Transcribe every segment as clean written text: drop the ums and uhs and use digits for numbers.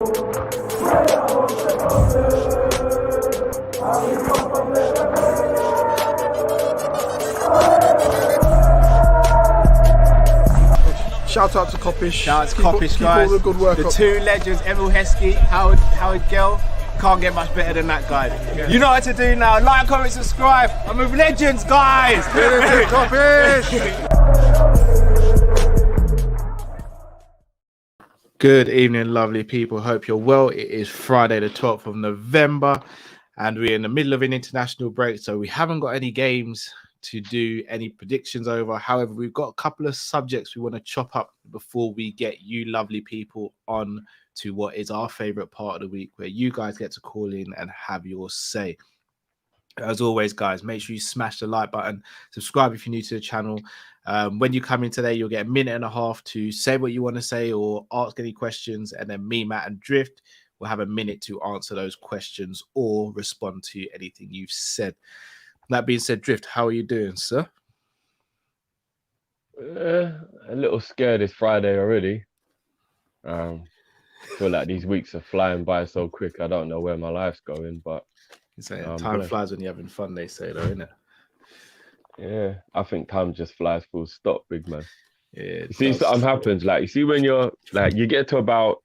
Shout out to Kop-ish. Shout out to Kopish, guys. All the good work the up. two legends, Emil Heskey, Howard Gill. Can't get much better than that, guys. Yeah. You know what to do now. Like, comment, subscribe. I'm with legends, guys. Kop-ish. Good evening, lovely people. Hope you're well. It is Friday, the 12th of November, and we're in the middle of an international break, so we haven't got any games to do any predictions over. However, we've got a couple of subjects we want to chop up before we get you lovely people on to what is our favorite part of the week, where you guys get to call in and have your say. As always, guys, make sure you smash the like button, subscribe if you're new to the channel. When you come in today, you'll get a minute and a half to say what you want to say or ask any questions, and then me, Matt, and Drift will have a minute to answer those questions or respond to anything you've said. That being said, Drift, how are you doing, sir? A little scared it's Friday already. Feel like these weeks are flying by so quick. I don't know where my life's going, but time flies when you're having fun, they say, though, innit? Yeah, I think time just flies full stop, big man. Yeah, you see something happens, like you see when you're like you get to about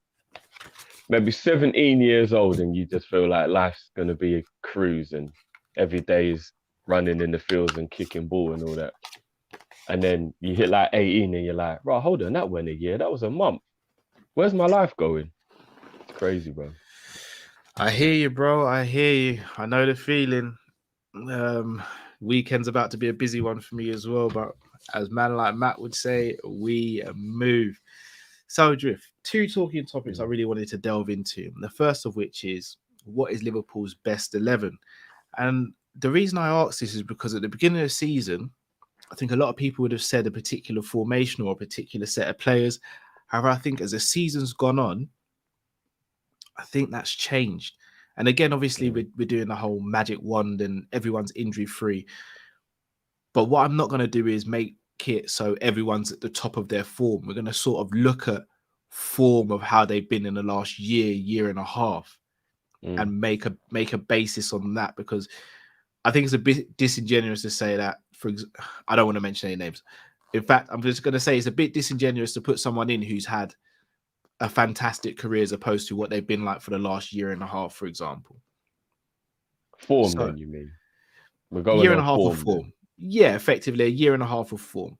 maybe 17 years old and you just feel like life's gonna be a cruise and every day is running in the fields and kicking ball and all that. And then you hit like 18 and you're like, right, hold on, that went a year, that was a month. Where's my life going? It's crazy, bro. I hear you, bro. I hear you. I know the feeling. Weekend's about to be a busy one for me as well, but as man like Matt would say, we move. So, Drift, two talking topics I really wanted to delve into. The first of which is, what is Liverpool's best 11? And the reason I ask this is because at the beginning of the season, I think a lot of people would have said a particular formation or a particular set of players. However, I think as the season's gone on, I think that's changed. And again, obviously, we're doing the whole magic wand and everyone's injury free. But what I'm not going to do is make it so everyone's at the top of their form. We're going to sort of look at form of how they've been in the last year and a half, and make a basis on that, because I think it's a bit disingenuous to say that. I don't want to mention any names. In fact, I'm just going to say it's a bit disingenuous to put someone in who's had a fantastic career as opposed to what they've been like for the last year and a half, for example. Form, then, you mean? We're going year and a half form, of form. Yeah, effectively a year and a half of form.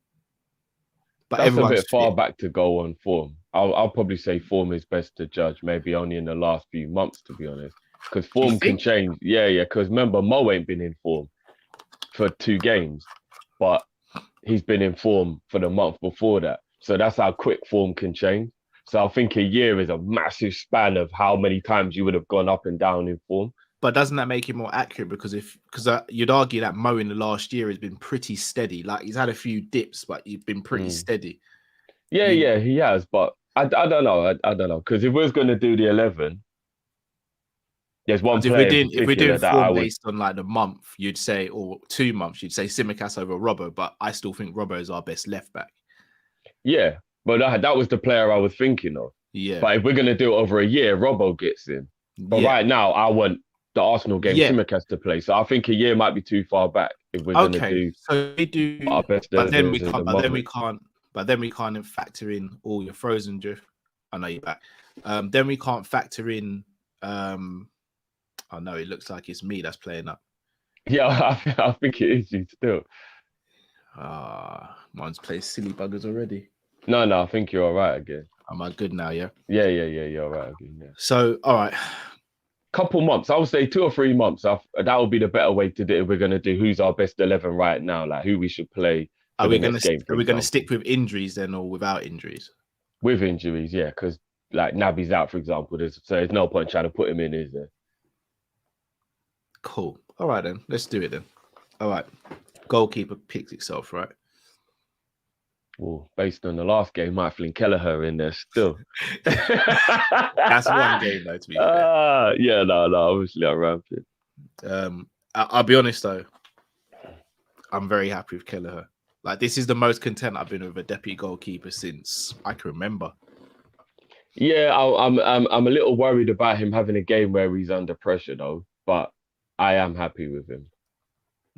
But that's a bit far back to go on form. I'll probably say form is best to judge maybe only in the last few months, to be honest, because form can change. Yeah, because remember, Mo ain't been in form for 2 games, but he's been in form for the month before that. So that's how quick form can change. So I think a year is a massive span of how many times you would have gone up and down in form. But doesn't that make it more accurate? Because you'd argue that Mo in the last year has been pretty steady. Like, he's had a few dips, but he's been pretty steady. Yeah, he has. But I don't know. I don't know. Because if we was going to do the 11, there's one player if we're doing form based on like the month, you'd say, or 2 months, you'd say Tsimikas over Robbo. But I still think Robbo is our best left back. Yeah. But that was the player I was thinking of. Yeah. But if we're going to do it over a year, Robbo gets in. But right now, I want the Arsenal game Tsimikas to play. So I think a year might be too far back if we're going to do. So we do. Our best but then we can't. But then we can't factor in all your frozen drift. I know you're back. Then we can't factor in. Oh no, it looks like it's me that's playing up. Yeah, I think it is you still. Mine's played silly buggers already. No, I think you're all right again. Am I good now? Yeah. Yeah, you're all right again. Yeah. So, all right. Couple months, I would say 2 or 3 months. That would be the better way to do it. If we're going to do who's our best 11 right now, like who we should play. Are we going to stick with injuries then, or without injuries? With injuries, yeah, because like Naby's out, for example. There's no point trying to put him in, is there? Cool. All right then, let's do it then. All right. Goalkeeper picks itself, right? Well, based on the last game, might fling Kelleher in there still. That's one game though, to be fair. Yeah, no, obviously I'm ramping. I'll be honest though, I'm very happy with Kelleher. Like, this is the most content I've been with a deputy goalkeeper since I can remember. Yeah, I'm a little worried about him having a game where he's under pressure though, but I am happy with him.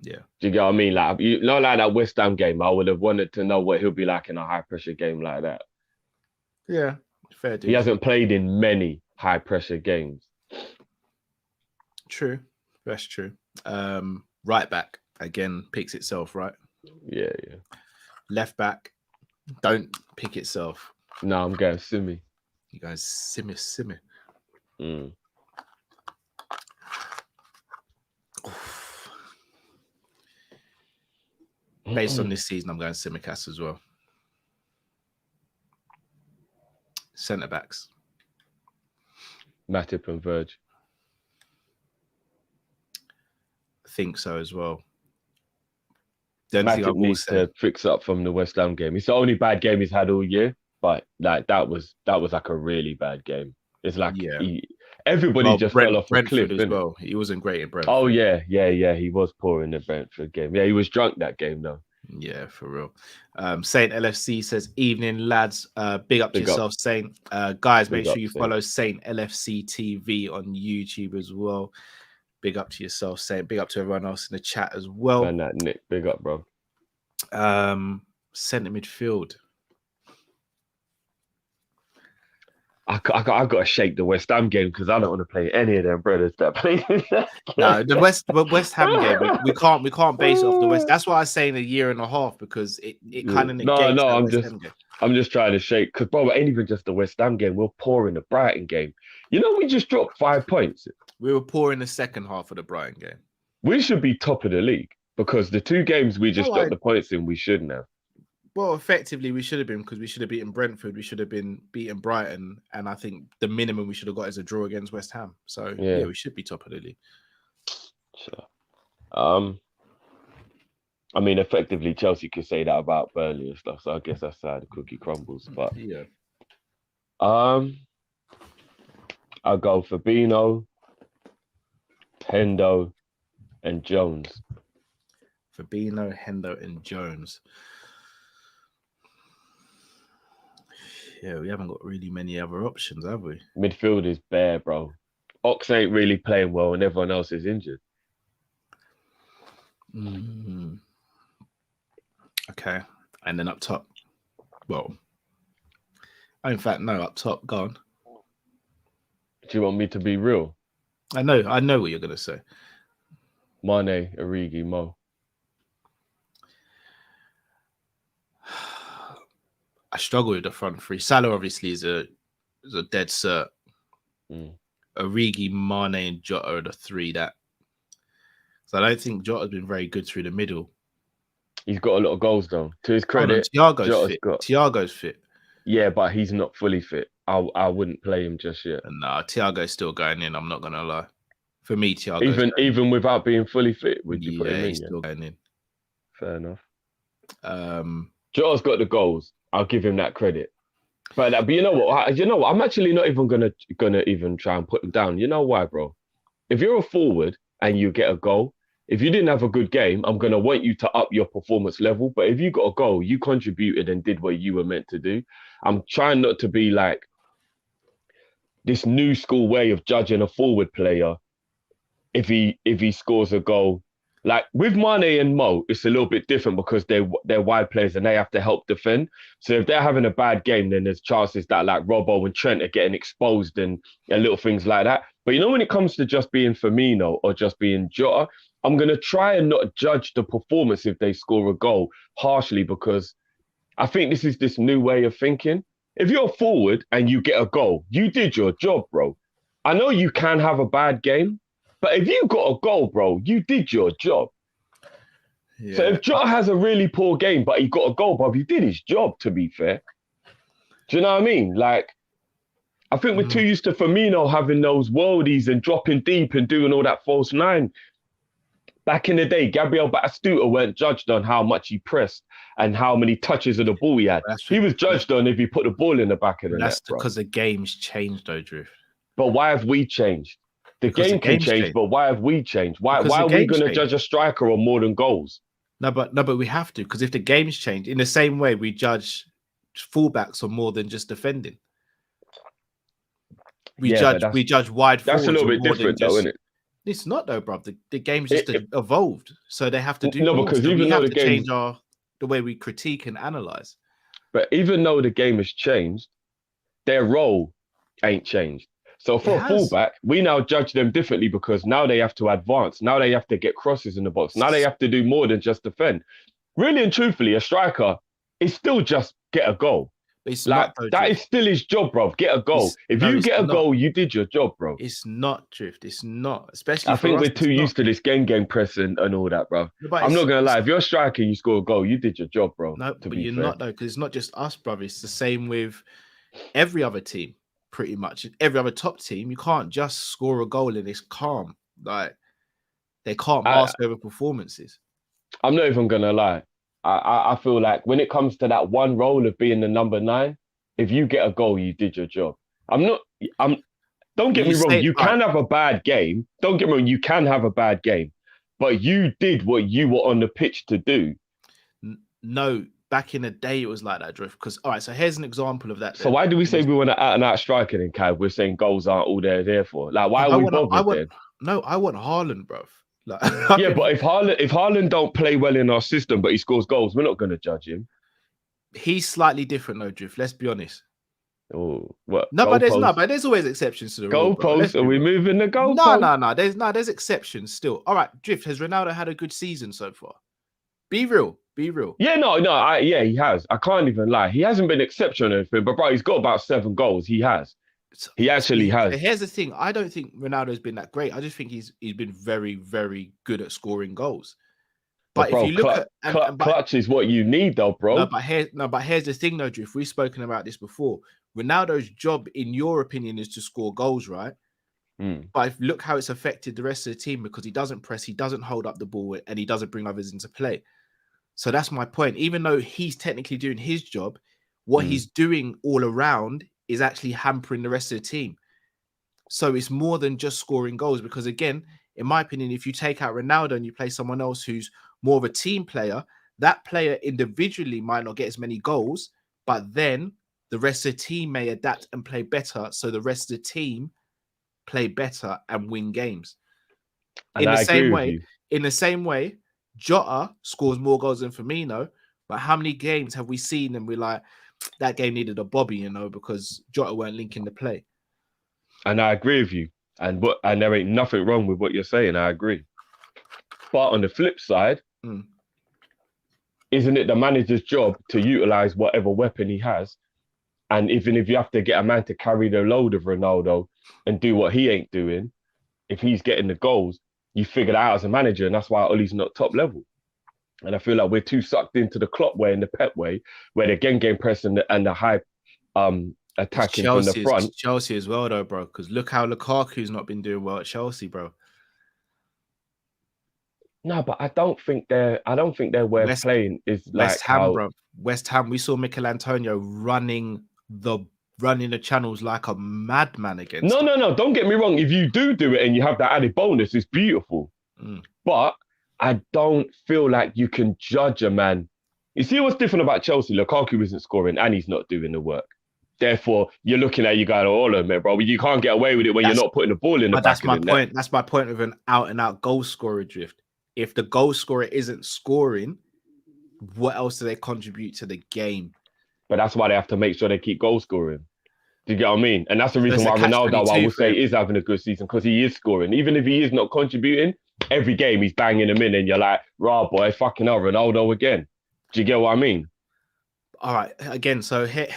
Yeah. Do you get what I mean? Like not like that West Ham game. I would have wanted to know what he'll be like in a high pressure game like that. Yeah. Fair He dues. hasn't played in many high pressure games. True. That's true. Right back again picks itself, right? Yeah. Left back, don't pick itself. No, I'm going Simi. You guys simmer. Mm. Based on this season, I'm going Simicast as well. Centre backs. Matip and Verge. I think so as well. The only thing I Matip will needs say, to fix up from the West Ham game. It's the only bad game he's had all year, but like that was like a really bad game. It's like everybody just fell off Brentford a cliff as innit? well. He wasn't great in Brentford. Oh yeah. He was poor in the Brentford game. Yeah, he was drunk that game though. Yeah, for real. Saint LFC says, evening, lads. Big up to yourself, Saint. Guys, make sure you follow Saint LFC TV on YouTube as well. Big up to yourself, Saint. Big up to everyone else in the chat as well. And that Nick, big up, bro. Centre midfield. I got to shake the West Ham game because I don't want to play any of them brothers that play. No, the West Ham game. We can't base it off the West. That's why I say in a year and a half because it kind of negates I'm just trying to shake because bro, it ain't even just the West Ham game. We're poor in the Brighton game. You know, we just dropped 5 points. We were poor in the second half of the Brighton game. We should be top of the league because the 2 games we just dropped the points in, we shouldn't have. Well, effectively, we should have been because we should have beaten Brentford. We should have been beating Brighton. And I think the minimum we should have got is a draw against West Ham. So, yeah we should be top of the league. Sure. I mean, effectively, Chelsea could say that about Burnley and stuff. So I guess that's how the cookie crumbles. But yeah. I'll go for Fabinho, Hendo, and Jones. Fabinho, Hendo, and Jones. Yeah, we haven't got really many other options, have we? Midfield is bare, bro. Ox ain't really playing well, and everyone else is injured. Mm-hmm. Okay, and then up top. Well, in fact, no, up top. Go on. Do you want me to be real? I know what you're gonna say. Mane, Origi, Mo. I struggle with the front three. Salah obviously is a dead cert. Origi, Mane, and Jota are the 3 that. So I don't think Jota's been very good through the middle. He's got a lot of goals though. To his credit, Thiago's fit. Thiago's fit. Yeah, but he's not fully fit. I wouldn't play him just yet. Nah, Thiago's still going in. I'm not gonna lie. For me, Thiago. Even without being fully fit, would you put him in? He's still going in. Fair enough. Jota's got the goals. I'll give him that credit. But you know what? I'm actually not even gonna even try and put him down. You know why, bro? If you're a forward and you get a goal, if you didn't have a good game, I'm gonna want you to up your performance level. But if you got a goal, you contributed and did what you were meant to do. I'm trying not to be like this new school way of judging a forward player if he scores a goal. Like with Mane and Mo, it's a little bit different because they're wide players and they have to help defend. So if they're having a bad game, then there's chances that like Robbo and Trent are getting exposed and little things like that. But you know, when it comes to just being Firmino or just being Jota, I'm going to try and not judge the performance if they score a goal harshly because I think this is this new way of thinking. If you're forward and you get a goal, you did your job, bro. I know you can have a bad game, but if you got a goal, bro, you did your job. Yeah. So if Jota has a really poor game, but he got a goal, bro, he did his job, to be fair. Do you know what I mean? Like, I think we're too used to Firmino having those worldies and dropping deep and doing all that false 9. Back in the day, Gabriel Batistuta weren't judged on how much he pressed and how many touches of the ball he had. He was judged on if he put the ball in the back of the net. That's because the game's changed, though, Drift. But why have we changed? The game can change, but why have we changed? Why are we going to judge a striker on more than goals? No, but we have to, because if the game's changed, in the same way we judge fullbacks on more than just defending. We Yeah, judge but we judge wide that's a forwards little bit more than different, though, just. isn't it? It's not though, bruv. The game's just evolved, so they have to do No, more. because So we even though have the to game's change the way we critique and analyze. But even though the game has changed, their role ain't changed. So It for a has. fullback, we now judge them differently because now they have to advance. Now they have to get crosses in the box. Now they have to do more than just defend. Really and truthfully, a striker is still just get a goal. It's Like not though, that Drift. is still his job, bro. Get a goal. If No, you it's get a not. goal, you did your job, bro. It's not, Drift. It's not. Especially I for think us, we're it's too not. used to this game press and all that, bro. No, but I'm not gonna it's- lie. If you're a striker, you score a goal, you did your job, bro. No, To but be you're fair. not though, because it's not just us, brother. It's the same with every other team, pretty much. Every other top team, you can't just score a goal and it's calm. Like they can't mask over performances. I'm not even gonna lie. I feel like when it comes to that one role of being the number 9, if you get a goal, you did your job. Don't get me wrong, you can have a bad game. Don't get me wrong, you can have a bad game, but you did what you were on the pitch to do. No, back in the day it was like that, Drift. Because all right, so here's an example of that. So why do we say we want to out and out striker then, Cav? We're saying goals aren't all they're there for. Like, why are we bothered then? No, I want Haaland, bro. Like, yeah, but if Haaland don't play well in our system, but he scores goals, we're not going to judge him. He's slightly different, though, Drift. Let's be honest. Oh, what? No, but there's always exceptions to the rule. Goalposts? Are we moving the goalposts? No. There's exceptions still. All right, Drift. Has Ronaldo had a good season so far? Be real. Yeah, yeah, he has. I can't even lie. He hasn't been exceptional or anything, but bro, he's got about 7 goals. He has. He actually has. Here's the thing. I don't think Ronaldo's been that great. I just think he's been very, very good at scoring goals. But bro, if you look clutch is what you need, though, bro. No, but here's the thing, though, Drift. We've spoken about this before. Ronaldo's job, in your opinion, is to score goals, right? But look how it's affected the rest of the team because he doesn't press, he doesn't hold up the ball, and he doesn't bring others into play. So that's my point. Even though he's technically doing his job, what he's doing all around is actually hampering the rest of the team. So it's more than just scoring goals because, again, in my opinion, if you take out Ronaldo and you play someone else who's more of a team player, that player individually might not get as many goals, but then the rest of the team may adapt and play better. So the rest of the team play better and win games. In the same way, Jota scores more goals than Firmino, but how many games have we seen and we're like, that game needed a Bobby, because Jota weren't linking the play. And I agree with you. And there ain't nothing wrong with what you're saying. I agree. But on the flip side, isn't it the manager's job to utilize whatever weapon he has? And even if you have to get a man to carry the load of Ronaldo and do what he ain't doing, if he's getting the goals, you figure that out as a manager, and that's why Ollie's not top level. And I feel like we're too sucked into the Klopp way and the Pep way, where the game press and the high attacking from the front. It's Chelsea as well, though, bro. Because look how Lukaku's not been doing well at Chelsea, bro. No, but I don't think their way of playing is like West Ham, bro. West Ham. We saw Mikel Antonio running the channels like a madman against. No. Don't get me wrong. If you do it and you have that added bonus, it's beautiful. But I don't feel like you can judge a man. You see what's different about Chelsea? Lukaku isn't scoring and he's not doing the work. Therefore, you're looking at you going, "Oh, man, bro, you can't get away with it when you're not putting the ball in the back." That's my point. That's my point of an out-and-out goal scorer, Drift. If the goal scorer isn't scoring, what else do they contribute to the game? But that's why they have to make sure they keep goal scoring. Do you get what I mean? And that's the reason why Ronaldo, I would say, is having a good season because he is scoring. Even if he is not contributing, every game he's banging them in and you're like, "Rah, boy, fucking hell, Ronaldo again." Do you get what I mean? All right. Again, so here,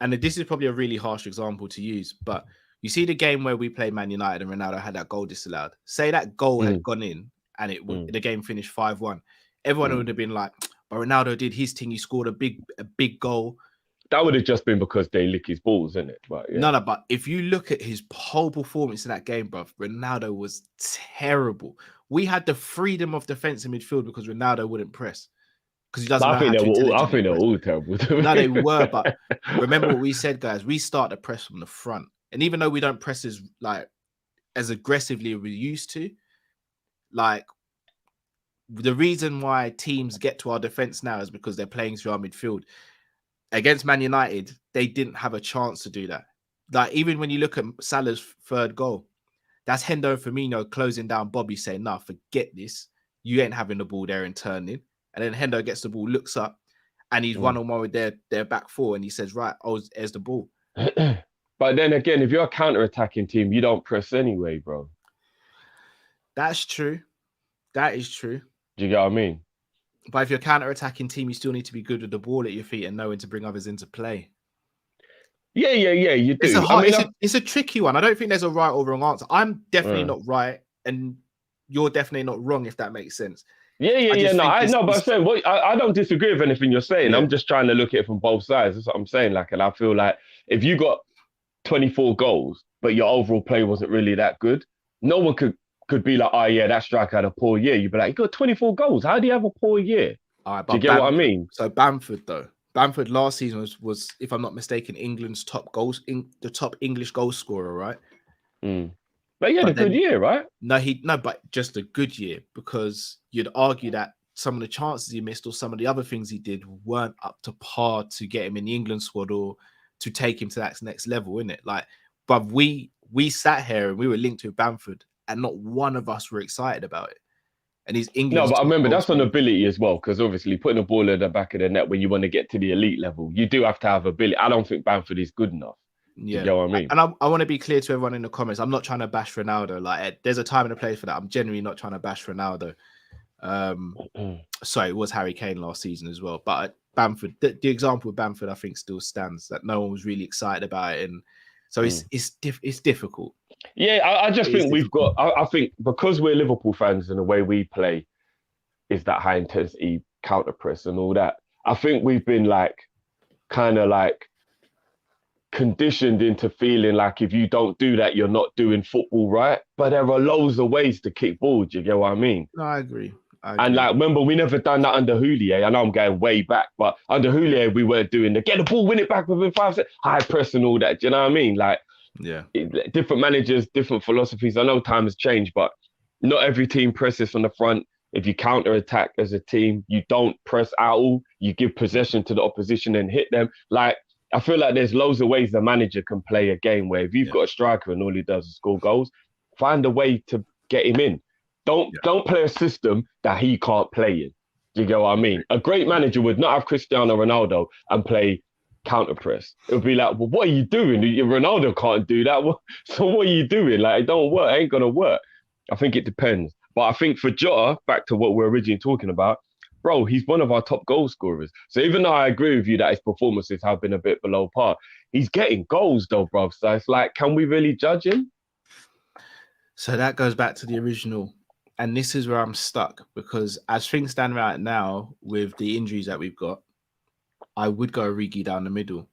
and this is probably a really harsh example to use, but you see the game where we played Man United and Ronaldo had that goal disallowed. Say that goal had gone in and the game finished 5-1. Everyone would have been like, but Ronaldo did his thing. He scored a big goal. That would have just been because they lick his balls, isn't it? But yeah. No, but if you look at his whole performance in that game, bro, Ronaldo was terrible. We had the freedom of defense in midfield because Ronaldo wouldn't press. Because he doesn't. I think they were all terrible. No, they were. But remember what we said, guys. We start the press from the front, and even though we don't press as aggressively as we used to, like the reason why teams get to our defense now is because they're playing through our midfield. Against Man United, they didn't have a chance to do that. like even when you look at Salah's third goal, that's Hendo and Firmino closing down Bobby, saying, "Nah, forget this. You ain't having the ball there and turning." And then Hendo gets the ball, looks up, and he's one on one with their back four, and he says, "Right, oh, there's the ball." But then again, if you're a counter-attacking team, you don't press anyway, bro. That's true. That is true. Do you get what I mean? But if you're a counter-attacking team, you still need to be good with the ball at your feet and knowing to bring others into play. Yeah, you do. It's a tricky one. I don't think there's a right or wrong answer. I'm definitely not right, and you're definitely not wrong, if that makes sense. Yeah. No, but I'm saying, I don't disagree with anything you're saying. Yeah. I'm just trying to look at it from both sides. That's what I'm saying. Like, and I feel like if you got 24 goals, but your overall play wasn't really that good, no one could be like, oh yeah, that striker had a poor year. You'd be like, you got 24 goals. How do you have a poor year? All right, do you get what I mean? So Bamford last season was, if I'm not mistaken, England's top English goal scorer, right? But he had a good year, right? No, but just a good year, because you'd argue that some of the chances he missed or some of the other things he did weren't up to par to get him in the England squad or to take him to that next level, innit? Like, but we sat here and we were linked with Bamford, and not one of us were excited about it. And he's England. No, but I remember that's an ability as well, because obviously putting a ball in the back of the net when you want to get to the elite level, you do have to have ability. I don't think Bamford is good enough. Yeah, you know what I mean? And I want to be clear to everyone in the comments. I'm not trying to bash Ronaldo. Like, there's a time and a place for that. I'm genuinely not trying to bash Ronaldo. Sorry, it was Harry Kane last season as well. But Bamford, the example of Bamford, I think still stands. That no one was really excited about it, and so it's difficult. Yeah, I just think we've got. I think because we're Liverpool fans and the way we play is that high intensity counter press and all that. I think we've been kind of conditioned into feeling like if you don't do that, you're not doing football right. But there are loads of ways to kick balls. Do you get what I mean? No, I agree. And remember, we never done that under Houllier. I know I'm going way back, but under Houllier, we weren't doing the get the ball, win it back within 5 seconds, high press and all that. Do you know what I mean? Different managers, different philosophies. I know time has changed, but not every team presses from the front. If you counter attack as a team, you don't press out all. You give possession to the opposition and hit them. I feel like there's loads of ways the manager can play a game where if you've got a striker and all he does is score goals, find a way to get him in. Don't play a system that he can't play in. Do you get what I mean? A great manager would not have Cristiano Ronaldo and play counter press. It would be like, well, what are you doing? Ronaldo can't do that. So what are you doing? It don't work. It ain't gonna work. I think it depends. But I think for Jota, back to what we're originally talking about, bro, he's one of our top goal scorers. So even though I agree with you that his performances have been a bit below par, he's getting goals though, bro. So it's can we really judge him? So that goes back to the original. And this is where I'm stuck, because as things stand right now with the injuries that we've got, I would go Origi down the middle.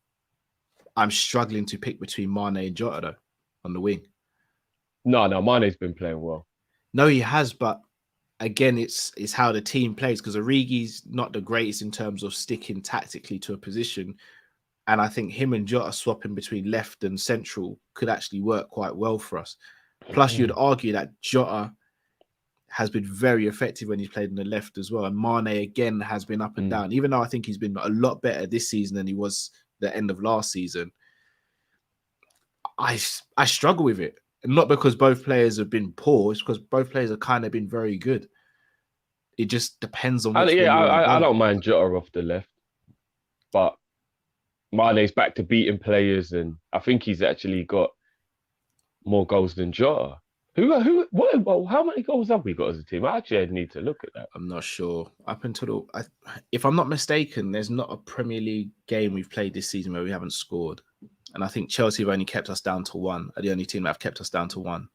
I'm struggling to pick between Mane and Jota though, on the wing. No, Mane's been playing well. No, he has, but again, it's how the team plays, because Origi's not the greatest in terms of sticking tactically to a position. And I think him and Jota swapping between left and central could actually work quite well for us. Plus, you'd argue that Jota has been very effective when he's played on the left as well. And Mane, again, has been up and down. Even though I think he's been a lot better this season than he was the end of last season, I struggle with it. And not because both players have been poor, it's because both players have kind of been very good. It just depends on which I don't mind Jota off the left. But Mane's back to beating players, and I think he's actually got more goals than Jota. How many goals have we got as a team? I actually need to look at that. I'm not sure. Up until if I'm not mistaken, there's not a Premier League game we've played this season where we haven't scored. And I think Chelsea have only kept us down to 1. Are the only team that have kept us down to 1.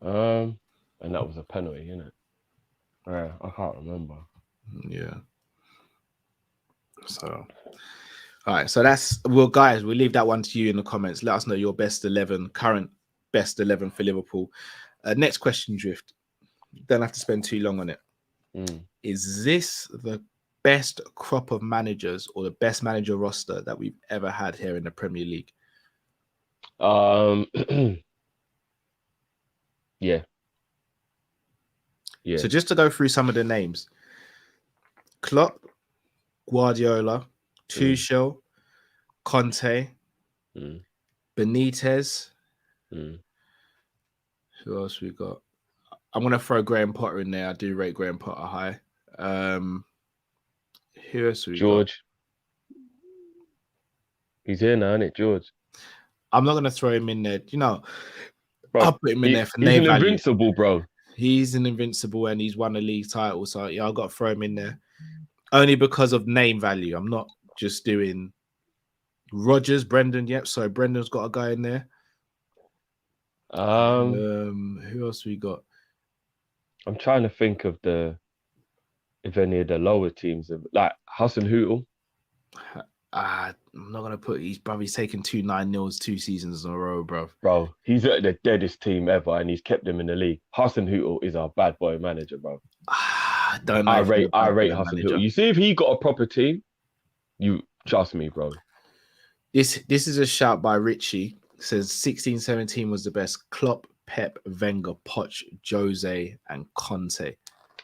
And that was a penalty, isn't it? Yeah, I can't remember. Yeah. So, all right. So guys, we'll leave that one to you in the comments. Let us know your best 11, current best 11 for Liverpool. Next question, Drift. Don't have to spend too long on it. Is this the best crop of managers or the best manager roster that we've ever had here in the Premier League? Yeah. So just to go through some of the names: Klopp, Guardiola, Tuchel, Conte, Benitez. Mm. Who else we got? I'm gonna throw Graham Potter in there. I do rate Graham Potter high. Who else we got? George. He's here now, isn't it, George? I'm not gonna throw him in there. You know, Bro, I'll put him in there for he's name an value. invincible, bro. He's an invincible and he's won a league title. So yeah, I've got to throw him in there. Only because of name value. I'm not just doing Rogers, Brendan. Yep, so Brendan's got a guy in there. Who else we got? I'm trying to think of if any of the lower teams have like Hassan Hootel. I'm not gonna put he's taken 2 9-0s 2 seasons in a row, bro. Bro, he's at the deadest team ever, and he's kept them in the league. Hassan Hootel is our bad boy manager, bro. I don't know. I rate Hassan Hootel. You see, if he got a proper team, you trust me, bro. This is a shout by Richie. It says 16-17 was the best. Klopp, Pep, Wenger, Poch, Jose, and Conte.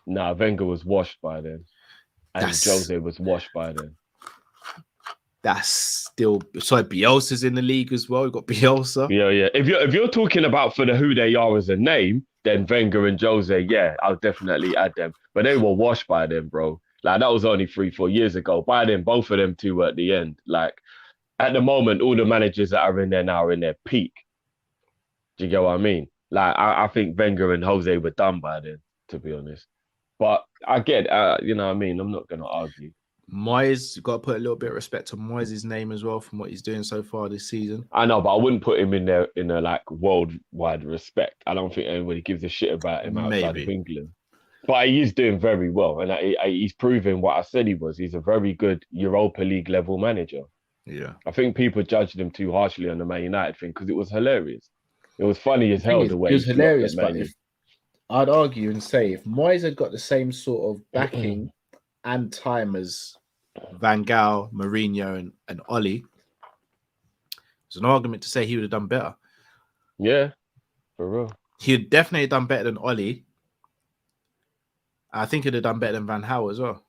Nah, Wenger was washed by then, and Jose was washed by then. That's still Bielsa's in the league as well. We've got Bielsa. Yeah. If you're talking about for who they are as a name, then Wenger and Jose, yeah, I'll definitely add them. But they were washed by them, bro. Like that was only 3-4 years ago. By then, both of them two were at the end. Like at the moment, all the managers that are in there now are in their peak. Do you get what I mean? Like I think Wenger and Jose were done by then, to be honest. But I get, you know what I mean? I'm not gonna argue. Moyes, you've got to put a little bit of respect to Moyes' name as well from what he's doing so far this season. I know, but I wouldn't put him in there in a like worldwide respect. I don't think anybody gives a shit about him outside of England. But he is doing very well, and he's proving what I said he was. He's a very good Europa League level manager. Yeah, I think people judged him too harshly on the Man United thing because it was hilarious. It was funny as hell the way it was hilarious. But I'd argue and say if Moyes had got the same sort of backing and time as Van Gaal, Mourinho, and Oli, there's an argument to say he would have done better. Yeah, for real. He'd definitely done better than Oli. I think he'd have done better than Van Gaal as well.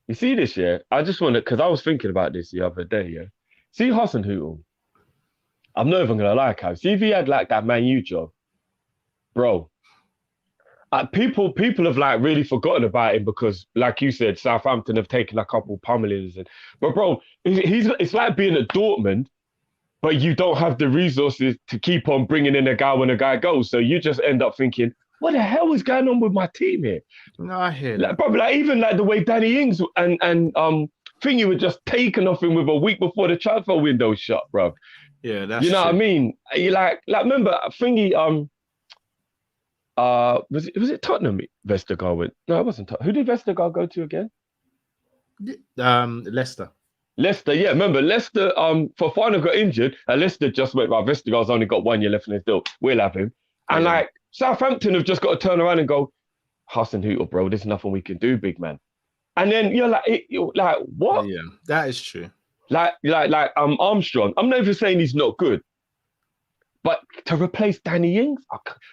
You see this, yeah? I just want to, because I was thinking about this the other day, yeah? See Hassan Hootel. I'm not even going to lie, Cav. See if he had like that Man U job, bro. People have like really forgotten about him because, like you said, Southampton have taken a couple pummelings. But bro, it's like being at Dortmund, but you don't have the resources to keep on bringing in a guy when a guy goes. So you just end up thinking, what the hell is going on with my team here? No, I hear that. Like, bro, like even like the way Danny Ings and Thingy were just taken off him with a week before the transfer window shut, bro. Yeah, that's you know true. what I mean. You like remember Thingy was it Tottenham Vestergaard went? No, it wasn't Tottenham. Who did Vestergaard go to again? Leicester. Leicester, yeah. Remember, Leicester Fofana got injured and Leicester just went, right, Vestergaard's only got 1 year left in his deal. We'll have him. And like Southampton have just got to turn around and go, Hassan Hootel, bro, there's nothing we can do, big man. And then you're like, what? Yeah, that is true. Like Armstrong. I'm not even saying he's not good. But to replace Danny Ings,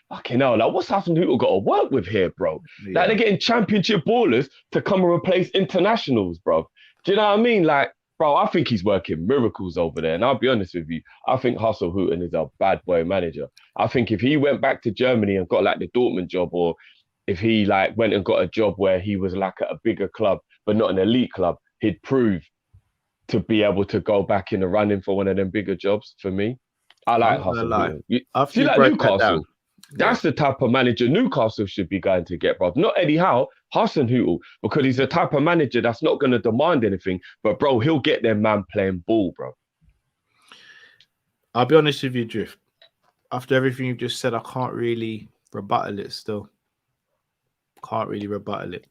fucking hell, like what's Hassan Hootel got to work with here, bro? Yeah. Like they're getting championship ballers to come and replace internationals, bro. Do you know what I mean? Like, bro, I think he's working miracles over there. And I'll be honest with you, I think Hassan Hootel is a bad boy manager. I think if he went back to Germany and got like the Dortmund job, or if he like went and got a job where he was like at a bigger club, but not an elite club, he'd prove to be able to go back in the running for one of them bigger jobs for me. I like Hassan Hootel. See, like Newcastle, that's the type of manager Newcastle should be going to get, bro. Not Eddie Howe, Hassan Hootel, because he's the type of manager that's not going to demand anything, but bro, he'll get their man playing ball, bro. I'll be honest with you, Drift. After everything you've just said, I can't really rebuttal it still. Can't really rebuttal it.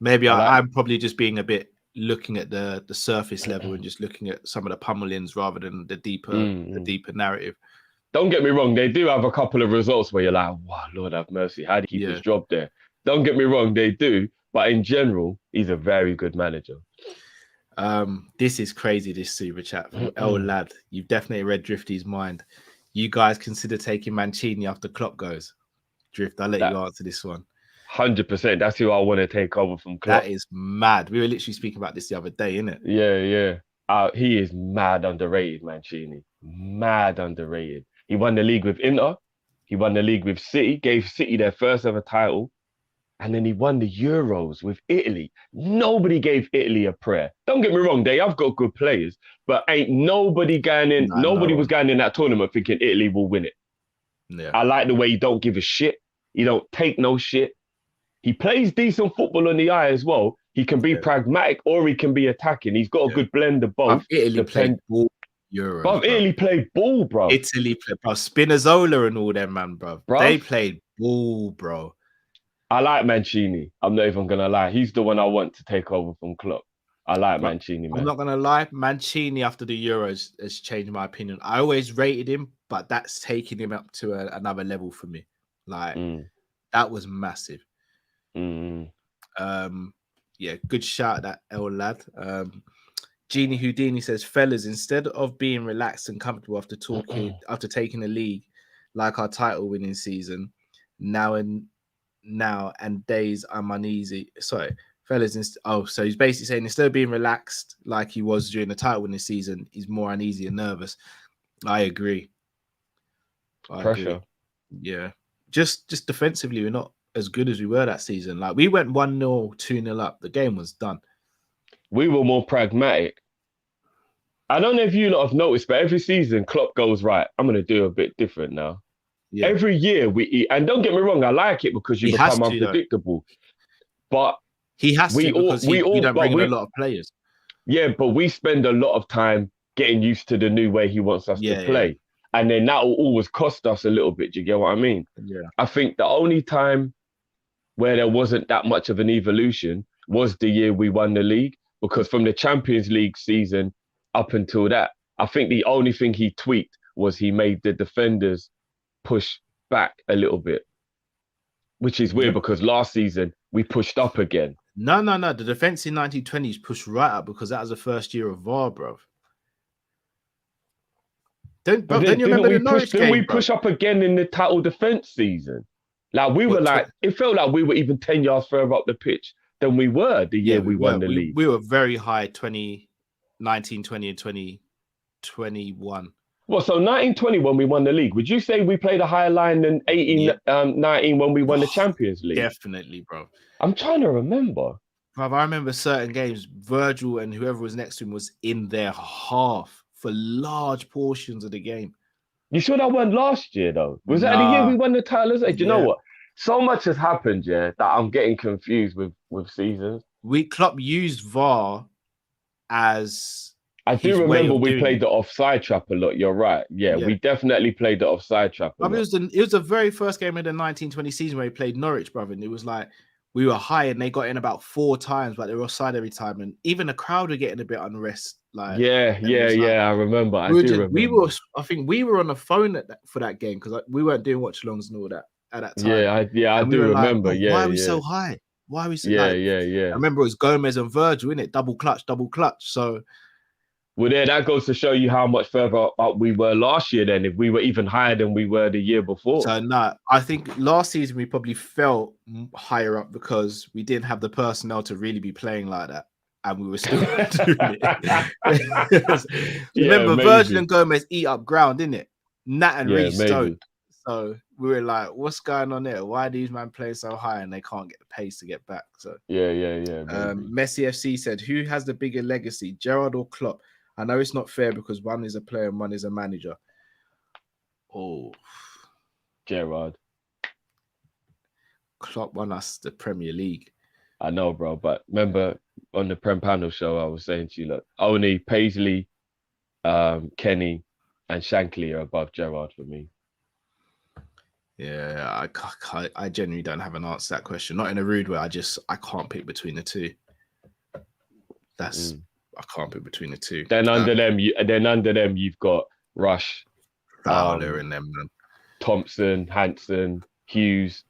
Maybe I'm probably just being a bit looking at the surface level and just looking at some of the pummelings rather than the deeper narrative. Don't get me wrong, they do have a couple of results where you're like, wow, Lord have mercy, how do you keep his job there? Don't get me wrong, they do, but in general, he's a very good manager. This is crazy, this super chat from El Lad. You've definitely read Drifty's mind. You guys consider taking Mancini after Klopp goes? Drift, I'll let you answer this one. 100%. That's who I want to take over from Klopp. That is mad. We were literally speaking about this the other day, innit? Yeah. He is mad underrated, Mancini. mad underrated. He won the league with Inter. He won the league with City, gave City their first ever title. And then he won the Euros with Italy. Nobody gave Italy a prayer. Don't get me wrong, they have got good players, but ain't nobody going in. Nah, nobody no was going in that tournament thinking Italy will win it. Yeah. I like the way he don't give a shit. He don't take no shit. He plays decent football on the eye as well. He can be pragmatic or he can be attacking. He's got a good blend of both. Italy played ball Euros. Bro, Italy played ball, bro. Italy played, bro. Spinazzola and all them, man, bro. They played ball, bro. I like Mancini. I'm not even gonna lie. He's the one I want to take over from Klopp. I like Mancini, man. I'm not gonna lie. Mancini after the Euros has changed my opinion. I always rated him, but that's taking him up to another level for me. Like that was massive. Yeah, good shout that L lad. Genie Houdini says, fellas, instead of being relaxed and comfortable after taking a league like our title winning season, now and days I'm uneasy. Sorry, fellas. So he's basically saying instead of being relaxed like he was during the title winning season, he's more uneasy and nervous. I agree. Pressure. Yeah. Just defensively, we're not as good as we were that season. Like we went 1-0, 2-0 up. The game was done. We were more pragmatic. I don't know if you lot have noticed, but every season Klopp goes, right, I'm going to do a bit different now. Yeah. Every year we eat, and don't get me wrong, I like it because you become unpredictable. But he has to because we don't bring in a lot of players. Yeah, but we spend a lot of time getting used to the new way he wants us to play. Yeah. And then that will always cost us a little bit. Do you get what I mean? Yeah. I think the only time where there wasn't that much of an evolution was the year we won the league, because from the Champions League season up until that, I think the only thing he tweaked was he made the defenders push back a little bit, which is weird because last season we pushed up again. No. The defense in 1920s pushed right up because that was the first year of VAR, bro. Don't you remember the Norwich game? Didn't we push up again in the title defense season? Like we were it felt like we were even 10 yards further up the pitch than we were the year we won the league. We were very high 2019, 20, and 2021. Well, so 1920 when we won the league, would you say we played a higher line than 19 when we won the Champions League? Definitely, bro. I'm trying to remember. Bro, I remember certain games, Virgil and whoever was next to him was in their half for large portions of the game. You sure that wasn't last year, though? Was that the year we won the title? Do you know what? So much has happened, that I'm getting confused with seasons. Klopp used VAR as... I do remember we played the offside trap a lot. You're right. Yeah, we definitely played the offside trap a lot. It was the very first game of the 1920 season where we played Norwich, brother. And it was like we were high and they got in about 4 times, but they were offside every time. And even the crowd were getting a bit unrest. Like, I remember. I remember. I think we were on the phone for that game because we weren't doing watch-alongs and all that at that time. I do remember. Like, why are we so high? Why are we so high? I remember it was Gomez and Virgil, innit? Double clutch. So... Well, that goes to show you how much further up we were last year then, if we were even higher than we were the year before. So, I think last season we probably felt higher up because we didn't have the personnel to really be playing like that. And we were still doing it. Remember, Virgil and Gomez eat up ground, didn't it? Nat and Reece don't. So we were like, what's going on there? Why are these men playing so high and they can't get the pace to get back? So Messi FC said, who has the bigger legacy, Gerrard or Klopp? I know it's not fair because one is a player and one is a manager. Oh, Gerrard. Klopp won us the Premier League. I know, bro, but remember on the Prem Panel show, I was saying to you, look, only Paisley, Kenny, and Shankly are above Gerrard for me. Yeah, I genuinely don't have an answer to that question. Not in a rude way. I can't pick between the two. I can't pick between the two. Then under them, you've got Rush, Fowler, and them, man. Thompson, Hansen, Hughes,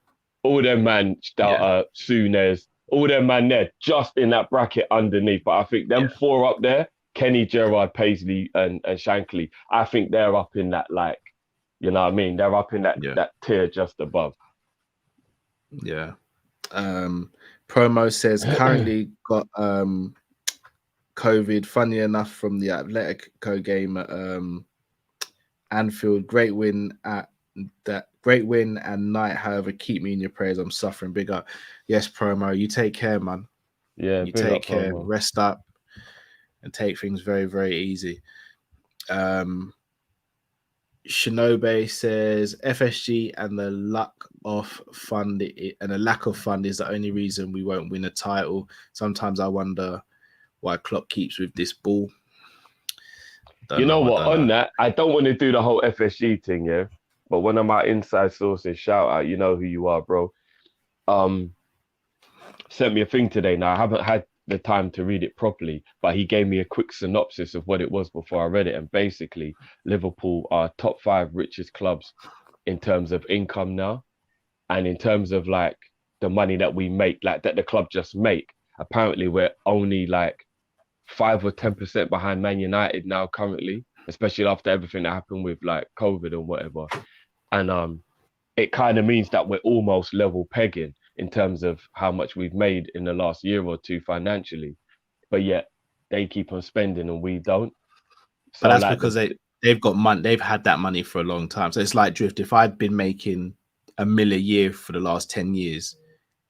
all them man, Souness, all them man there, just in that bracket underneath. But I think them 4 up there, Kenny, Gerrard, Paisley, and Shankly, I think they're up in that, like, you know what I mean? They're up in that tier just above. Yeah. Promo says currently got COVID, funny enough, from the Atletico game at Anfield, great win and night. However, keep me in your prayers. I'm suffering. Big up. Yes, Promo. You take care, man. Yeah, You big take up, care, Promo. rest up, and take things very, very easy. Shinobe says FSG and the lack of fund is the only reason we won't win a title. Sometimes I wonder why Klopp keeps with this ball. You know what? On that, I don't want to do the whole FSG thing, yeah. But one of my inside sources, shout out, you know who you are, bro. Sent me a thing today. Now I haven't had the time to read it properly, but he gave me a quick synopsis of what it was before I read it. And basically, Liverpool are top 5 richest clubs in terms of income now, and in terms of like the money that we make, like that the club just make. Apparently, we're only like 5 or 10% behind Man United now currently, especially after everything that happened with like COVID and whatever. And it kind of means that we're almost level pegging in terms of how much we've made in the last year or two financially, but yet they keep on spending and we don't. So but that's like because they've got money. They've had that money for a long time. So it's like Drift. If I'd been making $1 million a year for the last 10 years,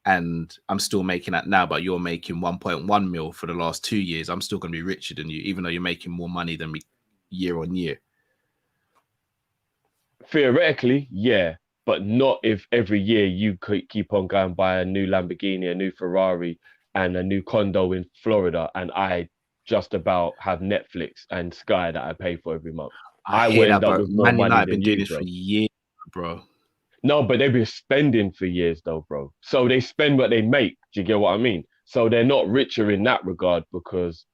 and I'm still making that now, but you're making 1.1 mil for the last 2 years, I'm still going to be richer than you, even though you're making more money than me year on year. Theoretically, yeah, but not if every year you could keep on going buy a new Lamborghini, a new Ferrari, and a new condo in Florida, and I just about have Netflix and Sky that I pay for every month. I would end up with more money than you, bro. For years, bro. No, but they've been spending for years, though, bro. So they spend what they make. Do you get what I mean? So they're not richer in that regard because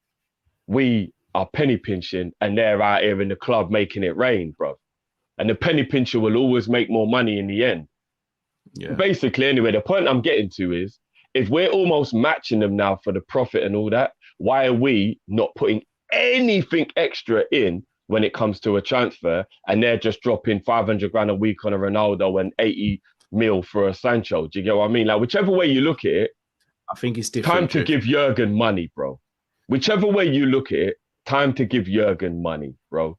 we are penny pinching and they're out here in the club making it rain, bro. And the penny pincher will always make more money in the end. Yeah. Basically, anyway, the point I'm getting to is if we're almost matching them now for the profit and all that, why are we not putting anything extra in when it comes to a transfer, and they're just dropping 500 grand a week on a Ronaldo and 80 mil for a Sancho? Do you get what I mean? Like, whichever way you look at it, I think it's different. Time to give Jurgen money, bro. Whichever way you look at it, time to give Jurgen money, bro.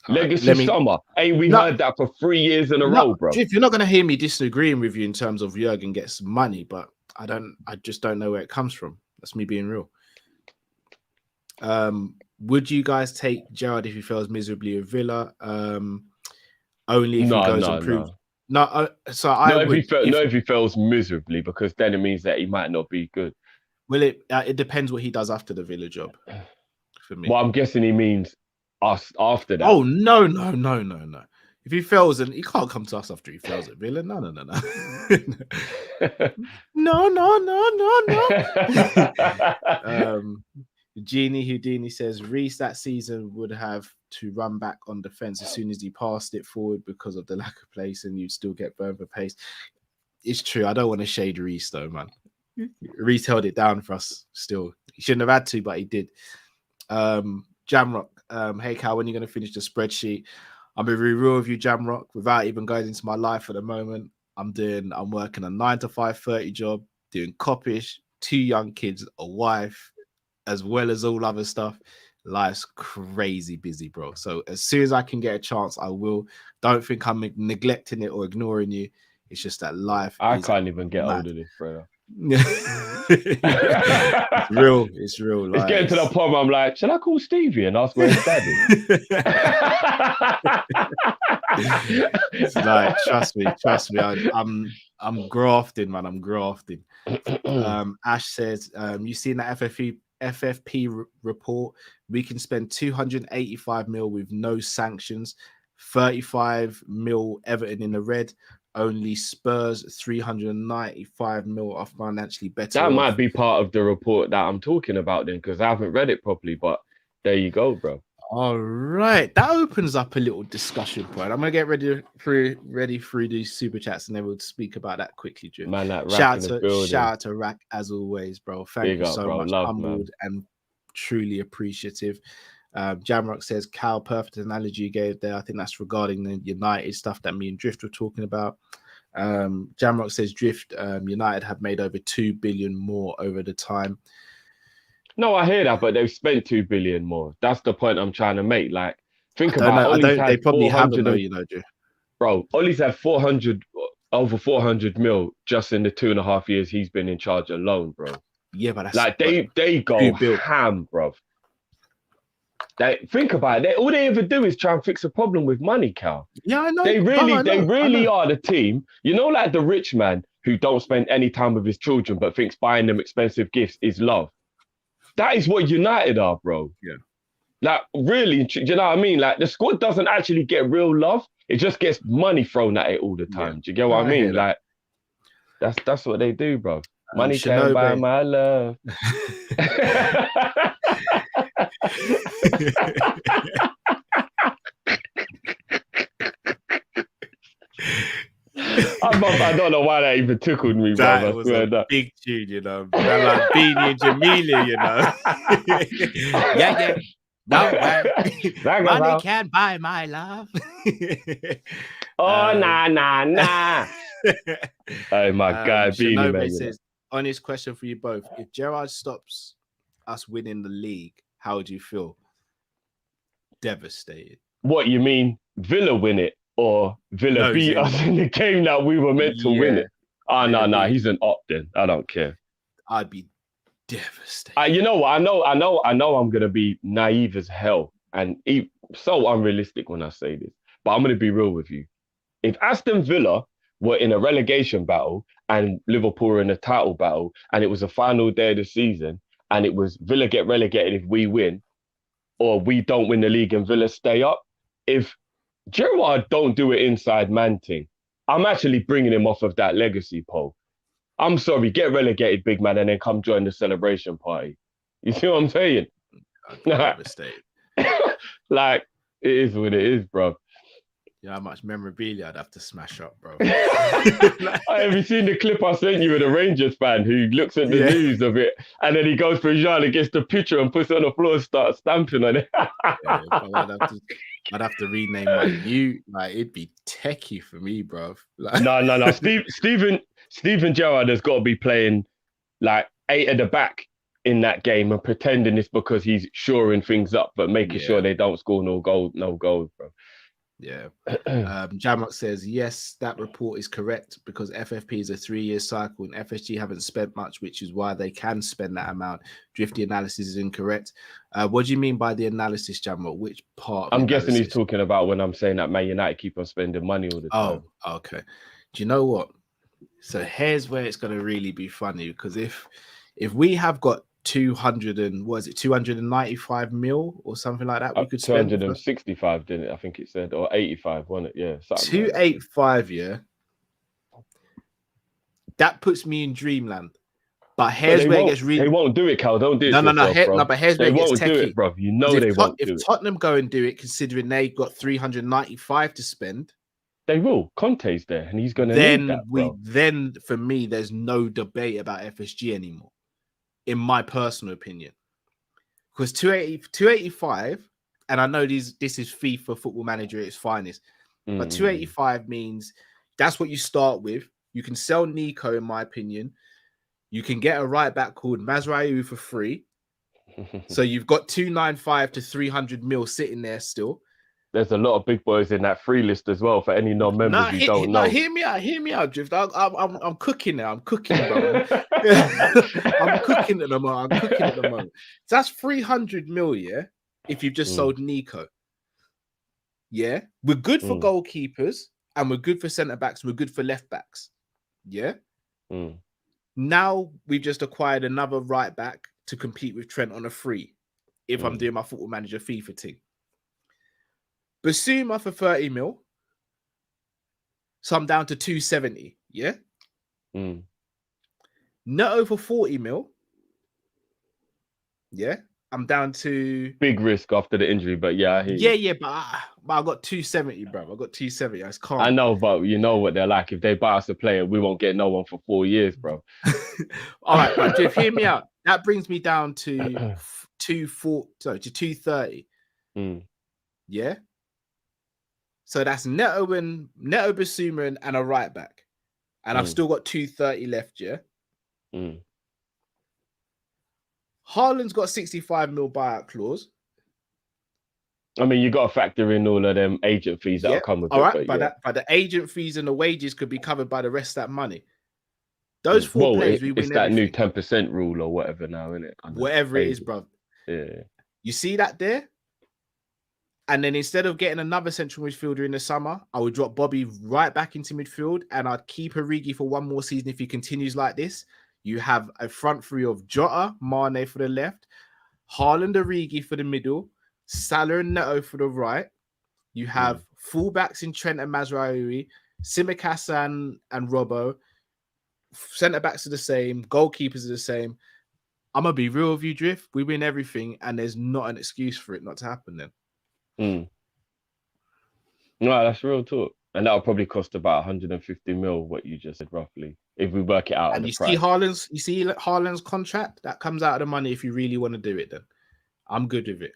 Legacy summer. Ain't we heard that for 3 years in a row, bro? If you're not going to hear me disagreeing with you in terms of Jurgen gets money, but I just don't know where it comes from. That's me being real. Would you guys take Gerrard if he fails miserably with Villa? Only if he goes and proves. No, if he fails miserably, because then it means that he might not be good. Well, it depends what he does after the Villa job. For me, well, I'm guessing he means us after that. Oh no! If he fails, and he can't come to us after he fails at Villa. No. No. Genie Houdini says Reece that season would have to run back on defense as soon as he passed it forward because of the lack of pace, and you'd still get burned for pace. It's true. I don't want to shade Reece though, man. Reece held it down for us still. He shouldn't have had to, but he did. Jamrock, hey Cal, when are you going to finish the spreadsheet? I'm going to be real with you, Jamrock, without even going into my life at the moment. I'm working a 9 to 5:30 job, doing Kop-ish, 2 young kids, a wife, as well as all other stuff. Life's crazy busy, bro. So as soon as I can get a chance, I will. Don't think I'm neglecting it or ignoring you. It's just that life. I can't even get hold of this, brother. It's real. It's real. It's getting to the point where I'm like, should I call Stevie and ask where his dad is? It's like, trust me. I'm grafting, man. I'm grafting. Ash says, you seen that FFP report? We can spend 285 mil with no sanctions, 35 mil Everton in the red. Only Spurs 395 mil are financially better. That might be part of the report that I'm talking about then, because I haven't read it properly. But there you go, bro. All right, that opens up a little discussion point. I'm gonna get ready through these super chats, and then we'll speak about that quickly, Jim. Man, that shout out to Rack as always, bro. Thank you so much. Humbled and truly appreciative. Jamrock says, Cal, perfect analogy you gave there. I think that's regarding the United stuff that me and Drift were talking about. Jamrock says, Drift, United have made over 2 billion more over the time. No, I hear that, but they've spent 2 billion more. That's the point I'm trying to make. Like, Think I don't about know. it, I Ollie's don't. They had probably 400 haven't, though. You know, Drew. bro. Ollie's had 400 over 400 mil just in the 2.5 years he's been in charge alone, bro. Yeah, but that's Like they go who built? ham, bro. Think about it. All they ever do is try and fix a problem with money, Cal. Yeah, I know. They I really know. are the team. You know, like the rich man who don't spend any time with his children but thinks buying them expensive gifts is love. That is what United are, bro. Yeah. Like, really, do you know what I mean? Like, the squad doesn't actually get real love. It just gets money thrown at it all the time. Yeah. Do you get what I mean? That. Like, that's what they do, bro. Money can buy Shinobi. my love. I don't know why that even tickled me, bro. That was a big tune, you know. Like Beanie and Jamelia, you know. yeah. No way. Money can't buy my love. Nah. Oh my God, Beanie, man. Says, honest question for you both. If Gerrard stops us winning the league, how do you feel? Devastated. What, you mean Villa win it or Villa beat us in the game that we were meant to win it? Oh, no, he's an op then. I don't care. I'd be devastated. You know what? I know I'm going to be naive as hell and so unrealistic when I say this, but I'm going to be real with you. If Aston Villa were in a relegation battle and Liverpool were in a title battle and it was a final day of the season and it was Villa get relegated if we win or we don't win the league and Villa stay up, if Gerrard don't do it inside man thing, I'm actually bringing him off of that legacy pole. I'm sorry, get relegated, big man, and then come join the celebration party. You see what I'm saying? Devastated. Like, it is what it is, bro. Yeah, how much memorabilia I'd have to smash up, bro. Have you seen the clip I sent you with a Rangers fan who looks at the news of it and then he goes for Jean and gets the picture and puts it on the floor and starts stamping on it? I'd have to rename my like it'd be techie for me, bro. Like... No. Steven Gerrard has got to be playing like 8 at the back in that game and pretending it's because he's shoring things up, but making sure they don't score no goals, bro. Yeah. Jamrock says, yes, that report is correct because FFP is a 3-year cycle and FSG haven't spent much, which is why they can spend that amount. Drifty analysis is incorrect. What do you mean by the analysis, Jamrock? Which part? I'm guessing he's talking about when I'm saying that Man United keep on spending money all the time. Oh, okay. Do you know what? So here's where it's going to really be funny because if we have got 295 mil or something like that, we could spend 265, didn't it? I think it said, or 85, wasn't it? Yeah, 285. Yeah, that puts me in dreamland. But here's where it gets really. They won't do it, Cal. Don't do it. No. But here's where it gets techie. They won't do it, bro. You know they won't do it. If Tottenham go and do it, considering they've got 395 to spend, they will. Conte's there, and he's going to need that, bro. Then for me, there's no debate about FSG anymore. In my personal opinion, because 285, and I know this is FIFA Football Manager at its finest, but 285 means that's what you start with. You can sell Nico, in my opinion. You can get a right back called Mazraoui for free. So you've got 295 to 300 mil sitting there still. There's a lot of big boys in that free list as well for any non-members who don't know. Hear me out, Drift. I'm cooking now. I'm cooking, bro. I'm cooking at the moment. So that's 300 mil, yeah. If you've just sold Nico, yeah, we're good for goalkeepers and we're good for centre backs. We're good for left backs, yeah. Now we've just acquired another right back to compete with Trent on a free. If I'm doing my Football Manager FIFA thing. Basuma for 30 mil. So I'm down to 270. Yeah. Neto for 40 mil. Yeah. I'm down to big risk after the injury, but yeah, I hear you. But I got 270, bro. I got 270. I can't. I know, but you know what they're like. If they buy us a player, we won't get no one for 4 years, bro. All right, but Jeff, hear me out. That brings me down to 230. Yeah. So that's Neto, Basuma, and a right back. And I've still got 230 left, yeah? Haaland's got 65 mil buyout clause. I mean, you got to factor in all of them agent fees that'll Yeah, come with all it. right, But but yeah. the agent fees and the wages could be covered by the rest of that money. Those four Well, players, we it's win that new everything. 10% rule or whatever now, isn't it? Whatever it is, bro. Yeah. You see that there? And then instead of getting another central midfielder in the summer, I would drop Bobby right back into midfield and I'd keep Origi for one more season if he continues like this. You have a front three of Jota, Mane for the left, Haaland, Origi for the middle, Salah and Neto for the right. You have fullbacks in Trent and Mazraoui, Tsimikas and Robbo. Centre-backs are the same. Goalkeepers are the same. I'm going to be real with you, Drift. We win everything and there's not an excuse for it not to happen then. No, that's real talk. And that'll probably cost about 150 mil, what you just said, roughly, if we work it out. And you see Haaland's contract? That comes out of the money if you really want to do it then. I'm good with it.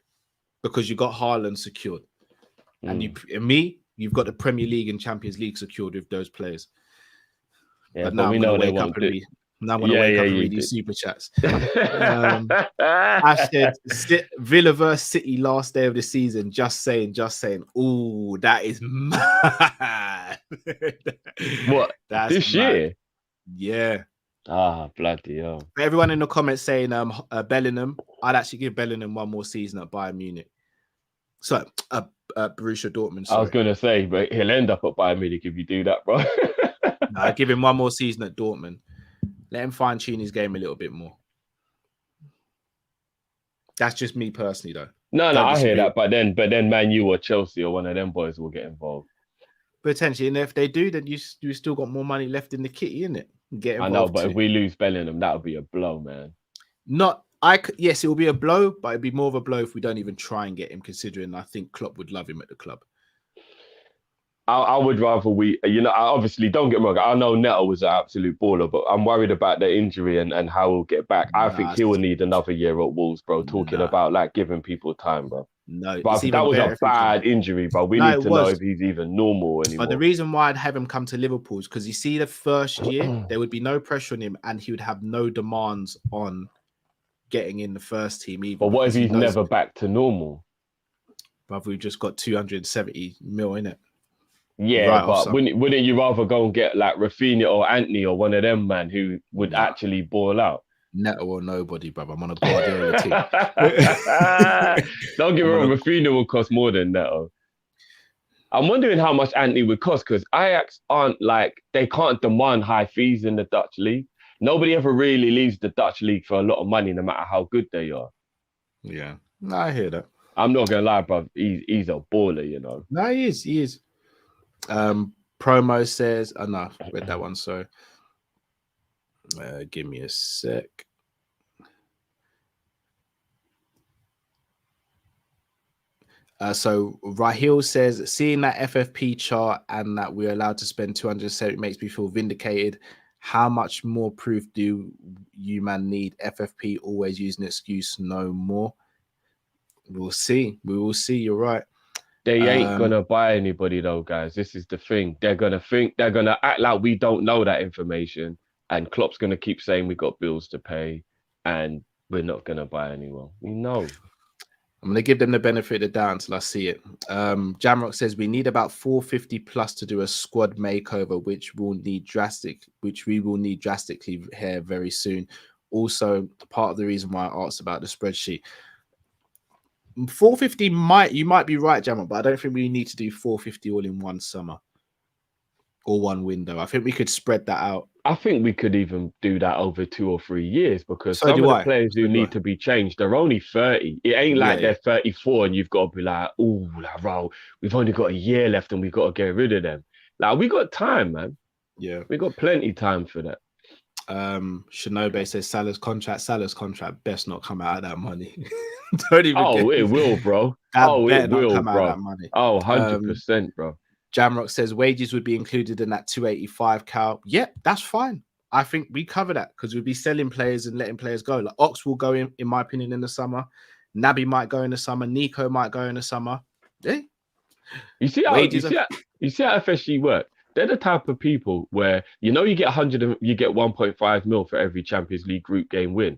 Because you got Haaland secured. And you've got the Premier League and Champions League secured with those players. Yeah, but we know they won't do it. Now I'm going to wake up and read these super chats. I said Villa versus City last day of the season. Just saying. Ooh, that is mad. What? That's this mad. year? Yeah. Ah, bloody hell. Everyone in the comments saying Bellingham. I'd actually give Bellingham one more season at Bayern Munich. So, Borussia Dortmund. Sorry. I was going to say, but he'll end up at Bayern Munich if you do that, bro. No, I'd give him one more season at Dortmund. Let him fine-tune his game a little bit more. That's just me personally, though. No, I hear that. But then Man U or Chelsea or one of them boys will get involved. Potentially. And if they do, then you still got more money left in the kitty, innit? Get involved. I know, but if we lose Bellingham, that would be a blow, man. Yes, it will be a blow, but it'd be more of a blow if we don't even try and get him, considering I think Klopp would love him at the club. I would rather I obviously don't get me wrong. I know Neto was an absolute baller, but I'm worried about the injury and how he'll get back. I think he will need another year at Wolves, bro. Talking about like giving people time, bro. No, but that was a bad injury, bro. We need to know if he's even normal anymore. But the reason why I'd have him come to Liverpool is because you see, the first year there would be no pressure on him, and he would have no demands on getting in the first team. Even. But what if he's never back to normal? But we've just got 270 mil in it. Yeah, right, but wouldn't you rather go and get like Rafinha or Antony or one of them, man, who would actually ball out? Neto or nobody, brother. I'm on a Guardiola team. Don't get me wrong, Rafinha will cost more than Neto. I'm wondering how much Antony would cost, because Ajax they can't demand high fees in the Dutch league. Nobody ever really leaves the Dutch league for a lot of money, no matter how good they are. Yeah, no, I hear that. I'm not gonna lie, bro. He's a baller, you know. No, he is. Promo says, no, I read that one. So, give me a sec. So Rahil says, seeing that FFP chart and that we're allowed to spend 270 makes me feel vindicated. How much more proof do you man need? FFP always use an excuse, no more. We'll see. We will see. You're right. They ain't gonna buy anybody though, guys. This is the thing. They're gonna act like we don't know that information, and Klopp's gonna keep saying we got bills to pay, and we're not gonna buy anyone. We know. I'm gonna give them the benefit of the doubt until I see it. Jamrock says we need about 450 plus to do a squad makeover, which we will need drastically here very soon. Also, part of the reason why I asked about the spreadsheet. 450 you might be right, Jamrock, but I don't think we need to do 450 all in one summer or one window. I think we could spread that out. I think we could even do that over 2 or 3 years, because some of the players who need to be changed, they're only 30. It ain't like they're 34 and you've got to be like, oh, bro, we've only got a year left and we've got to get rid of them. Like, we got time, man. Yeah. We got plenty time for that. Shinobe says Salah's contract best not come out of that money. Don't even it will, bro. It will, bro. 100%, bro. Jamrock says wages would be included in that 285 Cal. Yeah, that's fine. I think we cover that because we'll be selling players and letting players go. Like Ox will go in my opinion, in the summer. Naby might go in the summer. Nico might go in the summer. Yeah. You see how FSG work? They're the type of people where, you get 100 and you get 1.5 mil for every Champions League group game win.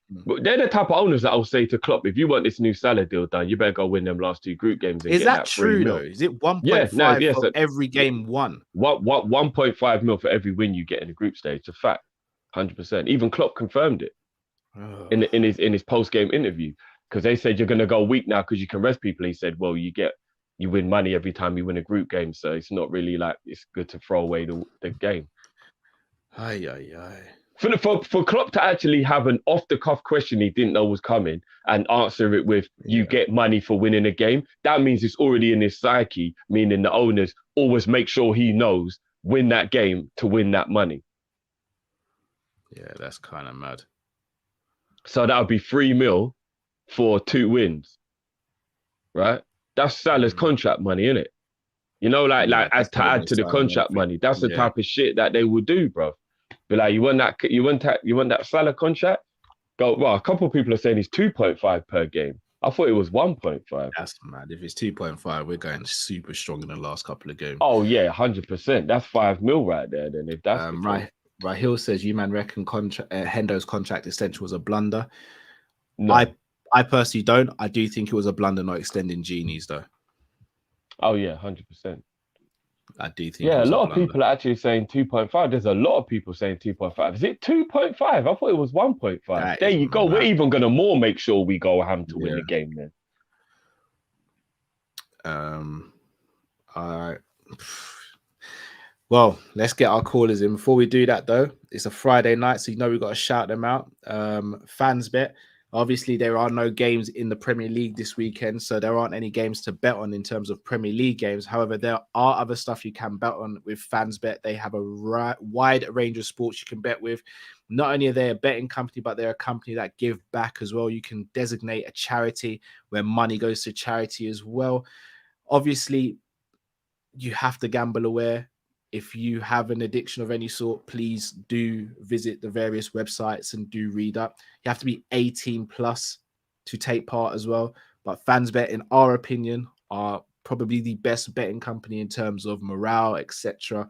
But they're the type of owners that I'll say to Klopp, if you want this new Salah deal done, you better go win them last 2 group games and Is get that that 3 true mil. though? Is it 1.5 yes, for every game won? What 1.5 mil for every win you get in the group stage? It's a fact, 100%. Even Klopp confirmed it in his post game interview, because they said you're going to go weak now because you can rest people. He said, well, you win money every time you win a group game, so it's not really like it's good to throw away the game. For Klopp to actually have an off-the-cuff question he didn't know was coming and answer it with, you get money for winning a game, that means it's already in his psyche, meaning the owners always make sure he knows, win that game to win that money. Yeah, that's kind of mad. So that would be 3 mil for 2 wins, right? That's Salah's contract money, innit? You know, like as to add to the contract money. That's the type of shit that they would do, bro. Be like, you want that Salah contract? Go. Well, a couple of people are saying it's 2.5 per game. I thought it was 1.5. That's mad. If it's 2.5, we're going super strong in the last couple of games. Oh yeah, 100%. That's 5 mil right there. Then if that's right. Rahil says, you man reckon Hendo's contract extension was a blunder? No. I personally don't. I do think it was a blunder not extending Genie's though. Oh yeah, 100%. I do think. Yeah, a lot of people are actually saying 2.5. There's a lot of people saying 2.5. Is it 2.5? I thought it was 1.5. There you go. Mad. We're even gonna more make sure we go ham to win the game then. All right. Well, let's get our callers in. Before we do that, though, it's a Friday night, so we've got to shout them out. Fans bet. Obviously, there are no games in the Premier League this weekend, so there aren't any games to bet on in terms of Premier League games. However, there are other stuff you can bet on with Fans Bet. They have a wide range of sports you can bet with. Not only are they a betting company, but they're a company that give back as well. You can designate a charity where money goes to charity as well. Obviously, you have to gamble aware. If you have an addiction of any sort, please do visit the various websites and do read up. You have to be 18 plus to take part as well. But FansBet, in our opinion, are probably the best betting company in terms of morale, etc.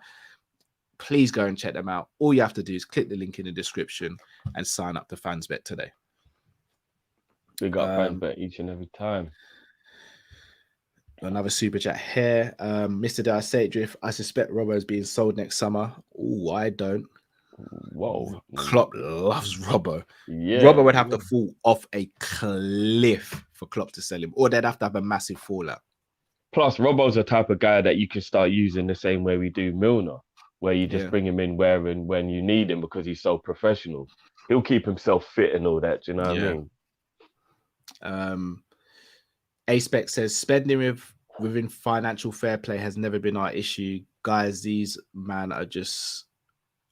Please go and check them out. All you have to do is click the link in the description and sign up to FansBet today. We got FansBet each and every time. Another super chat here. Mr. Dare I say it, Drift. I suspect Robbo is being sold next summer. Oh, I don't. Whoa. Klopp loves Robbo. Yeah. Robbo would have to fall off a cliff for Klopp to sell him, or they'd have to have a massive fallout. Plus, Robbo's the type of guy that you can start using the same way we do Milner, where you just bring him in where and when you need him because he's so professional. He'll keep himself fit and all that. Do you know what I mean? A-Spec says, spending within financial fair play has never been our issue. Guys, these man are just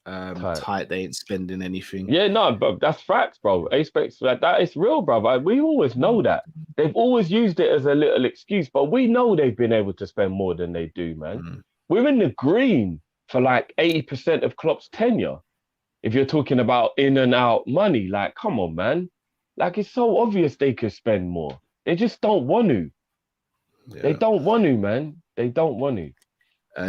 tight. They ain't spending anything. Yeah, no, but that's facts, bro. A-Spec's like that. It's real, bro. We always know that. They've always used it as a little excuse, but we know they've been able to spend more than they do, man. We're in the green for like 80% of Klopp's tenure. If you're talking about in and out money, like, come on, man. Like, it's so obvious they could spend more. They just don't want to. Yeah. They don't want to, man. They don't want to.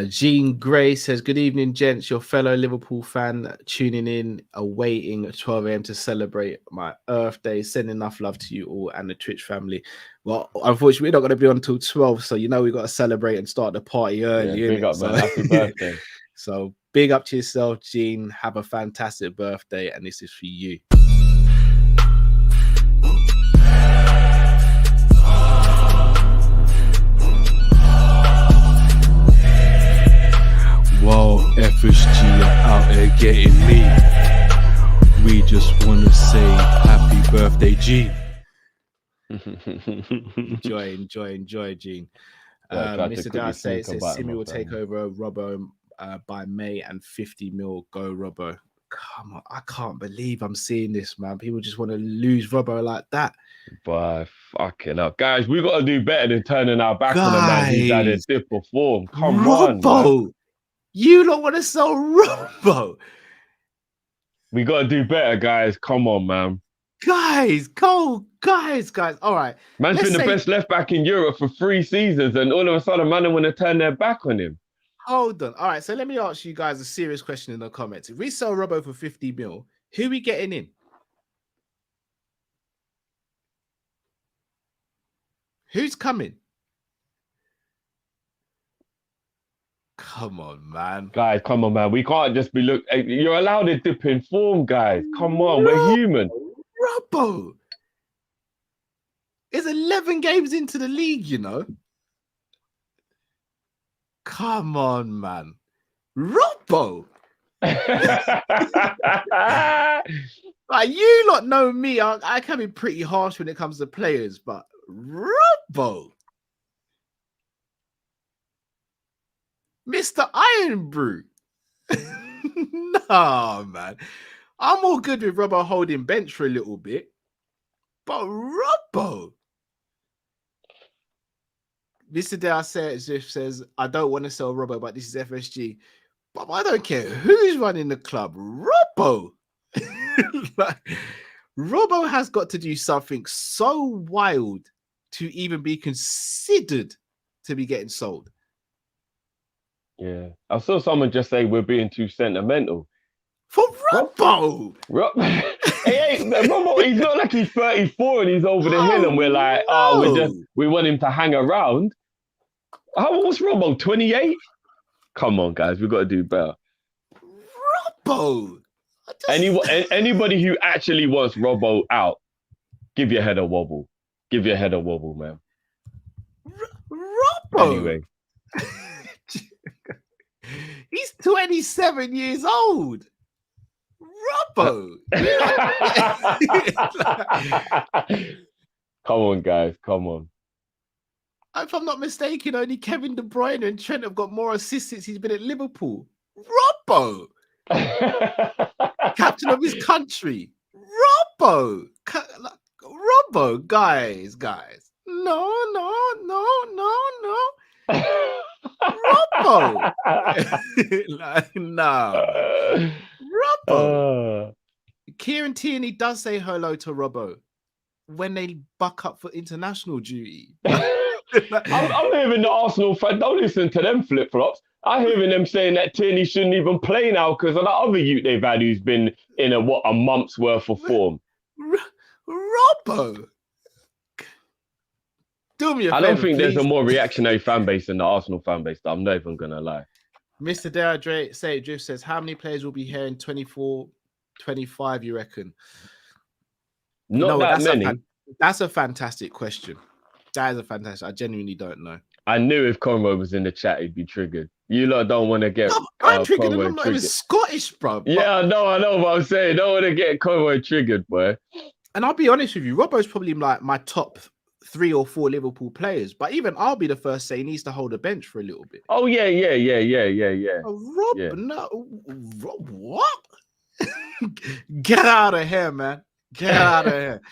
Jean Gray says, good evening, gents. Your fellow Liverpool fan tuning in, awaiting 12 a.m. to celebrate my Earth Day. Send enough love to you all and the Twitch family. Well, unfortunately, we're not going to be on until 12, so you know we've got to celebrate and start the party early. Yeah, big up, man. Happy birthday. So big up to yourself, Jean. Have a fantastic birthday, and this is for you. Whoa, FSG out here getting me. We just want to say happy birthday, G. enjoy, Gene. Mr. Darcy says Simi will take over Robbo by May and 50 mil. Go Robbo. Come on, I can't believe I'm seeing this, man. People just want to lose Robbo like that. But fucking up, guys, we got to do better than turning our back on a man who's had a dip of form. Come on, man. You don't want to sell Robbo. We got to do better, guys. Come on, man. Guys. All right. Man's been the best left back in Europe for 3 seasons, and all of a sudden, man, want to turn their back on him. Hold on. All right. So let me ask you guys a serious question in the comments. If we sell Robbo for 50 mil, who are we getting in? Who's coming? Come on, man. Guys, come on, man. We can't just be you're allowed to dip in form, guys. Come on, we're human. Robbo. It's 11 games into the league, you know. Come on, man. Robbo. Like, you lot know me. I can be pretty harsh when it comes to players, but Robbo. Mr. Iron Brew. Nah, man. I'm all good with Robbo holding bench for a little bit. But Robbo. Mr. Dare says, I don't want to sell Robbo, but this is FSG. But I don't care who's running the club. Robbo. Like, Robbo has got to do something so wild to even be considered to be getting sold. Yeah. I saw someone just say we're being too sentimental. For Robbo. Robbo, he's not like he's 34 and he's over the hill and we're like, we want him to hang around. How old's Robbo? 28? Come on, guys, we've got to do better. Robbo. Anybody who actually wants Robbo out, give your head a wobble. Give your head a wobble, man. Robbo. Anyway. He's 27 years old. Robbo. Come on, guys. Come on. If I'm not mistaken, only Kevin De Bruyne and Trent have got more assists since he's been at Liverpool. Robbo. Captain of his country. Robbo. Robbo. Guys. No. Robbo. No. Robbo. Kieran Tierney does say hello to Robbo when they buck up for international duty. I'm hearing the Arsenal fan. Don't listen to them flip flops. I'm hearing them saying that Tierney shouldn't even play now because of that other youth they've had who's been in a month's worth of form. Robbo. Do me a favor, I don't think please. there's a more reactionary fan base than the Arsenal fan base. I'm not even gonna lie. Mr. Dare Say Drift says, how many players will be here in 24, 25, you reckon? Not that many. That's a fantastic question. That is a fantastic. I genuinely don't know. I knew if Conroy was in the chat, he'd be triggered. You lot don't want to get. No, I'm triggered. Conroy I'm not even Scottish, bro. Yeah, I know what I'm saying. Don't want to get Conroy triggered, boy. And I'll be honest with you, Robbo's probably like my top 3 or 4 Liverpool players. But even I'll be the first to say he needs to hold a bench for a little bit. Oh yeah. No, Rob, what? Get out of here, man. Get out of here.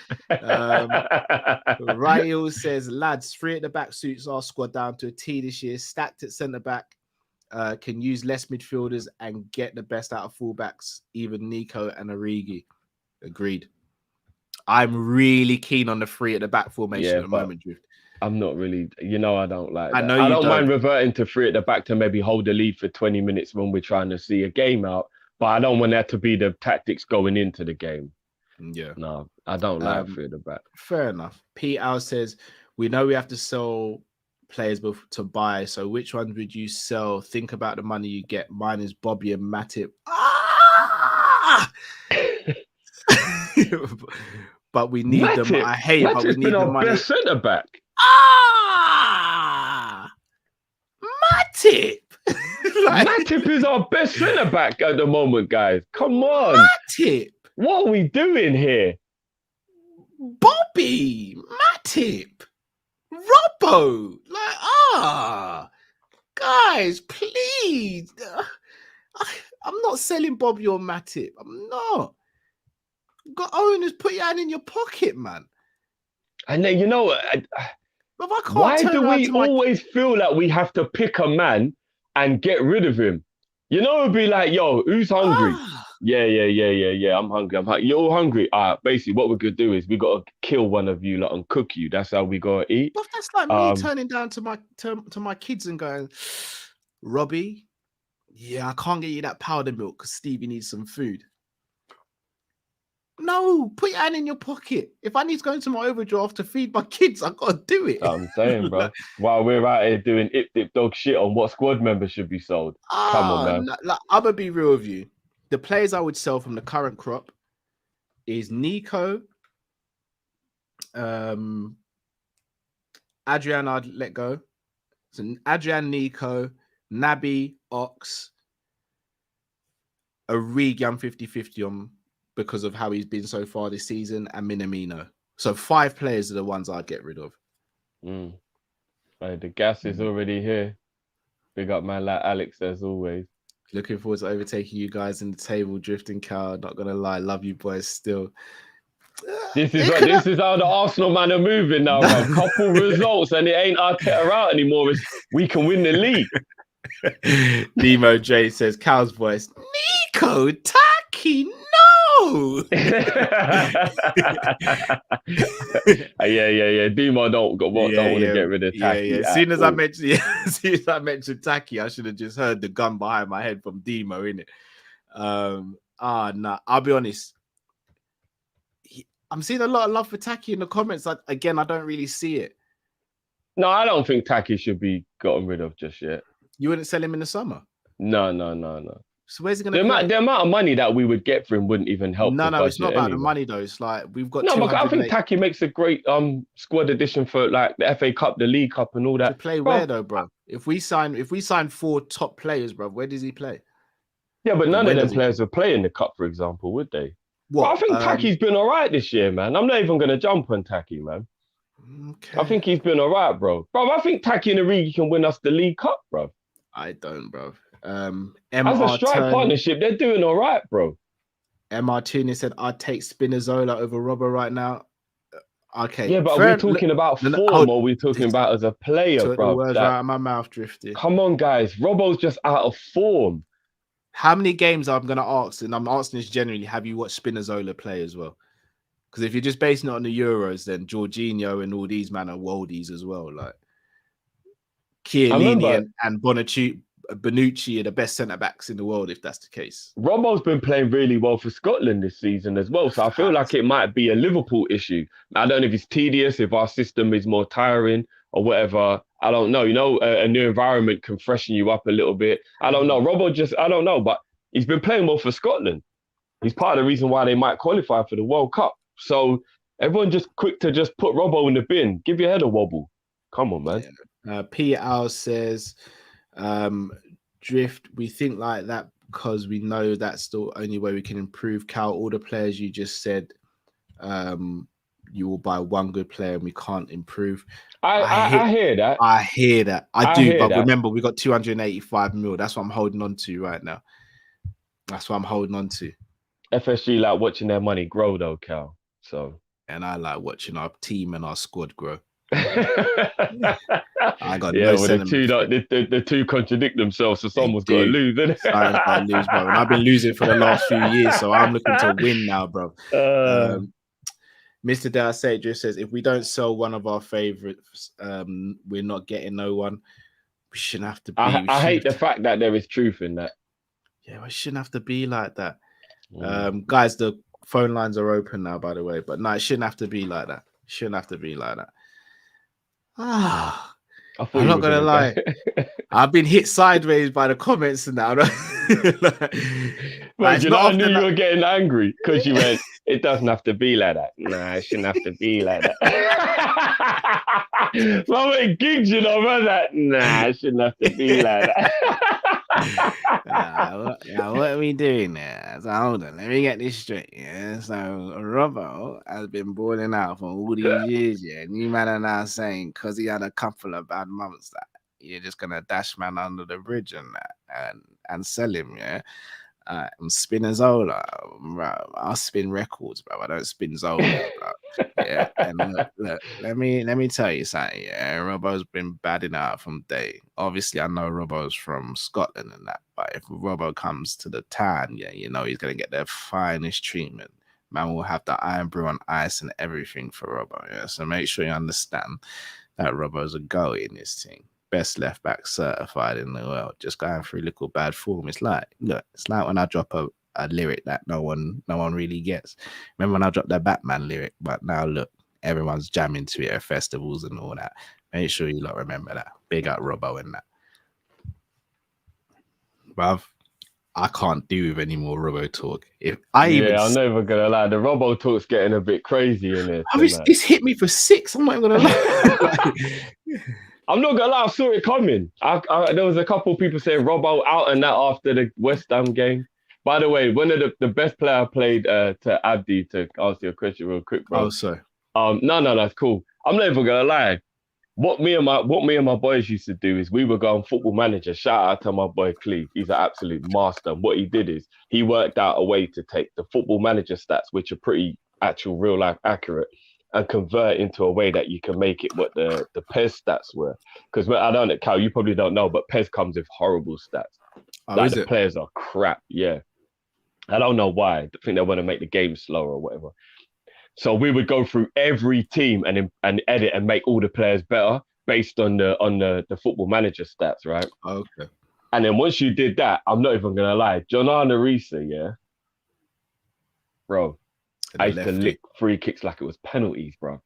Rail says, lads, 3 at the back suits our squad down to a T this year. Stacked at centre back. Can use less midfielders and get the best out of fullbacks, even Nico and Origi. Agreed. I'm really keen on the 3 at the back formation at the moment, Drift. I'm not really, I don't like that. I know you don't mind reverting to 3 at the back to maybe hold the lead for 20 minutes when we're trying to see a game out, but I don't want that to be the tactics going into the game. Yeah. No, I don't like 3 at the back. Fair enough. P. Al says, we know we have to sell players to buy, so which ones would you sell? Think about the money you get. Mine is Bobby and Matip. But we need Matip. them. I hate it, but we need the money. Best centre back. Matip. Matip is our best centre back at the moment, guys. Come on. Matip. What are we doing here? Bobby. Matip. Robbo. Guys, please. I'm not selling Bobby or Matip. I'm not. Got owners, put your hand in your pocket, man. And then why do we always feel like we have to pick a man and get rid of him? It'd be like, yo, who's hungry? Yeah. I'm hungry. You're all hungry. Basically, what we're gonna do is we gotta kill one of you lot and cook you. That's how we gotta eat. But that's like me turning down to my kids and going, Robbie, yeah, I can't get you that powder milk because Stevie needs some food. No, put your hand in your pocket. If I need to go into my overdraft to feed my kids, I gotta do it. I'm saying, bro. While we're out here doing dip dog shit on what squad members should be sold. Come on, man. No, I'm gonna be real with you. The players I would sell from the current crop is Nico, Adrian. I'd let go. So Adrian, Nico, Naby, Ox, Origi. I'm 50-50 on because of how he's been so far this season, and Minamino. So 5 players are the ones I'd get rid of. Hey, the gas is already here. Big up man like Alex as always. Looking forward to overtaking you guys in the table, drifting Cal. Not gonna lie, love you boys still. This is how the Arsenal man are moving now, bro. Couple results and it ain't Arteta out anymore. It's we can win the league. Nemo J says Cal's voice. Nico Taki, no. yeah. Demo don't want to get rid of Taki. As soon as I mentioned Taki, I should have just heard the gun behind my head from Demo, innit? Nah, I'll be honest. I'm seeing a lot of love for Taki in the comments. I don't really see it. No, I don't think Taki should be gotten rid of just yet. You wouldn't sell him in the summer? No. So where's he going to the amount of money that we would get for him wouldn't even help. No, it's not about the money though. It's like we've got. No, but I think Taki makes a great squad addition for like the FA Cup, the League Cup, and all that. To play where though, bro? If we sign 4 top players, bro, where does he play? Yeah, but none of them players would play in the cup, for example, would they? What? I think Taki's been all right this year, man. I'm not even going to jump on Taki, man. Okay. I think he's been all right, bro. Bro, I think Taki and Origi can win us the League Cup, bro. I don't, bro. As a strike partnership, they're doing all right, bro. MR Tooney said, I'd take Spinazzola over Robbo right now. Okay. Yeah, but are we talking about form or are we talking about as a player, bro? The words right out of my mouth drifted. Come on, guys. Robbo's just out of form. How many games I'm going to ask, and I'm asking this generally, have you watched Spinazzola play as well? Because if you're just basing it on the Euros, then Jorginho and all these man are worldies as well. Like Chiellini and Bonucci are the best centre-backs in the world, if that's the case. Robbo's been playing really well for Scotland this season as well, so I feel like it might be a Liverpool issue. I don't know if it's tedious, if our system is more tiring or whatever. I don't know. You know, a new environment can freshen you up a little bit. I don't know. Robbo I don't know, but he's been playing well for Scotland. He's part of the reason why they might qualify for the World Cup. So everyone just quick to just put Robbo in the bin. Give your head a wobble. Come on, man. Yeah. P. Al says, Drift, we think like that because we know that's the only way we can improve. Cal, all the players you just said, you will buy one good player and we can't improve. I hear that. I hear that. I do, but remember, we got 285 mil. That's what I'm holding on to right now. That's what I'm holding on to. FSG like watching their money grow though, Cal. So, and I like watching our team and our squad grow. I got the two contradict themselves, so someone's got to lose, isn't it? Someone's got to lose, bro. And I've been losing for the last few years, so I'm looking to win now, bro. Mr. Dalsadra says, if we don't sell one of our favorites, we're not getting no one. We shouldn't have to be. I hate the fact that there is truth in that. Yeah, we shouldn't have to be like that. Guys, the phone lines are open now, by the way. But no, it shouldn't have to be like that. Shouldn't have to be like that. I'm not gonna lie. I've been hit sideways by the comments now. I knew you were getting angry because you went, it doesn't have to be like that. Nah, it shouldn't have to be like that. Well, it gigs, you know, about that. Nah, it shouldn't have to be like that. What are we doing there? So hold on, let me get this straight. Yeah, so Robbo has been balling out for all these years. Yeah, and you man are now saying because he had a couple of bad months that you're just gonna dash man under the bridge and that and sell him. Yeah. I'm Spinazzola, bro. I'll spin records, bro. I don't spin Zola, bro. Yeah, and look, let me tell you something. Yeah, Robbo's been batting out from day. Obviously, I know Robbo's from Scotland and that, but if Robbo comes to the town, yeah, you know he's gonna get the finest treatment. Man will have the iron brew on ice and everything for Robbo. Yeah, so make sure you understand that Robbo's a go in this thing. Best left back certified in the world, just going through little bad form. It's like, look, it's like when I drop a a lyric that no one really gets. Remember when I dropped that Batman lyric? But now look, everyone's jamming to it at festivals and all that. Make sure you lot remember that. Big up Robbo and that. Bruv, I can't do with any more Robbo talk. I'm never gonna lie. The Robbo talk's getting a bit crazy in it. It's hit me for 6. I'm not even gonna lie. I'm not gonna lie. I saw it coming. There was a couple people saying Robbo out and that after the West Ham game. By the way, one of the best player played to Abdi, to answer your question real quick, bro. Oh, sorry. No, that's cool. I'm not even gonna lie. What me and my boys used to do is we would go on Football Manager. Shout out to my boy Cleve. He's an absolute master. And what he did is he worked out a way to take the Football Manager stats, which are pretty actual real life accurate, and convert into a way that you can make it what the PES stats were. Because I don't know, Cal, you probably don't know, but PES comes with horrible stats. The players are crap. Yeah. I don't know why. I think they want to make the game slower or whatever. So we would go through every team and edit and make all the players better based on the Football Manager stats, right? Okay. And then once you did that, I'm not even gonna lie, John Arnerisa, yeah, bro, I used to lick free kicks like it was penalties, bro.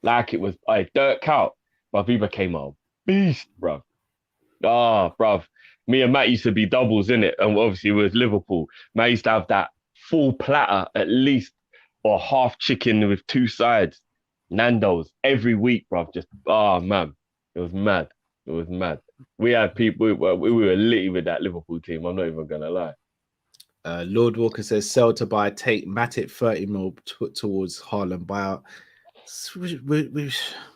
Like it was Dirk Kuyt, but he became a beast, bro. Bro, me and Matt used to be doubles in it, and obviously with Liverpool, Matt used to have that full platter at least. Or half chicken with 2 sides, Nando's every week, bro. Just man, it was mad. It was mad. We had people. We were litty with that Liverpool team. I'm not even gonna lie. Lord Walker says sell to buy. Take Matic 30 mil towards Haaland buyout.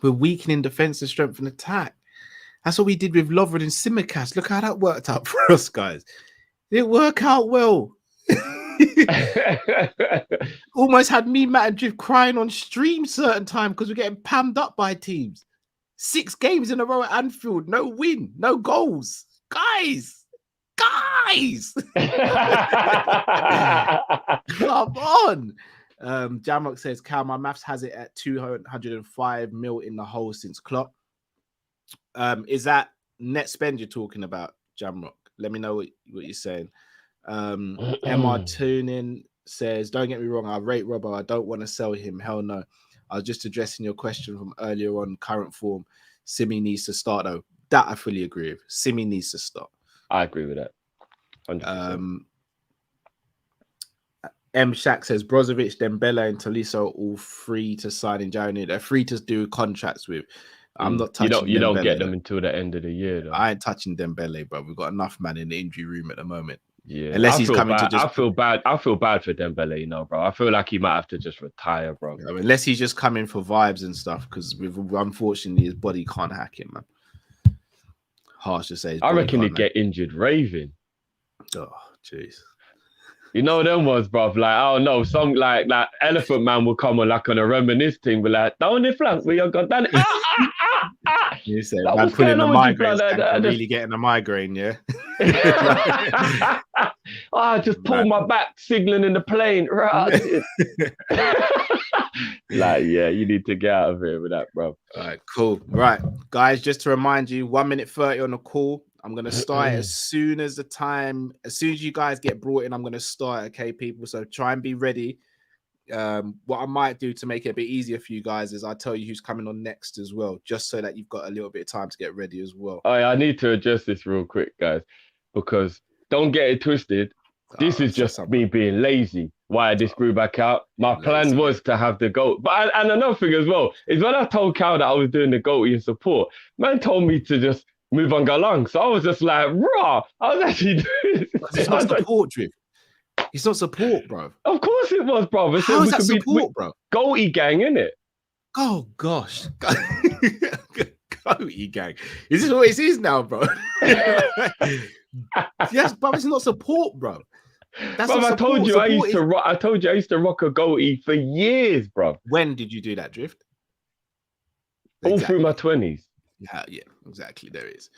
We're weakening defense and strength and attack. That's what we did with Lovren and Simicast. Look how that worked out for us, guys. It didn't work out well. Almost had me, Matt, and Drift crying on stream certain time because we're getting pammed up by teams. 6 games in a row at Anfield, no win, no goals. Guys. Come on. Jamrock says, Cal, my maths has it at 205 mil in the hole since Klopp. Is that net spend you're talking about, Jamrock? Let me know what you're saying. MR Tuning says, don't get me wrong, I rate Robbo. I don't want to sell him. Hell no. I was just addressing your question from earlier on. Current form, Simi needs to start though. That I fully agree with. Simi needs to start. I agree with that. 100%. M Shaq says Brozovic, Dembele, and Tolisso all free to sign in January. They're free to do contracts with. I'm not touching. You don't get them until the end of the year, though. I ain't touching Dembele, bro. We've got enough man in the injury room at the moment. Yeah, unless he's coming to just. I feel bad for Dembele, bro. I feel like he might have to just retire, bro. Yeah, unless he's just coming for vibes and stuff, because unfortunately his body can't hack him, man. Harsh to say. I reckon he'd get injured raving. Oh, jeez. You know them ones, bruv. Like, I don't know, some like Elephant Man will come on like on a reminisce thing, but like down the flank where you got done. You say man pulling a migraine, really getting a migraine, yeah. I just pulled my back, signaling in the plane. Right. Like, yeah, you need to get out of here with that, bro. All right, cool. Right, guys, just to remind you, 1 minute 30 on the call. I'm going to start as soon as you guys get brought in, I'm going to start, okay, people? So try and be ready. What I might do to make it a bit easier for you guys is I'll tell you who's coming on next as well, just so that you've got a little bit of time to get ready as well. I need to adjust this real quick, guys, because don't get it twisted. This is just me being lazy. Why I just grew back out. My plan was to have the GOAT. But and another thing as well is when I told Cal that I was doing the GOAT in support, man told me to just move on along. So I was just like, raw. I was actually doing it. It's not support, Drift. It's not support, bro. Of course it was, bro. How is that support, bro? Goaty gang, innit? Oh, gosh. Goaty gang. Is this what it is now, bro? Yes, bro. It's not support, bro. That's bro, I told you I used to rock a goatee for years, bro. When did you do that, Drift? All through my 20s. Yeah, exactly. There is.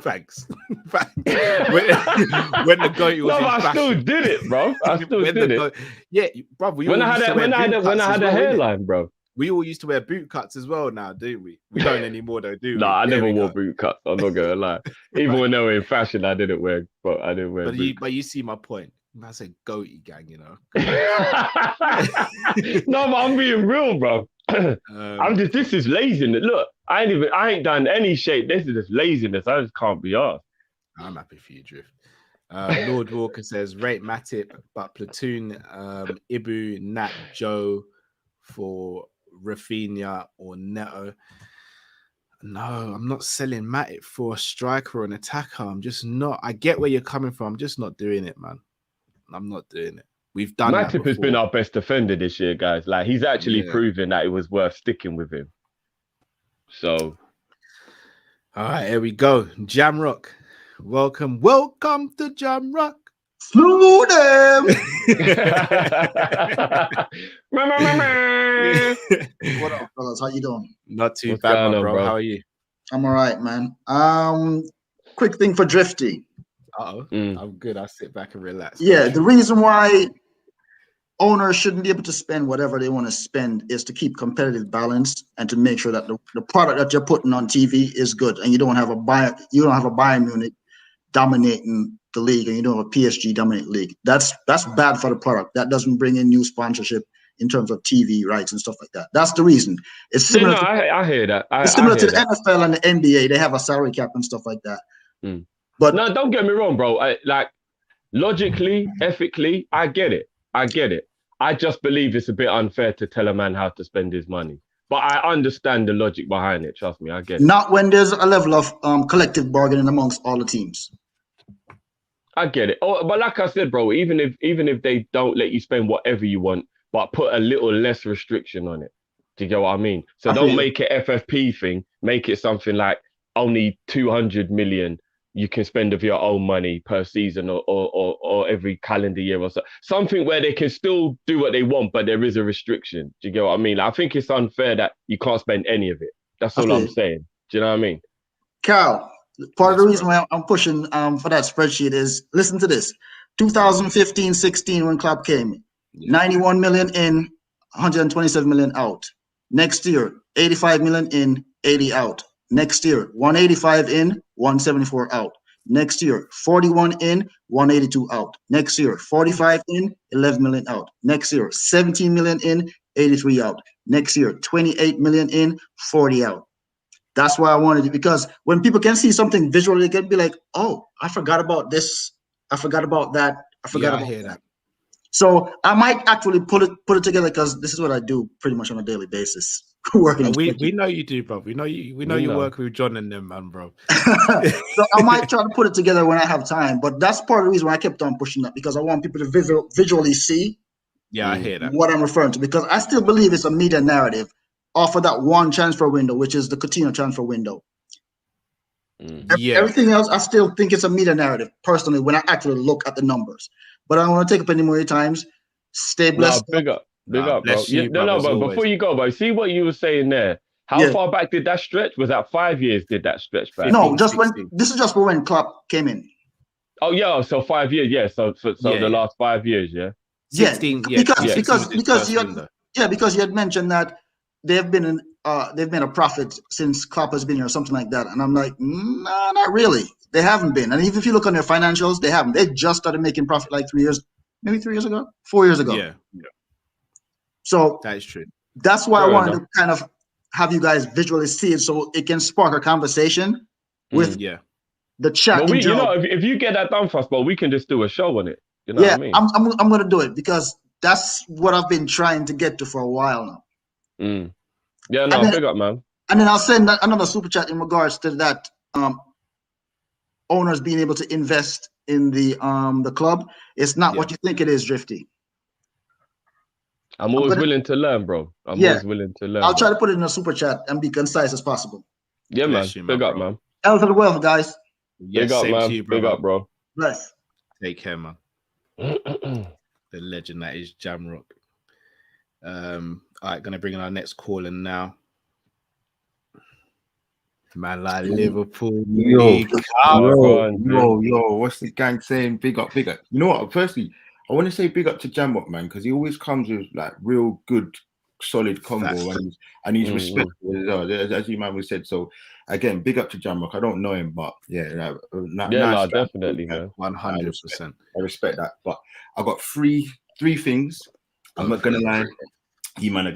Thanks. When the goatee was I still did it, bro. I still did it. Yeah, bro. When I had a hairline, bro. We all used to wear boot cuts as well now, don't we? We don't anymore though, do we? Nah, I There never we wore go. boot cuts. I'm not gonna lie. Even when they were in fashion, I didn't wear. But I didn't wear. But you see my point. I said goatee gang, you know. No, but I'm being real, bro. This is laziness. Look, I ain't done any shape. This is just laziness. I just can't be asked. I'm happy for you, Drift. Lord Walker says rate Matip, but platoon Ibu, Nat, Joe for Rafinha or Neto. No, I'm not selling Matip for a striker or an attacker. I'm just not. I get where you're coming from. I'm just not doing it, man. I'm not doing it. We've done that Matip has been our best defender this year, guys. Like he's actually proven that it was worth sticking with him. So, all right, here we go. Jamrock, welcome to Jamrock. Slew them. What up, fellas? How you doing? Not too What's bad, going my on, bro. bro? How are you? I'm all right, man. Quick thing for Drifty. I'm good. I'll sit back and relax. Yeah, the reason why owners shouldn't be able to spend whatever they want to spend is to keep competitive balance and to make sure that the product that you're putting on TV is good, and you don't have a Bayern Munich dominating the league, and you don't have a PSG dominate league. That's bad for the product. That doesn't bring in new sponsorship in terms of TV rights and stuff like that. That's the reason. It's similar. I hear that. It's similar to the NFL and the NBA. They have a salary cap and stuff like that. But no, don't get me wrong, bro. Like logically, ethically, I get it. I just believe it's a bit unfair to tell a man how to spend his money. But I understand the logic behind it. Trust me, I get it. Not when there's a level of collective bargaining amongst all the teams. I get it. Oh, but like I said, bro, even if they don't let you spend whatever you want, but put a little less restriction on it. Do you get what I mean? So don't make it FFP thing. Make it something like only 200 million you can spend of your own money per season or every calendar year or so. Something where they can still do what they want, but there is a restriction. Do you get what I mean? I think it's unfair that you can't spend any of it. That's all I'm saying. Do you know what I mean? Cal, part of the reason why I'm pushing for that spreadsheet is, listen to this. 2015-16 when Klopp came, 91 million in, 127 million out. Next year, 85 million in, 80 out. Next year, 185 in, 174 out. Next year, 41 in, 182 out. Next year, 45 in, 11 million out. Next year, 17 million in, 83 out. Next year, 28 million in, 40 out. That's why I wanted it, because when people can see something visually, they can be like, oh, I forgot about this. I forgot about that. I forgot about that. So I might actually put it together, because this is what I do pretty much on a daily basis. We know you do, bro. We know you work with John and them, man, bro. So I might try to put it together when I have time, but that's part of the reason why I kept on pushing that, because I want people to visually see. Yeah, I hear that. What I'm referring to, because I still believe it's a media narrative off of that one transfer window, which is the Coutinho transfer window. Everything else, I still think it's a media narrative, personally, when I actually look at the numbers. But I don't want to take up any more times. Stay blessed. No, big up, bro. But before you go, bro, see what you were saying there. How far back did that stretch? Was that 5 years? Did that stretch back? No, this is just for when Klopp came in. Oh yeah, so 5 years, yeah. So the last 5 years, yeah. 16, because you had mentioned that they've made a profit since Klopp has been here or something like that, and I'm like, no, not really. They haven't been, and even if you look on their financials, they haven't. They just started making profit like 4 years ago. Yeah. So that is true. That's why I wanted to kind of have you guys visually see it, so it can spark a conversation with the chat. But if you get that done for us, but we can just do a show on it. You know what I mean? I'm gonna do it, because that's what I've been trying to get to for a while now. Yeah, no, big up, man. And then I'll send another super chat in regards to that. Owners being able to invest in the club. It's not what you think it is, Drifty. I'm always willing to learn, bro. I'm always willing to learn. I'll try to put it in a super chat and be concise as possible. Yeah, man. Big up, man. L to the wealth, guys. Big up, man. Big up, bro. Bless. Take care, man. The legend that is Jamrock. All right, gonna bring in our next caller now. Man, like Liverpool. Yo, what's the gang saying? Big up, big up. You know what? Firstly, I want to say big up to Jamrock, man, because he always comes with like real good solid combo, and he's respectful as well, as you man was said. So again, big up to Jamrock. I don't know him, but yeah, nice definitely, man. 100%. I respect that. But I got three things. I'm not gonna lie. You man are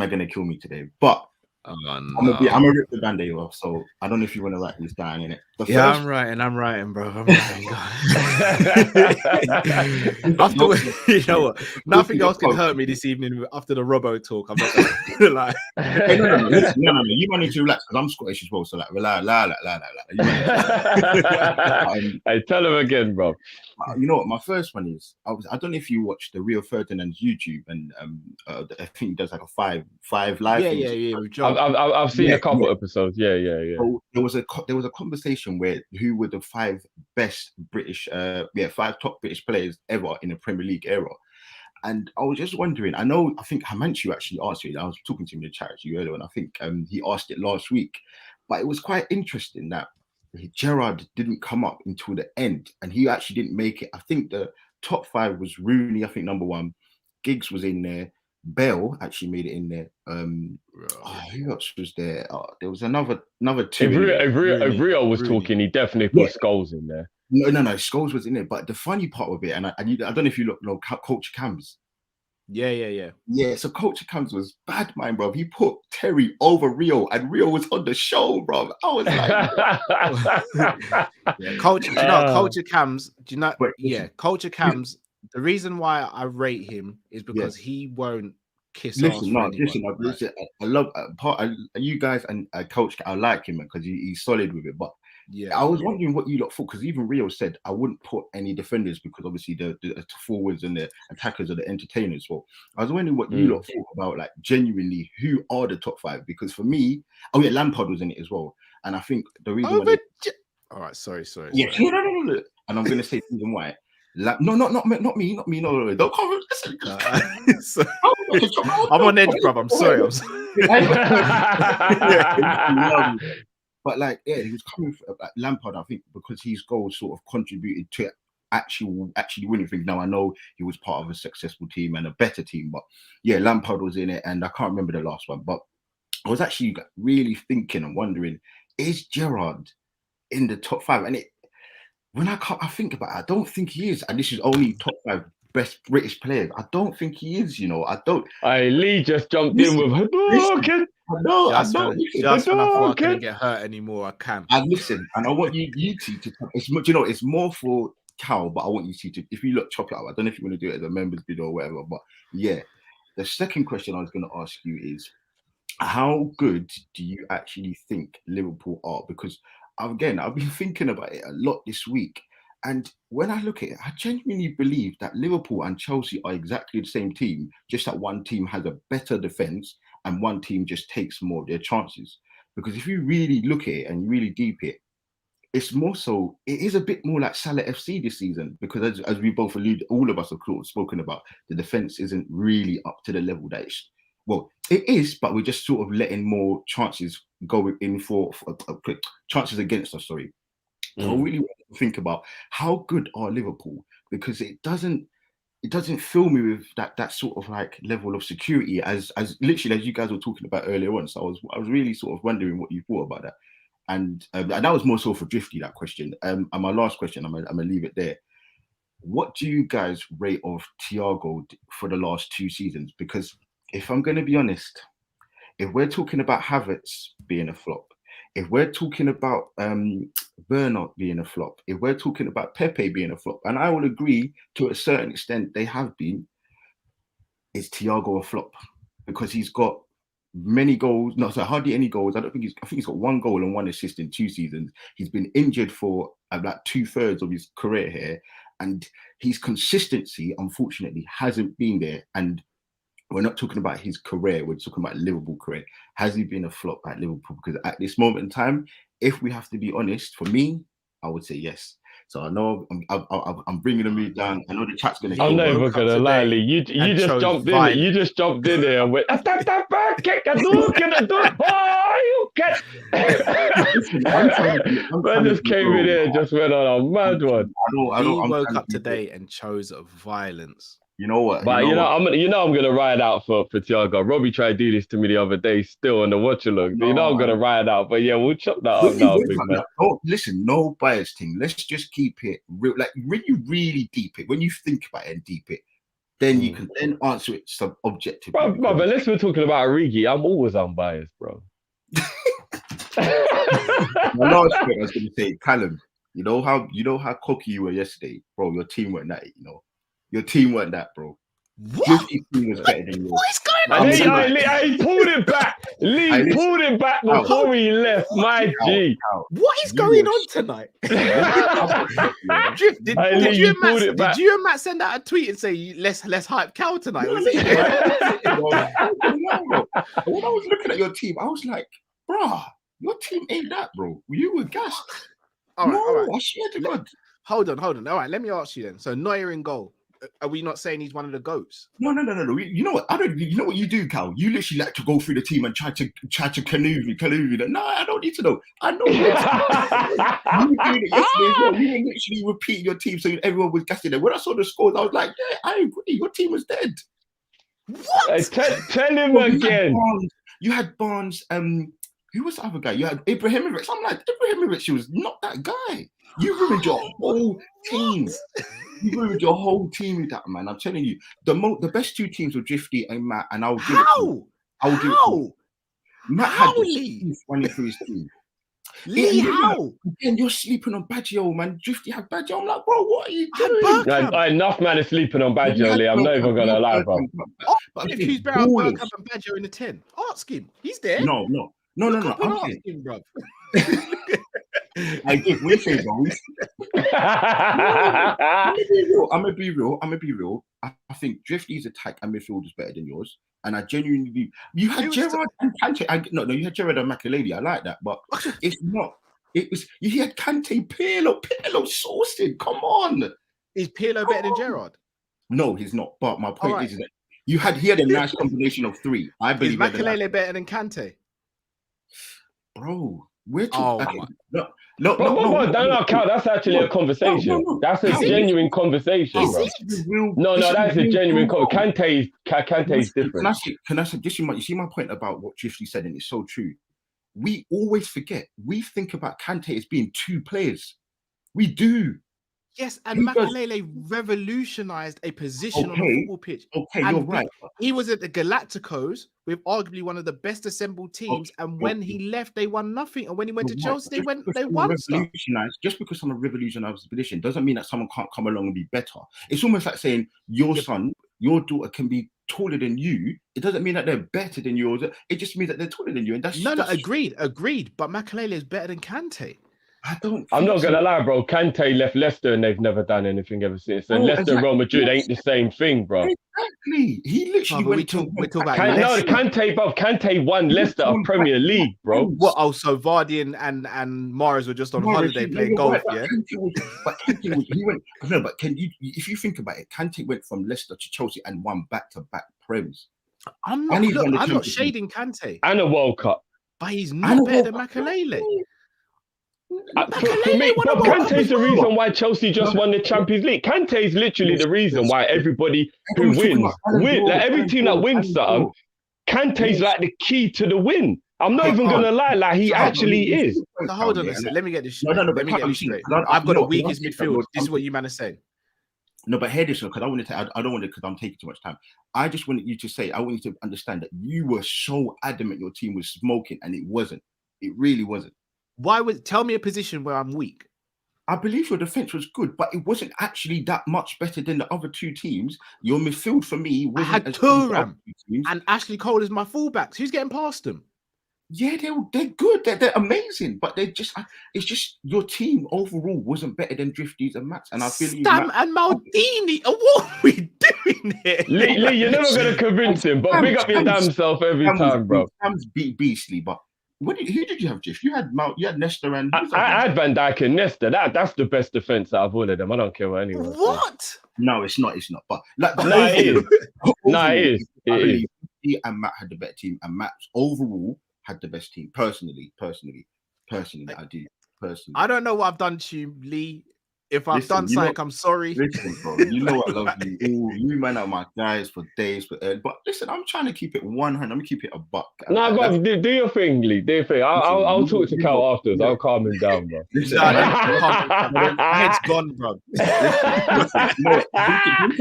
gonna kill me today, but. Oh, no. I'm gonna rip the band-aid off, so I don't know if you want to write this down in it. I'm writing, bro. I'm writing, you know what? Nothing else can hurt me this evening after the Robbo talk. I'm not gonna lie. No. You might need to relax because I'm Scottish as well. So like, relax. Hey, tell him again, bro. You know what? My first one is I don't know if you watched the Rio Ferdinand's YouTube, and I think he does like a five live. Yeah. I've seen a couple episodes. Yeah. So there was a conversation where who were the 5 best British, 5 top British players ever in the Premier League era. And I was just wondering, I think Hamanchu actually asked you. I was talking to him in the chat earlier, and I think he asked it last week. But it was quite interesting that Gerrard didn't come up until the end, and he actually didn't make it. I think the top 5 was Rooney, I think number 1. Giggs was in there. Bale actually made it in there. Who else was there? There was another 2. If Rio was talking, he definitely put Scholes in there. No, Scholes was in there. But the funny part of it, and I don't know if you know Coach Cams. Yeah. Yeah, so Coach Cams was bad, man, bro. He put Terry over Rio, and Rio was on the show, bro. I was like, Coach Cams. Do you know? Coach Cams. The reason why I rate him is because he won't kiss ass. Listen. I love you guys and Coach. I like him because he's solid with it. But I was wondering what you lot thought, because even Rio said I wouldn't put any defenders because obviously the forwards and the attackers are the entertainers. So I was wondering what you lot thought about, like, genuinely who are the top 5, because for me, Lampard was in it as well, and I think the reason all right, sorry. Yeah, no. And I'm gonna say the reason why. Not me. No. Don't come. Listen. I'm on edge, bro. I'm sorry. But he was coming for Lampard, I think, because his goals sort of contributed to actually winning things. Now I know he was part of a successful team and a better team, but Lampard was in it, and I can't remember the last one. But I was actually really thinking and wondering, is Gerrard in the top 5? And when I think about it, I don't think he is. And this is only top 5 best British players. I don't think he is, I don't. Lee just jumped in with Hadouken. I know. Just when I thought I couldn't get hurt anymore, I can. And listen, and I want you two to. It's more for Cal, but I want you two to, if you look, chop it up. I don't know if you want to do it as a members video or whatever, but the second question I was going to ask you is, how good do you actually think Liverpool are? Because I've been thinking about it a lot this week. And when I look at it, I genuinely believe that Liverpool and Chelsea are exactly the same team, just that one team has a better defense and one team just takes more of their chances. Because if you really look at it and you really deep it, it's more so, it is a bit more like Salah FC this season, because as we both alluded, all of us have spoken about, the defense isn't really up to the level that it is, but we're just sort of letting more chances go in for chances against us. Sorry. I really want to think about how good are Liverpool, because it doesn't fill me with that sort of like level of security as literally as you guys were talking about earlier on. So I was really sort of wondering what you thought about that, and that was more so for Drifty, that question. And my last question, I'm gonna leave it there. What do you guys rate of Thiago for the last 2 seasons? Because if I'm going to be honest, if we're talking about Havertz being a flop, if we're talking about Bernard being a flop, if we're talking about Pepe being a flop, and I will agree to a certain extent they have been, is Thiago a flop? Because he's got many goals, hardly any goals. I think he's got 1 goal and 1 assist in 2 seasons. He's been injured for about 2/3 of his career here, and his consistency, unfortunately, hasn't been there. And we're not talking about his career, we're talking about Liverpool career. Has he been a flop at Liverpool? Because at this moment in time, if we have to be honest, for me, I would say yes. So I know I'm bringing the mood down. I know the chat's going to. I'm never going to lie, Lee. You just jumped in there. You just jumped in there and went, Man just came in here and just went on a mad one. He woke up today and chose violence. You know what? But I'm gonna ride out for Thiago. Robbie tried to do this to me the other day, still on the watch along. So I'm gonna ride out. But yeah, we'll chop that up now, big man. Listen, no bias thing. Let's just keep it real. Like when you really deep it, when you think about it and deep it, then you can then answer it some objective. But unless we're talking about Origi, I'm always unbiased, bro. My last point I was gonna say, Callum, you know how cocky you were yesterday, bro. Your team weren't that, Your team weren't that, bro. What? Your team was better than yours. What is going on? I pulled it back. Lee pulled it back before he left. My G. What is going on tonight? Did you and Matt send out a tweet and say let's hype Cal tonight? When I was looking at your team, I was like, bruh, your team ain't that, bro. You were gassed. All right. I swear to God. Hold on. All right, let me ask you then. So Neuer in goal. Are we not saying he's one of the GOATs? No. You know what? You know what you do, Cal? You literally like to go through the team and try to canoe. No, I don't need to know. I know. You doing it yesterday as well. You were literally repeating your team so everyone was gassing there. When I saw the scores, I was like, yeah, I agree. Your team was dead. What? Tell him again. You had Barnes. Who was the other guy? You had Ibrahimovic. I'm like, Ibrahimovic, he was not that guy. You ruined your whole team. You ruined your whole team with that, man. I'm telling you, the best two teams were Drifty and Matt, and I'll give it to you. I'll give it to you. Matt had running through his team. Lee, how? And you're sleeping on Baggio, man. Drifty had Baggio. I'm like, bro, what are you doing? Enough man is sleeping on Baggio, Lee. I'm not even gonna lie, bro. But if he's better on Bergkamp and Baggio in the 10, ask him. He's there. No. Ask him, bro. I give we say, bro. I'm gonna be real. I think Drifty's attack and midfield is better than yours, and I genuinely do. You had Gerrard and Kante. You had Gerrard and Makelele. I like that, but it's not. It was you had Kante, Pirlo sourcing. Come on, is Pirlo better than Gerrard? No, he's not. But my point is that he had a nice combination of three. I believe. Is Makelele better than Kante? Bro, we're talking. No, Cal, that's actually a conversation. That's a genuine conversation, bro. No, that's a genuine conversation. Kante's different. Can I say, you see my point about what Drifty said, and it's so true. We always forget. We think about Kante as being two players. We do. Yes, and Makelele revolutionized a position on the football pitch. Okay, you're right. He was at the Galacticos with arguably one of the best assembled teams, and when he left, they won nothing. And when he went to Chelsea, they won stuff. Just because I'm a revolutionized position doesn't mean that someone can't come along and be better. It's almost like saying your son, your daughter can be taller than you. It doesn't mean that they're better than yours. It just means that they're taller than you. And that's agreed. But Makelele is better than Kante. I'm not gonna lie, bro. Kante left Leicester and they've never done anything ever since. And Leicester and Real Madrid ain't the same thing, bro. Exactly. He literally we talk about Kante won Leicester a Premier League, bro. What? Oh, so Vardy and Mahrez were just on holiday playing golf, yeah? He went. No, but if you think about it, Kante went from Leicester to Chelsea and won back-to-back Prems. I'm not shading Kante. And a World Cup. But he's not better than Makelele. For me, Kante's the reason why Chelsea just won the Champions League. Kante is literally the reason why everybody who wins, like every team that wins something, Kante's like the key to the win. I'm not even gonna lie, like he actually is. So hold on a second. Let me get this straight. Let me get this straight. I've got the weakest midfield. This is what you man are saying. No, but hear this, because I don't want to, because I'm taking too much time. I just wanted you to say, I want you to understand that you were so adamant your team was smoking, and it wasn't. It really wasn't. Tell me a position where I'm weak? I believe your defense was good, but it wasn't actually that much better than the other two teams. Your midfield for me wasn't. I had Thuram and Ashley Cole as my fullbacks. Who's getting past them? Yeah, they're good. They're amazing, but it's just your team overall wasn't better than Drifties and Max. And I feel Stam and Maldini. What are we doing here? Lee, you're never gonna convince him, but big up your damn self every time, bro. Sam's beastly, but. Who did you have, Jiff? You had Nesta and... I had Van Dijk and Nesta. That's the best defense out of all of them. I don't care what anyone says. What? No, it's not. But it is. I believe he and Matt had the better team, and Matt overall had the best team. Personally, I do. Personally, I don't know what I've done to you, Lee. If I've done something, I'm sorry. Listen, bro, you know I love you. All you man are my guys for days, but listen, I'm trying to keep it 100. I'm gonna keep it a buck. No, bro, do your thing, Lee. Do your thing. I'll talk to Cal afterwards. I'll calm him down, bro. Listen, My head's gone, bro.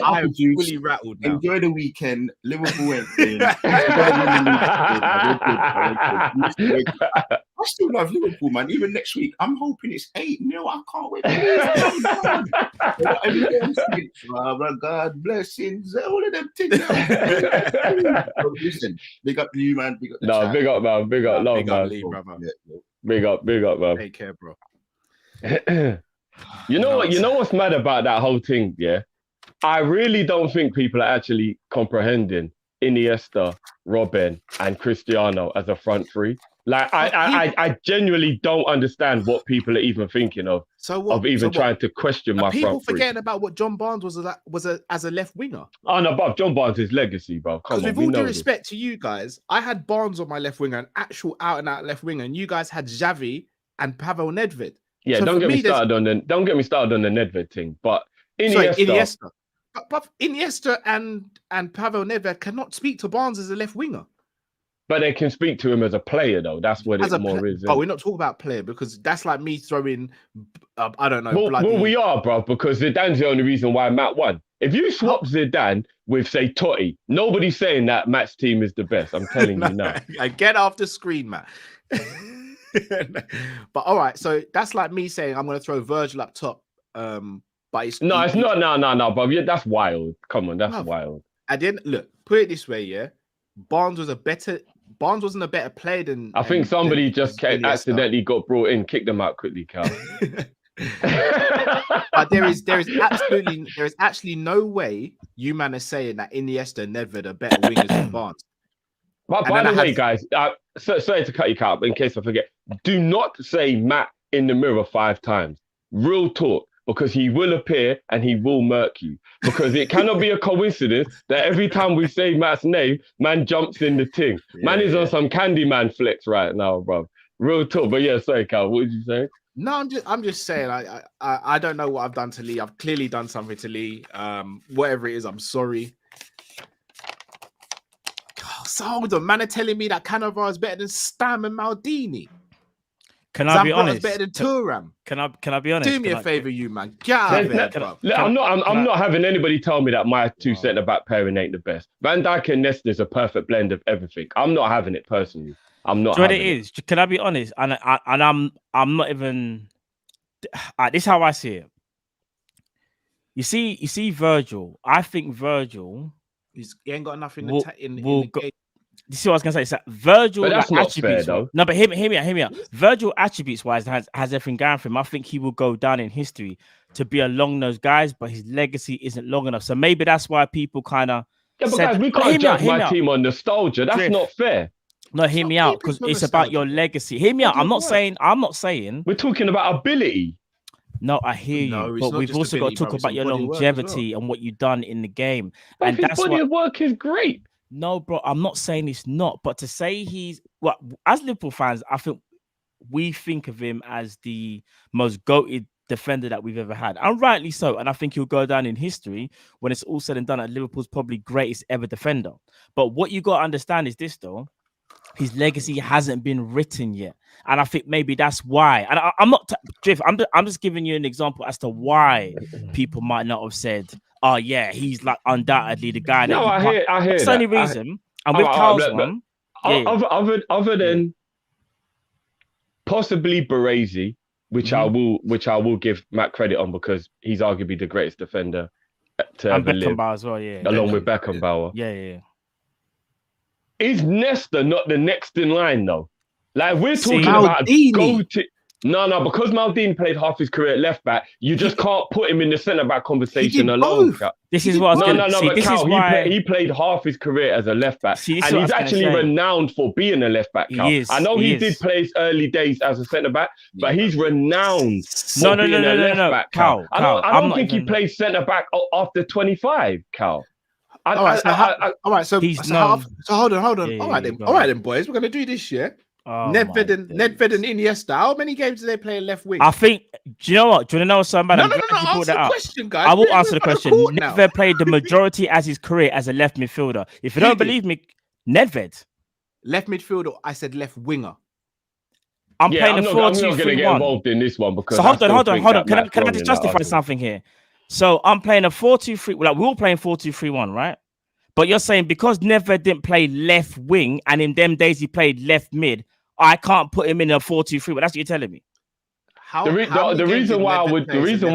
I'm fully rattled now. Enjoy the weekend. Liverpool went in. I still love Liverpool, man. Even next week, I'm hoping it's 8-0. I can't wait. God blessings, all of them things. Listen, big up you, man. Big up the big up, man. Big up, love, man. Lee, brother. Big up, man. Take care, bro. You know what? You know what's mad about that whole thing? Yeah, I really don't think people are actually comprehending Iniesta, Robben, and Cristiano as a front three. Like, I genuinely don't understand what people are even thinking of. Trying to question my front three. People forgetting about what John Barnes was as a left winger. Oh no, but John Barnes is legacy, bro. Because with all due respect to you guys, I had Barnes on my left winger, an actual out and out left winger, and you guys had Xavi and Pavel Nedved. Yeah, so don't get me started on the Nedved thing. But Iniesta. But Iniesta and Pavel Nedved cannot speak to Barnes as a left winger. But they can speak to him as a player, though. That's what it more is. But we're not talking about player because that's like me throwing, I don't know. Well, we are, bro, because Zidane's the only reason why Matt won. If you swap Zidane with, say, Totti, nobody's saying that Matt's team is the best. I'm telling you now. Get off the screen, Matt. But all right, so that's like me saying I'm going to throw Virgil up top. But it's not. No, bro. Yeah, that's wild. Come on, that's wild. And then look, put it this way, yeah. Barnes wasn't a better player than. I think somebody just accidentally got brought in, kicked them out quickly, Cal. But there is actually no way you man are saying that Iniesta and Nedved are better wingers than Barnes. But by the way, guys, sorry to cut you out, but in case I forget, do not say Matt in the mirror 5 times. Real talk. Because he will appear and he will murk you. Because it cannot be a coincidence that every time we say Matt's name, man jumps in the thing. Man is on some Candyman flex right now, bro. Real talk. But yeah, sorry, Cal, what did you say? No, I'm just saying. I don't know what I've done to Lee. I've clearly done something to Lee. Whatever it is, I'm sorry. Oh, so hold on, man are telling me that Cannavaro is better than Stam and Maldini. Can I be honest? Better than Thuram. Can I be honest? Do me a favor, you man. Get out of here, bro. I'm not having anybody tell me that my two centre back pairing ain't the best. Van Dijk and Nesta is a perfect blend of everything. I'm not having it personally. I'm not. So what it is? Can I be honest? And I'm not even. This is how I see it. You see Virgil. I think Virgil. He ain't got enough in the game. You see what I was gonna say? It's that Virgil, but that's not fair, though. No, but hear me out. Virgil, attributes wise, has everything going for him. I think he will go down in history to be along those guys, but his legacy isn't long enough. So maybe that's why people kind of. Yeah, but guys, we can't judge my team on nostalgia. That's not fair. No, hear me out, because it's about your legacy. Hear me out. I'm not saying. We're talking about ability. No, I hear you, but we've also got to talk about your longevity and what you've done in the game. And that's body of work is great. No, bro, I'm not saying it's not, but to say as Liverpool fans, I think we think of him as the most goated defender that we've ever had, and rightly so. And I think he'll go down in history when it's all said and done as Liverpool's probably greatest ever defender. But what you got to understand is this, though. His legacy hasn't been written yet. And I think maybe that's why. And I'm not, Drift, I'm just giving you an example as to why people might not have said, oh, yeah, he's like undoubtedly the guy. No, I hear that's the only reason. And with Carl's one. Other than possibly Baresi, which I will give Matt credit on because he's arguably the greatest defender to ever live. Beckenbauer as well, yeah. Along with Beckenbauer. Yeah. Is Nesta not the next in line though? Like we're talking about go-to. No, because Maldini played half his career at left back, you just can't put him in the centre back conversation alone. This is what I was going to say. Cal, he played half his career as a left back, and he's actually renowned for being a left back. Cal. I know he did play his early days as a centre back, but he's renowned for being a left back. Cal, I don't think he played centre back after 25. Cal. All right, so hold on. All right then, boys, we're gonna do this, yeah. Oh Nedved my and Iniesta. How many games do they play left wing? I think. Do you know what? Do you want to know something? no. I'm glad you brought Answer that the up. question, guys. I will We're answer the on question. court now. Nedved played the majority as his career as a left midfielder. If you Who don't did? believe me, Nedved. Left midfielder. I said left winger. I'm Yeah, playing I'm a not going to 4-2-3-1. get involved in this one because So hold on. Can I Matt's just wrong in that justify argument. something here? So I'm playing a 4-2-3. Like we're all playing 4-2-3-1, right? But you're saying because Nedved didn't play left wing, and in them days he played left mid, I can't put him in a 4-2-3. But that's what you're telling me. How many games did Nedved play as a left midfielder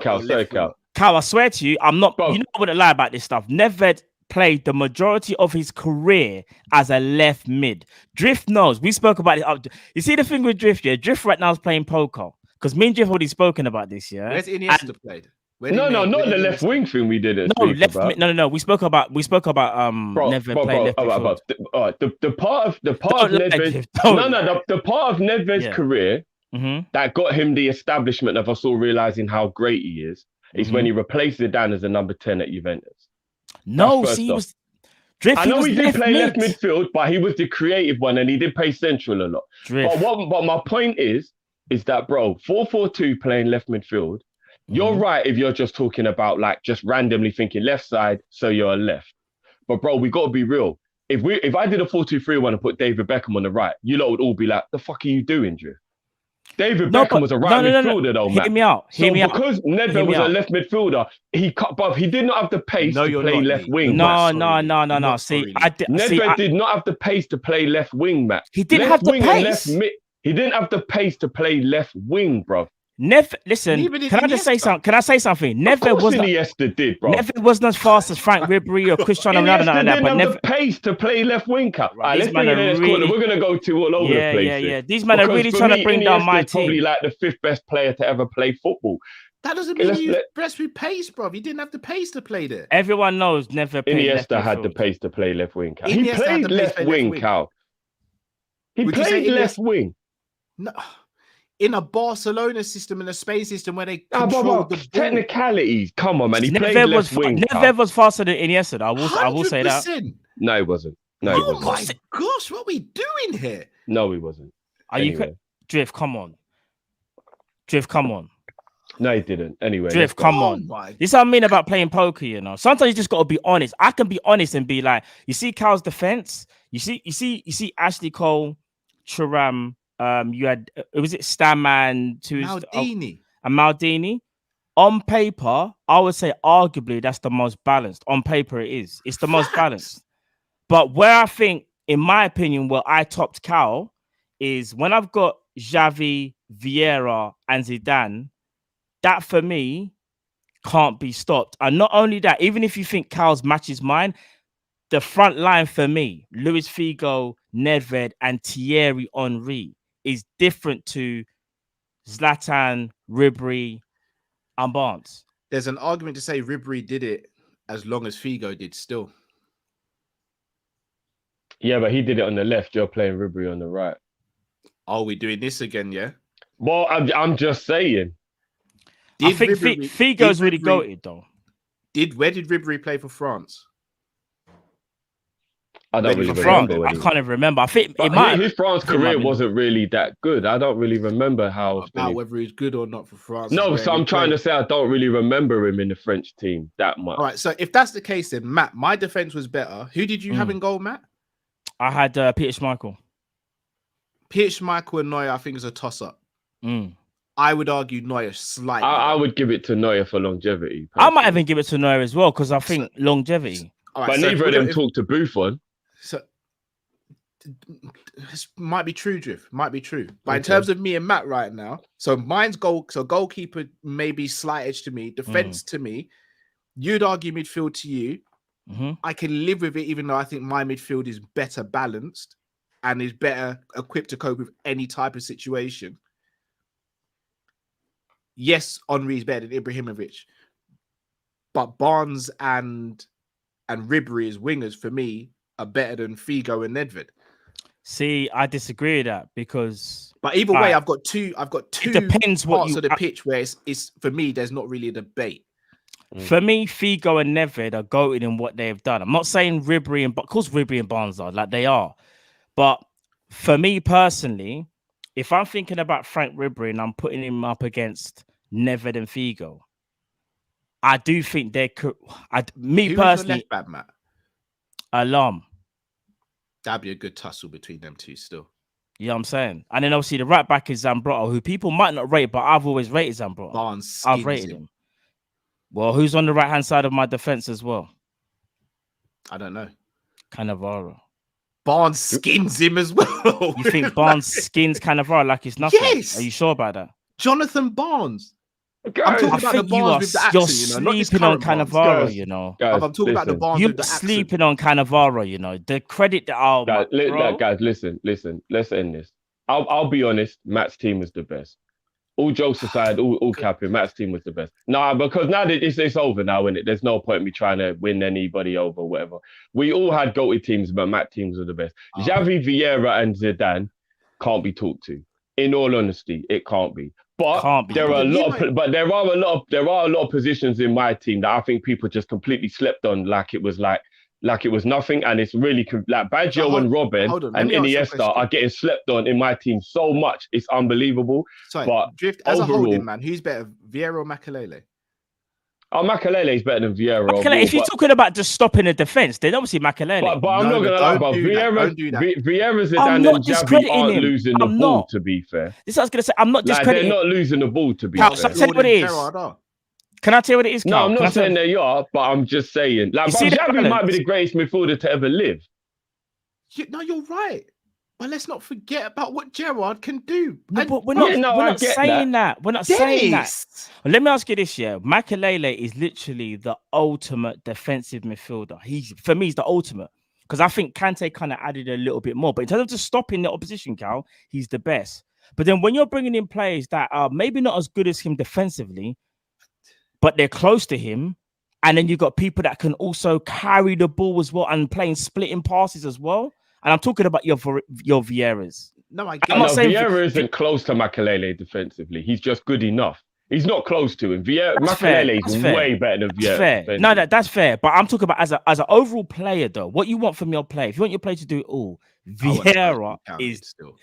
or left winger? Cal, I swear to you, I'm not. Bro. You know, I wouldn't lie about this stuff. Nedved played the majority of his career as a left mid. Drift knows. We spoke about it. You see the thing with Drift, yeah? Drift right now is playing poker. Because me and Drift already spoken about this, yeah? Where's Iniesta played? No, not the left wing thing we didn't speak left about. mid. No. We spoke about Nedved playing left midfield. The part of Nedved's the part of Nedved's career that got him the establishment of us all realizing how great he is when he replaced Zidane as a number 10 at Juventus. No, see, he was Drift. I know he did play left left midfield, but he was the creative one and he did play central a lot. Drift. But my point is that, bro, 4-4-2 playing left midfield, you're right if you're just talking about like just randomly thinking left side, so you're left. But bro, we got to be real. If I did a 4-2-3-1 and put David Beckham on the right, you lot would all be like, the fuck are you doing, Drew? David Beckham was a right midfielder though, man. Hear me out. Because Nedved was a left midfielder, he did not have the pace to play left wing. No. See, Nedved did not have the pace to play left wing, Matt. He didn't have the pace. He didn't have the pace to play left wing, bro. Listen, can I just say something? Can I say something? Nedved wasn't. Iniesta did, bro. Nedved wasn't as fast as Frank Ribery or Cristiano Ronaldo. Didn't have the pace to play left wing. Right, let's bring it in this corner. We're gonna go to all over the place. Yeah. These men are really trying to bring down my team. Probably like the 5th best player to ever play football. That doesn't mean he's best with pace, bro. He didn't have the pace to play there. Everyone knows Nedved played left Iniesta had the pace to play left wing. He Iniesta played left wing, Cal. He played left wing. No. In a Barcelona system, in a Spain system where they control the technicalities. Come on, man. He played left wing. Nedved was faster than Iniesta. I will say that. No, he wasn't. No, oh my gosh, what are we doing here? No, he wasn't. Are you Drift? Come on. Drift, come on. No, he didn't. Anyway, Drift, come on. This is what I mean about playing poker. You know, sometimes you just got to be honest. I can be honest and be like, you see, Cal's defense. You see, Ashley Cole, Thuram. You had was it Stamman to Maldini and Maldini. On paper, I would say arguably that's the most balanced. On paper, it is. It's the most balanced. But where I think, in my opinion, where I topped Cal is when I've got Xavi, Vieira, and Zidane. That for me can't be stopped. And not only that, even if you think Cal's matches mine, the front line for me, Luis Figo, Nedved, and Thierry Henry is different to Zlatan, Ribery, and Barnes. There's an argument to say Ribery did it as long as Figo did still. Yeah, but he did it on the left. You're playing Ribery on the right. Are we doing this again, yeah? Well, I'm just saying. I think Figo's really goated, though. Where did Ribery play for France? I don't really remember. I can't even remember. I think his France career wasn't really that good. I don't really remember whether he's good or not for France. No, so I'm trying to say I don't really remember him in the French team that much. All right, so if that's the case, then Matt, my defense was better. Who did you have in goal, Matt? I had Peter Schmeichel. Peter Schmeichel and Neuer, I think, is a toss-up. I would argue Neuer slightly. I would give it to Neuer for longevity. Personally. I might even give it to Neuer as well because I think longevity. Right, but neither of them talk to Buffon. So this might be true, Drift. Might be true. But in terms of me and Matt right now, so mine's goalkeeper maybe slight edge to me, defense to me. You'd argue midfield to you. I can live with it, even though I think my midfield is better balanced and is better equipped to cope with any type of situation. Yes, Henry is better than Ibrahimovic, but Barnes and Ribery as wingers for me are better than Figo and Nedved. See, I disagree with that because. But either way, I've got two. It depends parts of the pitch where it's for me. There's not really a debate. For me, Figo and Nedved are goated in what they've done. I'm not saying Ribery of course Ribery and Barnes are like they are, but for me personally, if I'm thinking about Frank Ribery and I'm putting him up against Nedved and Figo, I do think they could. Me Who's personally, your left back, Matt? Alarm. That'd be a good tussle between them two still. You know what I'm saying? And then obviously the right back is Zambrotta, who people might not rate, but I've always rated Zambrotta. Barnes I've rated him. Well, who's on the right hand side of my defense as well? I don't know. Cannavaro. Barnes skins him as well. You think Barnes skins Cannavaro like it's nothing? Yes. Are you sure about that? Jonathan Barnes. I'm Guys, talking I about the think you Barnes are, with the you're accent, you know, not this sleeping on current Barnes. Cannavaro, Guys, you know. guys, I'm talking about the listen. Barnes You're with the accent. sleeping on Cannavaro, you know. The credit that Guys, listen. Let's end this. I'll be honest. Matt's team was the best. All jokes aside, all capping, Matt's team was the best. Nah, because now that it's over now, innit? There's no point in me trying to win anybody over, whatever. We all had goated teams, but Matt's teams were the best. Xavi, Vieira, and Zidane can't be talked to. In all honesty, it can't be. But there are a lot of positions in my team that I think people just completely slept on, like it was nothing, and it's really like Baggio and Robin and Iniesta are getting slept on in my team so much. It's unbelievable. Sorry, but Drift, as overall, a holding man, who's better, Vieira or Makelele? Oh, Makelele is better than Vieira. If you're talking about just stopping the defense, then obviously Makelele. But I'm not going to lie about Vieira. Vieira, Zidane, and Xavi aren't losing the ball, to be fair. This is what I was going to say. I'm not discrediting. They're not losing the ball, to be fair. Can I tell you what it is? Can I tell you what it is, No, I'm not saying they are, but I'm just saying. Like, Xavi might be the greatest midfielder to ever live. No, you're right. But let's not forget about what Gerrard can do. No, but we're not saying that. We're not saying that. Well, let me ask you this, yeah. Makelele is literally the ultimate defensive midfielder. For me, he's the ultimate. Because I think Kante kind of added a little bit more. But in terms of just stopping the opposition, Cal, he's the best. But then when you're bringing in players that are maybe not as good as him defensively, but they're close to him, and then you've got people that can also carry the ball as well and playing splitting passes as well. And I'm talking about your Vieiras. No, I'm not saying Vieira isn't close to Makelele defensively. He's just good enough. He's not close to him. Makelele is way better than Vieira. No, that's fair. But I'm talking about as an overall player, though. What you want from your player? If you want your player to do it all, Vieira is still.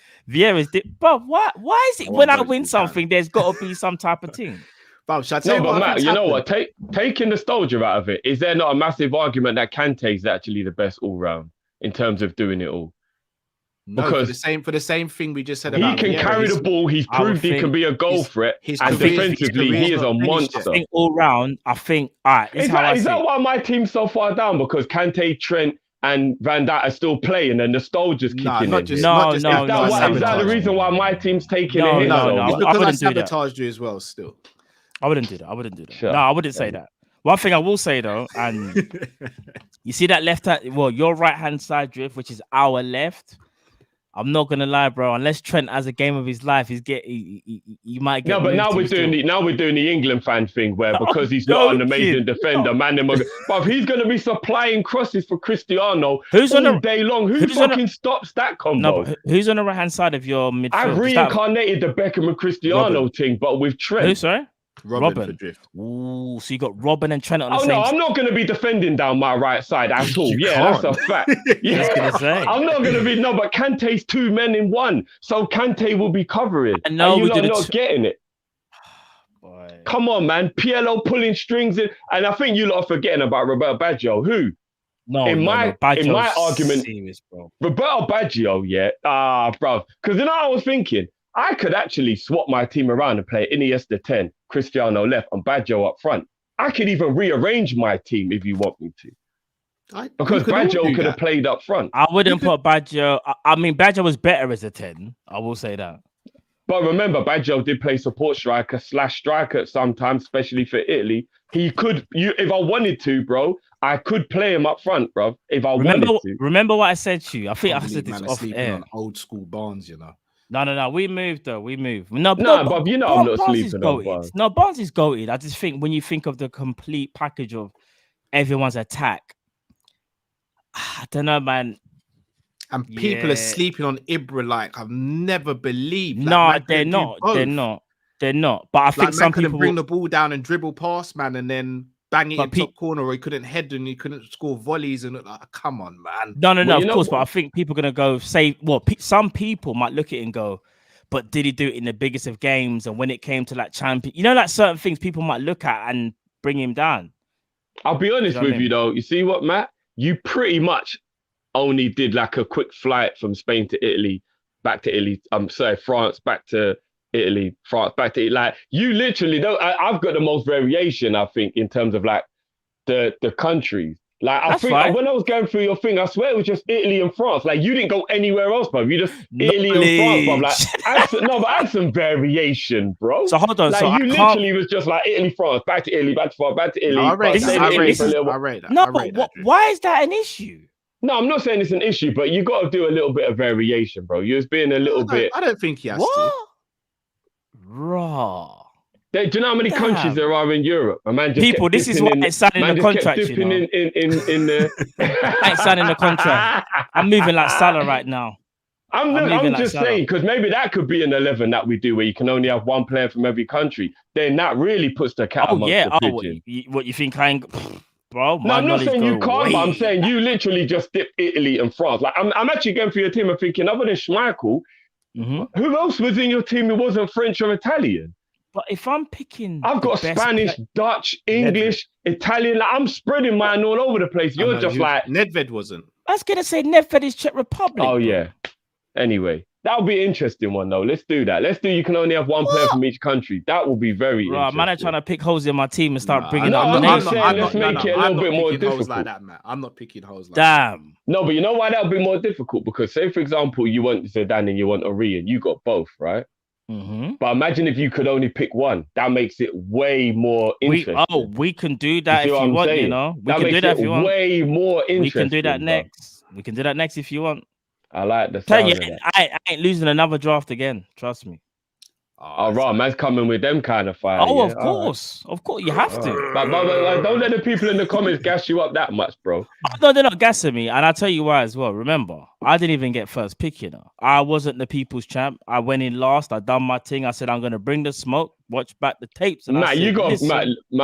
But why is it when I win something, there's got to be some type of thing? But Matt, you know what? Taking nostalgia out of it, is there not a massive argument that Kante is actually the best all round in terms of doing it all? No, because for the same thing we just said about he can carry the ball. He's proved he can be a goal threat, and defensively he is a monster. I think all round, all right. Is that why my team's so far down? Because Kante, Trent, and Van Dijk are still playing, and nostalgia's kicking in. Is that the reason why my team's taking a hit? No, because I sabotaged you as well. Still, I wouldn't do that. Sure. No, I wouldn't say that. One thing I will say though, and you see that left hand, your right hand side, Drift, which is our left. I'm not gonna lie, bro. Unless Trent has a game of his life, he might get. No, but now we're doing the England fan thing where because he's not an amazing defender, but he's gonna be supplying crosses for Cristiano all day long. Who fucking stops that combo? No, but who's on the right hand side of your midfield? I've reincarnated the Beckham and Cristiano thing, but with Trent. Who, sorry? Robin for Drift. Ooh, so you got Robin and Trent on the same. No, I'm not going to be defending down my right side at all. That's a fact. Yeah, I'm not going to be. No, but Kante's 2 men in 1, so Kante will be covering. And you're not getting it. Boy. Come on, man. PLO pulling strings in, and I think you lot are forgetting about Roberto Baggio. Who? In my argument, serious, Roberto Baggio, bro. Because then I was thinking, I could actually swap my team around and play Iniesta 10, Cristiano left, and Baggio up front. I could even rearrange my team if you want me to. Because Baggio could have played up front. I wouldn't put Baggio. I mean, Baggio was better as a 10. I will say that. But remember, Baggio did play support striker/striker sometimes, especially for Italy. He could, if I wanted to, bro, I could play him up front, bro, if I wanted to. Remember what I said to you? I think I said this off air. On old school Barnes, you know. No. We moved. But I'm not sleeping on Barnes. No, Barnes is goated. I just think when you think of the complete package of everyone's attack, I don't know, man. And people are sleeping on Ibra like I've never believed. Like, they're not. But I think some people bring the ball down and dribble past, man, and then bang it But in top corner, or he couldn't head and he couldn't score volleys. And like, come on, man. No, Well, of course. But I think people are gonna go say, well, some people might look at it and go, but did he do it in the biggest of games? And when it came to like champion, like certain things people might look at and bring him down. I'll be honest with you though. You see what, Matt? You pretty much only did like a quick flight from Spain to Italy, back to Italy. France back to Italy, France back to Italy. Like you literally don't. I've got the most variation, I think, in terms of like the countries. Like I think when I was going through your thing, I swear it was just Italy and France. Like you didn't go anywhere else, bro. You just Italy and France, bro. Like add some variation, bro. So hold on. Like so you literally was just like Italy, France, back to Italy, back to France, back to Italy. I rate that. No, but why is that an issue? No, I'm not saying it's an issue, but you got to do a little bit of variation, bro. You're just being a little bit. I don't think he has to. Raw. Do you know how many countries there are in Europe? A man just people. This is why it's signing the contract. In the. I ain't signing the contract. I'm moving like Salah right now. I'm just saying, because maybe that could be an 11 that we do where you can only have one player from every country. Then that really puts the cat amongst the pigeon. What you think? Bro, no, I'm not saying you can't, but I'm saying you literally just dip Italy and France. Like I'm actually going for your team and thinking, other than Schmeichel, who else was in your team who wasn't French or Italian? But if I'm picking, I've got Spanish, Dutch, English, Italian. Like I'm spreading mine all over the place. You're just like Nedved wasn't. I was gonna say Nedved is Czech Republic. Oh yeah. Anyway, that'll be an interesting one though. Let's do that. Let's do. You can only have one player from each country. That will be very interesting. Man, I'm trying to pick holes in my team and start bringing up. Let's make it a little bit more difficult. Like that, man. I'm not picking holes like that. No, but you know why that'll be more difficult? Because say, for example, you want Zidane and you want Henry, and you got both, right? But imagine if you could only pick one. That makes it way more interesting. We can do that if you want, you know. We can do that if you want. Way more interesting. We can do that next. We can do that next if you want. I like the sound of that. I ain't losing another draft again. Trust me. Oh, right, man's coming with them kind of fire. Oh, yeah. Of course, you have to. But don't let the people in the comments gas you up that much, bro. No, they're not gassing me, and I'll tell you why as well. Remember, I didn't even get first pick, you know. I wasn't the people's champ. I went in last. I done my thing. I said I'm gonna bring the smoke. Watch back the tapes. And Matt,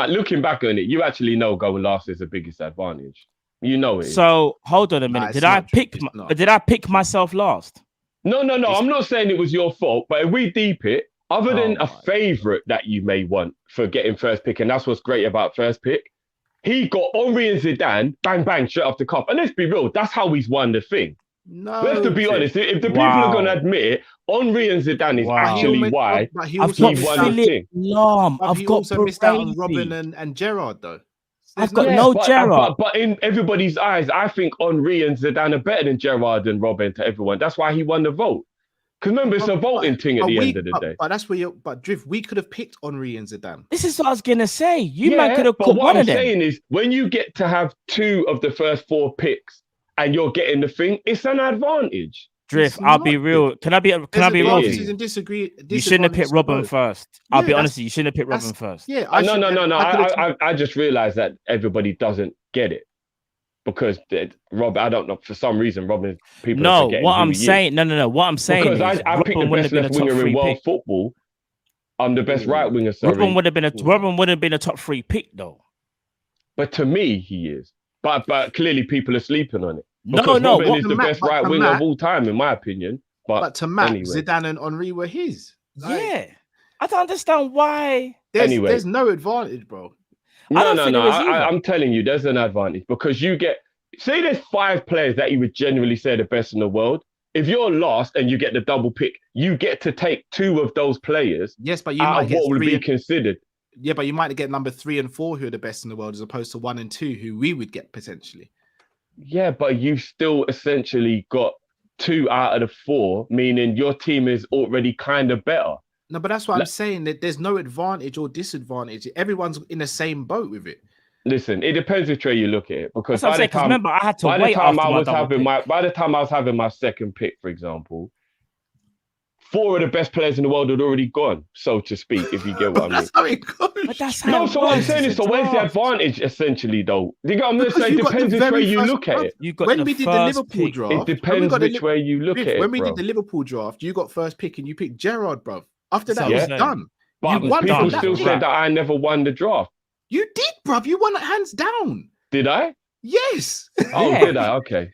looking back on it, you actually know going last is the biggest advantage. You know it. So hold on a minute. Did I pick myself last? No. I'm not saying it was your fault, but if we deep it. Other than a favourite that you may want for getting first pick, and that's what's great about first pick, he got Henry and Zidane, bang, bang, straight off the cuff. And let's be real, that's how he's won the thing. No, let's to be honest, if the people are going to admit it, Henry and Zidane is actually why he won the thing. I've also missed out on Robin and Gerrard, though. I've got no Gerrard. But in everybody's eyes, I think Henry and Zidane are better than Gerrard and Robin to everyone. That's why he won the vote. Because remember, it's a voting thing at the end of the day. But that's where Drift, we could have picked Henry and Zidane. This is what I was going to say. You might could have put one of them. What I'm saying is, when you get to have 2 of the first 4 picks and you're getting the thing, it's an advantage. Drift, I'll be real. Can I be real with you? You shouldn't have picked Robin first. I'll be honest with you. You shouldn't have picked Robin first. Yeah. No. I just realized that everybody doesn't get it. Because Rob, I don't know, for some reason, Robin, people are forgetting what I'm saying. No. What I'm saying because I picked the best left winger in world football. I'm the best right winger. Sorry, Robin would have been a top 3 pick though. But to me, he is. But clearly, people are sleeping on it. No. Robin is the best right winger of all time, in my opinion. But to Matt, anyway. Zidane and Henry were his. Yeah, I don't understand why. There's no advantage, bro. No. I'm telling you, there's an advantage because you get, say there's 5 players that you would genuinely say are the best in the world. If you're last and you get the double pick, you get to take 2 of those players. Yes, but you might get what would be considered. Yeah, but you might get number 3 and 4 who are the best in the world as opposed to 1 and 2 who we would get potentially. Yeah, but you've still essentially got 2 out of the 4, meaning your team is already kind of better. No, but that's what I'm saying, that there's no advantage or disadvantage. Everyone's in the same boat with it. Listen, it depends which way you look at it. Because by the time I had to wait by the time I was having my second pick, for example, 4 of the best players in the world had already gone, so to speak, if you get what I mean. That's how it goes. But that's how so what I'm saying is, so where's the advantage, essentially, though? You got to say, it depends which way you look at it. When we did the Liverpool draft, it depends which way you look at it. When we did the Liverpool draft, you got first pick and you picked Gerrard, bro. After that, it was done. But people still said that I never won the draft. You did, bruv. You won it hands down. Did I? Yes. Oh, Yeah. did I? Okay.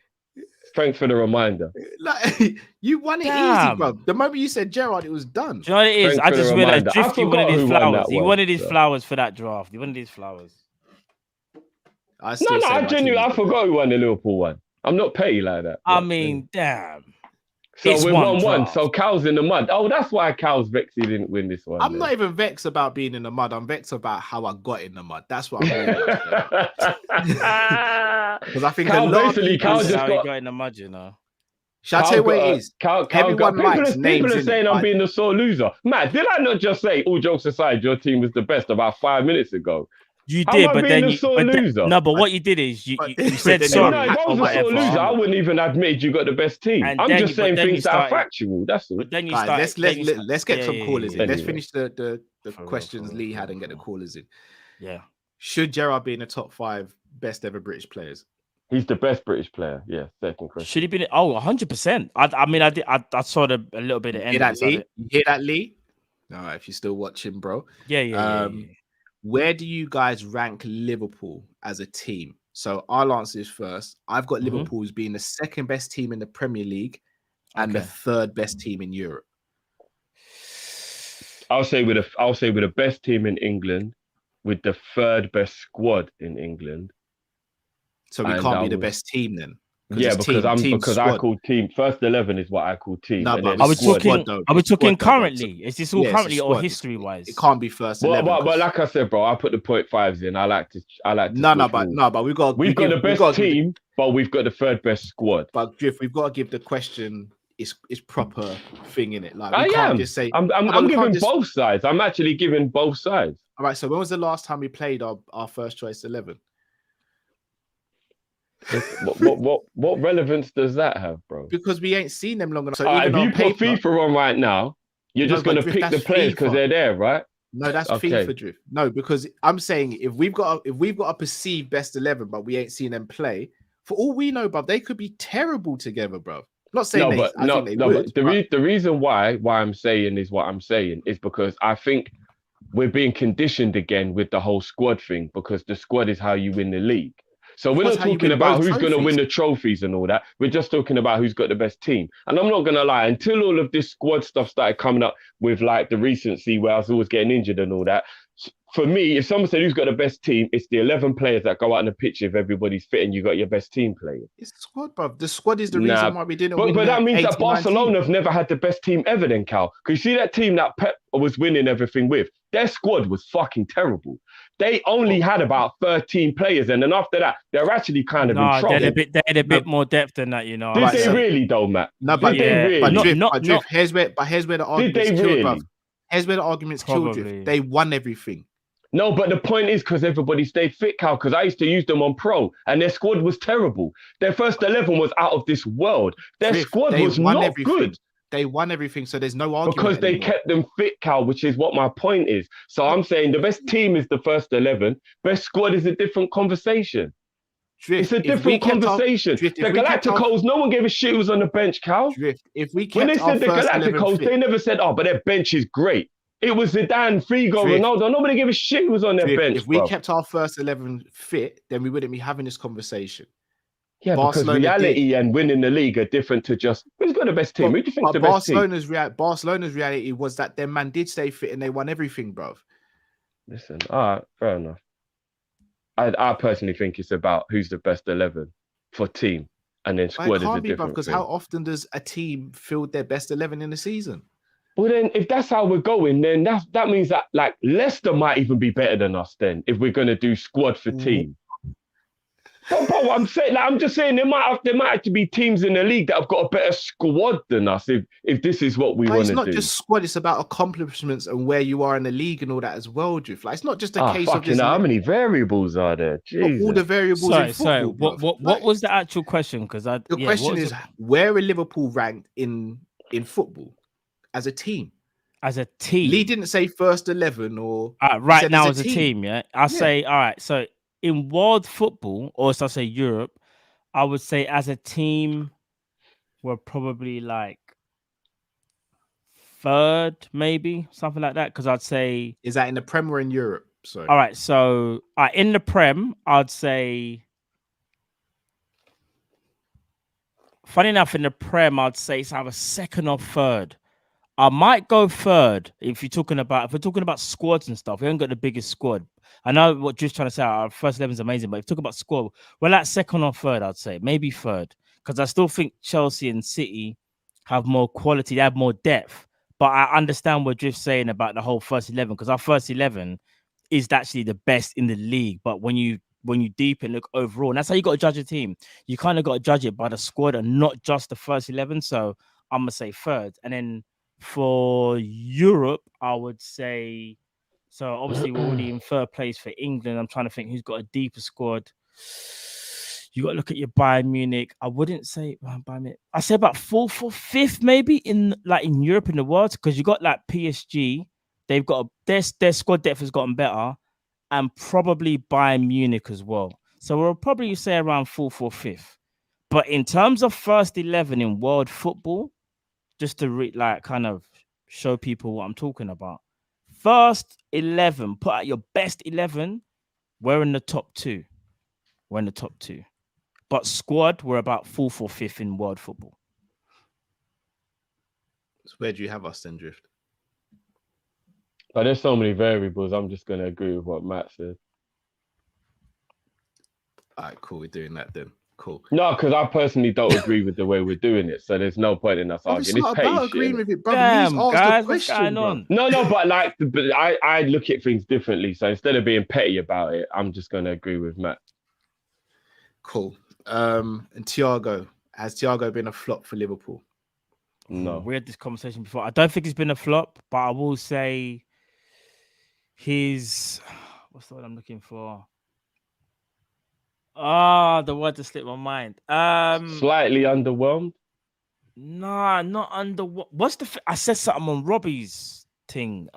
Thanks for the reminder. Like you won it easy, Damn. bruv. The moment you said Gerard, it was done. Do you know what it is? Thanks I for the just realized reminder. I Drifty wanted forgot his who won flowers. that He one, wanted his so. flowers for that draft. He wanted his flowers. I still say I my genuinely, team I is the forgot who won the Liverpool one. I'm not petty like that. I but, mean, damn. so it's we're one 1-1. draft. So Cal's in the mud. Oh, that's why Cal's vexed he didn't win this one. I'm not even vexed about being in the mud. I'm vexed about how I got in the mud. That's what I'm really because I think Cal a lot of basically, people Cal That's just how he got. got in the mud, you know. Shall I tell you what it is? Everyone likes names. People are innit? saying I'm being the sore loser. Matt, did I not just say, all jokes aside, your team was the best about 5 minutes ago? You How did, am I but being then the you sore loser? no, but what you did is you said then sorry. No, if I was a sore loser, I wouldn't even admit you got the best team. And I'm then just you- but saying then you things that are started- factual. That's all. But then you Guys, started. let's get some callers in. Let's Anyway. finish the For real, questions for real, Lee for had real, and get the for real. callers in. Yeah. Should Gerard be in the top 5 best ever British players? He's the best British player. Yeah, second question. Should he be? 100%. I mean, I saw a little bit of You hear that, end. Lee? You hear that, Lee? All right, if you're still watching, bro. Yeah. Where do you guys rank Liverpool as a team? So I'll answer this first. I've got Mhm. Liverpool as being the second best team in the Premier League and the Okay. third best team in Europe. I'll say with the best team in England, with the third best squad in England. So we And can't I be the was- best team then. Yeah, it's because team I squad. call team first 11 is what I call team. No, and but then Are we squad, talking? though. Are we It's squad, talking though, bro. currently? Is this all Yeah, it's a currently or squad. history wise? It can't be first 11. But like I said, bro, I put the 0.5s in. I like to. But we've got We've got the best team, but we've got the third best squad. But Drift, we've got to give the question its proper thing in it. Like I we can't am. just say I'm we can't giving just- both sides. I'm actually giving both sides. All right. So when was the last time we played our first choice 11? What relevance does that have, bro? Because we ain't seen them long enough. So If even you on put paper, FIFA on right now, you're No, just but gonna Drift, pick the that's players because FIFA. they're there, right? no, that's Okay. FIFA Drift. No, because I'm saying if we've got a perceived best 11, but we ain't seen them play, for all we know, bruv, they could be terrible together, bruv. Not saying No, I think they would. but the reason why I'm saying is what I'm saying is because I think we're being conditioned again with the whole squad thing because the squad is how you win the league. So we're That's not how you talking win about both who's going to win trophies. the trophies and all that. We're just talking about who's got the best team. And I'm not going to lie, until all of this squad stuff started coming up with like the recency where I was always getting injured and all that, for me, if someone said who's got the best team, it's the 11 players that go out on the pitch if everybody's fit and you got your best team playing. It's the squad, bruv. The squad is the Nah, reason why we didn't win. But that means 18, that Barcelona 19. have never had the best team ever then, Cal. Because you see that team that Pep was winning everything with, their squad was fucking terrible. They only had about 13 players, and then after that, they're actually kind of in No, trouble. they had a bit more depth than that, you know. Did Right, they so- really though, Matt? No, but Did they yeah, really? but Not- Drift, not- but Drift, not- here's where the arguments they killed, really? bruv. Here's where the arguments killed Probably. Drift. They won everything. No, but the point is because everybody stayed fit, Cal, because I used to use them on pro, and their squad was terrible. Their first 11 was out of this world. Their Drift, squad they was won not everything. good. They won everything, so there's no argument Because they anymore. kept them fit, Cal, which is what my point is. So I'm saying the best team is the first 11. Best squad is a different conversation. Drift, It's a if we different kept our- conversation. Drift, The if we kept our- Galacticos, no one gave a shit who was on the bench, Cal. Drift, if we kept When they our said the first 11 Galacticos, fit, they never said, oh, but their bench is great. It was Zidane, Figo, Drift. Ronaldo. Nobody gave a shit who was on their Drift, bench, if we bro. kept our first 11 fit, then we wouldn't be having this conversation. Yeah, Barcelona because reality and winning the league are different to just, who's got the best team? Who do you think's But the best team? Barcelona's reality was that their man did stay fit and they won everything, bruv. Listen, all right, fair enough. I personally think it's about who's the best 11 for team, and then But squad it is a can't be, bruv, different because thing. how often does a team field their best 11 in the season? Well, then, if that's how we're going, then that means that like Leicester might even be better than us. Then, if we're gonna do squad for team. But I'm saying, like, I'm just saying, there might actually be teams in the league that have got a better squad than us. If this is what we But want it's to not do. just squad; it's about accomplishments and where you are in the league and all that as well, Drift. Like it's not just a case of Fucking just hell, how many variables are there? Jesus. all the variables in Sorry. football. What bruv. Like, was the actual question? Because the yeah, question what was is it? where are Liverpool ranked in football as a team? As a team. Lee didn't say first 11 or Right said now as as a a team, yeah. I Yeah. say, all right. So in world football, or so I say Europe, I would say as a team, we're probably like third, maybe something like that. Because I'd say is that in the Premier or in Europe? Sorry. All right. So in the Prem, I'd say. Funny enough, in the Prem, I'd say it's either second or third. I might go third if we're talking about squads and stuff. We haven't got the biggest squad. I know what Drew's trying to say. Our first 11 is amazing, but if you talk about squad, we're at second or third, I'd say. Maybe third. Because I still think Chelsea and City have more quality, they have more depth. But I understand what Drift's saying about the whole first 11, because our first 11 is actually the best in the league. But when you deep and look overall, and that's how you got to judge a team. You kind of got to judge it by the squad and not just the first 11. So I'm going to say third. And then for Europe, I would say, so obviously we're already in third place for England. I'm trying to think who's got a deeper squad. You got to look at your Bayern Munich. I wouldn't say Bayern Munich. I say about fourth or fifth, maybe in Europe in the world, because you got like PSG. They've got their squad depth has gotten better, and probably Bayern Munich as well. So we'll probably say around fourth or fifth. But in terms of first 11 in world football, just to kind of show people what I'm talking about. First 11, put out your best 11. We're in the top two. But squad, we're about fourth or fifth in world football. So where do you have us then, Drift? But there's so many variables. I'm just going to agree with what Matt said. All right, cool. We're doing that then. Cool. No, because I personally don't agree with the way we're doing it. So there's no point in us arguing. It's not about agreeing with it, brother. Damn, Ask guys, the what's question, going on? No, but I look at things differently. So instead of being petty about it, I'm just going to agree with Matt. Cool. And Thiago. Has Thiago been a flop for Liverpool? No. We had this conversation before. I don't think it's been a flop, but I will say what's the word I'm looking for? The word just slipped my mind. Slightly underwhelmed? Nah, not under. What's I said something on Robbie's thing.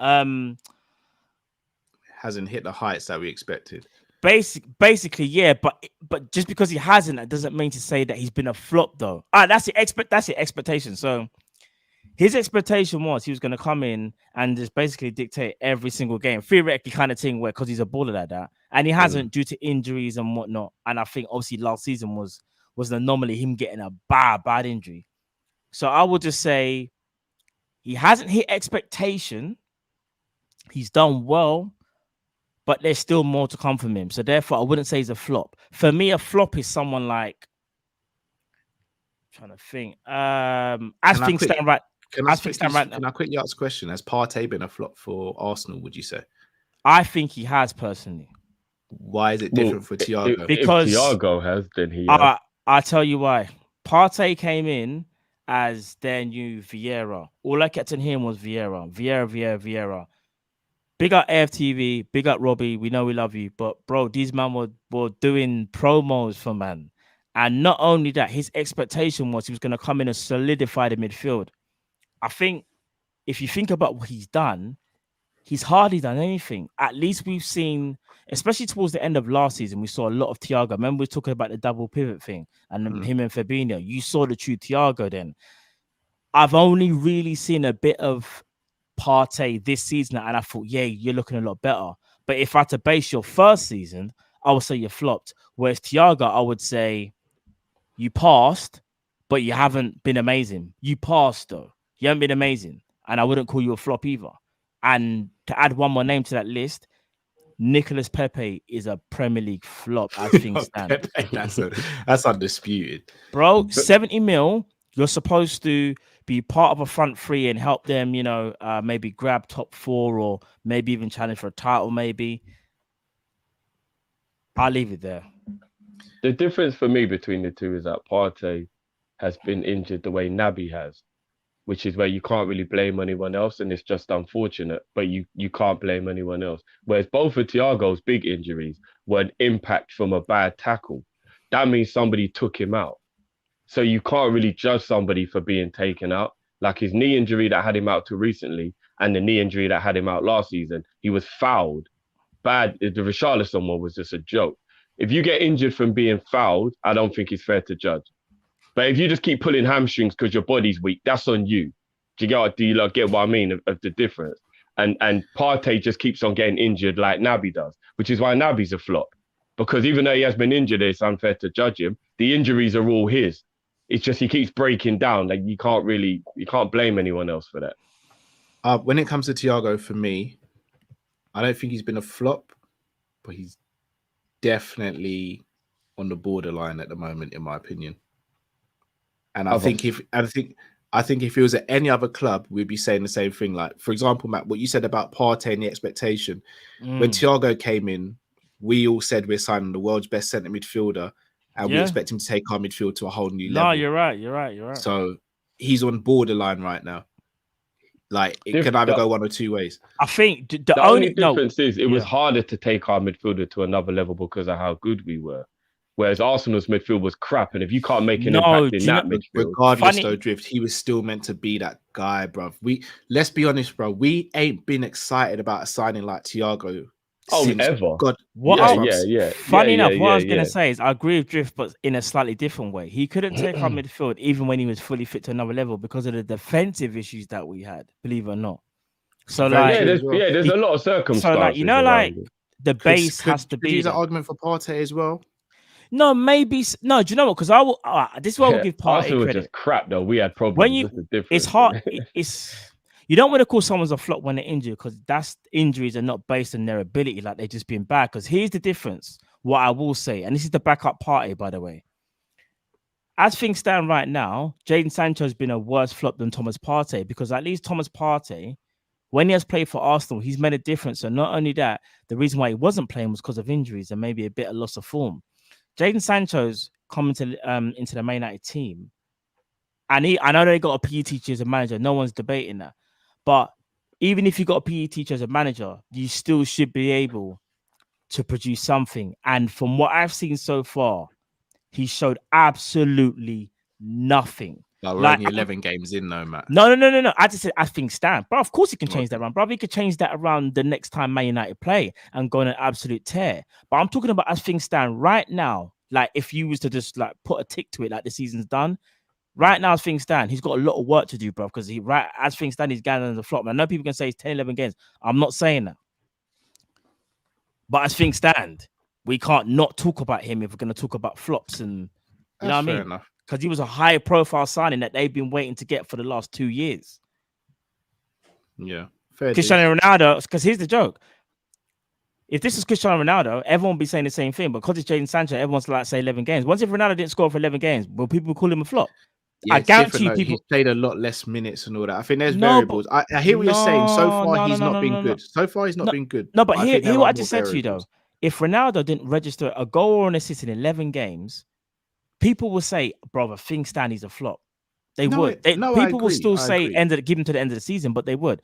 Hasn't hit the heights that we expected. Basically, yeah, but just because he hasn't, that doesn't mean to say that he's been a flop, though. That's the expectation. So his expectation was he was going to come in and just basically dictate every single game, theoretically kind of thing, where because he's a baller like that, and he hasn't due to injuries and whatnot. And I think obviously last season was an anomaly, him getting a bad injury. So I would just say he hasn't hit expectation. He's done well, but there's still more to come from him. So therefore, I wouldn't say he's a flop. For me, a flop is someone like, I'm trying to think. As things stand right. Can I quickly ask a question? Has Partey been a flop for Arsenal, would you say? I think he has, personally. Why is it different for Thiago? Because if Thiago has, then he has. I'll tell you why. Partey came in as their new Vieira. All I kept on hearing was Vieira. Big up AFTV, big up Robbie. We know we love you. But, bro, these men were doing promos for man. And not only that, his expectation was he was going to come in and solidify the midfield. I think if you think about what he's done, he's hardly done anything. At least we've seen, especially towards the end of last season, we saw a lot of Thiago. Remember we were talking about the double pivot thing and him and Fabinho. You saw the true Thiago then. I've only really seen a bit of Partey this season, and I thought, yeah, you're looking a lot better. But if I had to base your first season, I would say you flopped. Whereas Thiago, I would say you passed, but you haven't been amazing. You passed, though. You haven't been amazing. And I wouldn't call you a flop either. And to add one more name to that list, Nicolas Pepe is a Premier League flop as things stand. That's undisputed. Bro, 70 mil, you're supposed to be part of a front three and help them, maybe grab top four or maybe even challenge for a title, maybe. I'll leave it there. The difference for me between the two is that Partey has been injured the way Naby has, which is where you can't really blame anyone else, and it's just unfortunate, but you can't blame anyone else. Whereas both of Thiago's big injuries were an impact from a bad tackle. That means somebody took him out. So you can't really judge somebody for being taken out. Like his knee injury that had him out too recently and the knee injury that had him out last season, he was fouled. Bad. The Richarlison one was just a joke. If you get injured from being fouled, I don't think it's fair to judge. But if you just keep pulling hamstrings because your body's weak, that's on you. Do you get what I mean of the difference? and Partey just keeps on getting injured like Naby does, which is why Naby's a flop. Because even though he has been injured, it's unfair to judge him. The injuries are all his. It's just he keeps breaking down. Like you can't blame anyone else for that. When it comes to Thiago, for me, I don't think he's been a flop, but he's definitely on the borderline at the moment, in my opinion. And I think if it was at any other club, we'd be saying the same thing. Like, for example, Matt, what you said about Partey and the expectation. When Thiago came in, we all said we're signing the world's best centre midfielder, and we expect him to take our midfield to a whole new level. No, you're right. So he's on borderline right now. Like, it can either go one or two ways. I think the only difference is it was harder to take our midfielder to another level because of how good we were. Whereas Arsenal's midfield was crap, and if you can't make an impact in that midfield, regardless though, Drift, he was still meant to be that guy, bro. Let's be honest, bro. We ain't been excited about a signing like Thiago. Ever. God, Funny enough, what I was gonna say is I agree with Drift, but in a slightly different way. He couldn't take our midfield even when he was fully fit to another level because of the defensive issues that we had. Believe it or not. So there's a lot of circumstances. So like the base has to be. Use an argument for Partey as well. No, maybe no. Do you know what? Because I will. This is why we'll give Partey Arsenal credit. Was just crap though. We had problems. When it's hard. It's you don't want to call someone's a flop when they're injured because that's injuries are not based on their ability, like they're just being bad. Because here's the difference. What I will say, and this is the backup party, by the way. As things stand right now, Jadon Sancho has been a worse flop than Thomas Partey because at least Thomas Partey, when he has played for Arsenal, he's made a difference. So not only that, the reason why he wasn't playing was because of injuries and maybe a bit of loss of form. Jadon Sancho's coming into the Man United team, and I know they got a PE teacher as a manager. No one's debating that, but even if you got a PE teacher as a manager, you still should be able to produce something. And from what I've seen so far, he showed absolutely nothing. No, we're only 11 games in, though, Matt. No. I just said I think Stan, but of course he can change that around, bro. He could change that around the next time Man United play and go on an absolute tear. But I'm talking about as things stand right now. Like if you was to just like put a tick to it, like the season's done. Right now, as things stand, he's got a lot of work to do, bro. Because as things stand, he's going on the flop. And I know people can say it's 10, 11 games. I'm not saying that. But as things stand, we can't not talk about him if we're going to talk about flops and you know what I mean. Because he was a high profile signing that they've been waiting to get for the last 2 years. Yeah. Cristiano Ronaldo, because here's the joke. If this is Cristiano Ronaldo, everyone would be saying the same thing. But because it's Jadon Sancho, everyone's like, say 11 games. Once if Ronaldo didn't score for 11 games, will people call him a flop? Yeah, I guarantee you he's played a lot less minutes and all that. I think there's variables. I hear what you're saying. So far, he's not been good. So far, he's not been good. No, but hear what I just said to you, though. If Ronaldo didn't register a goal or an assist in 11 games, people will say, brother, things stand, he's a flop. They would. People will still say give him to the end of the season, but they would.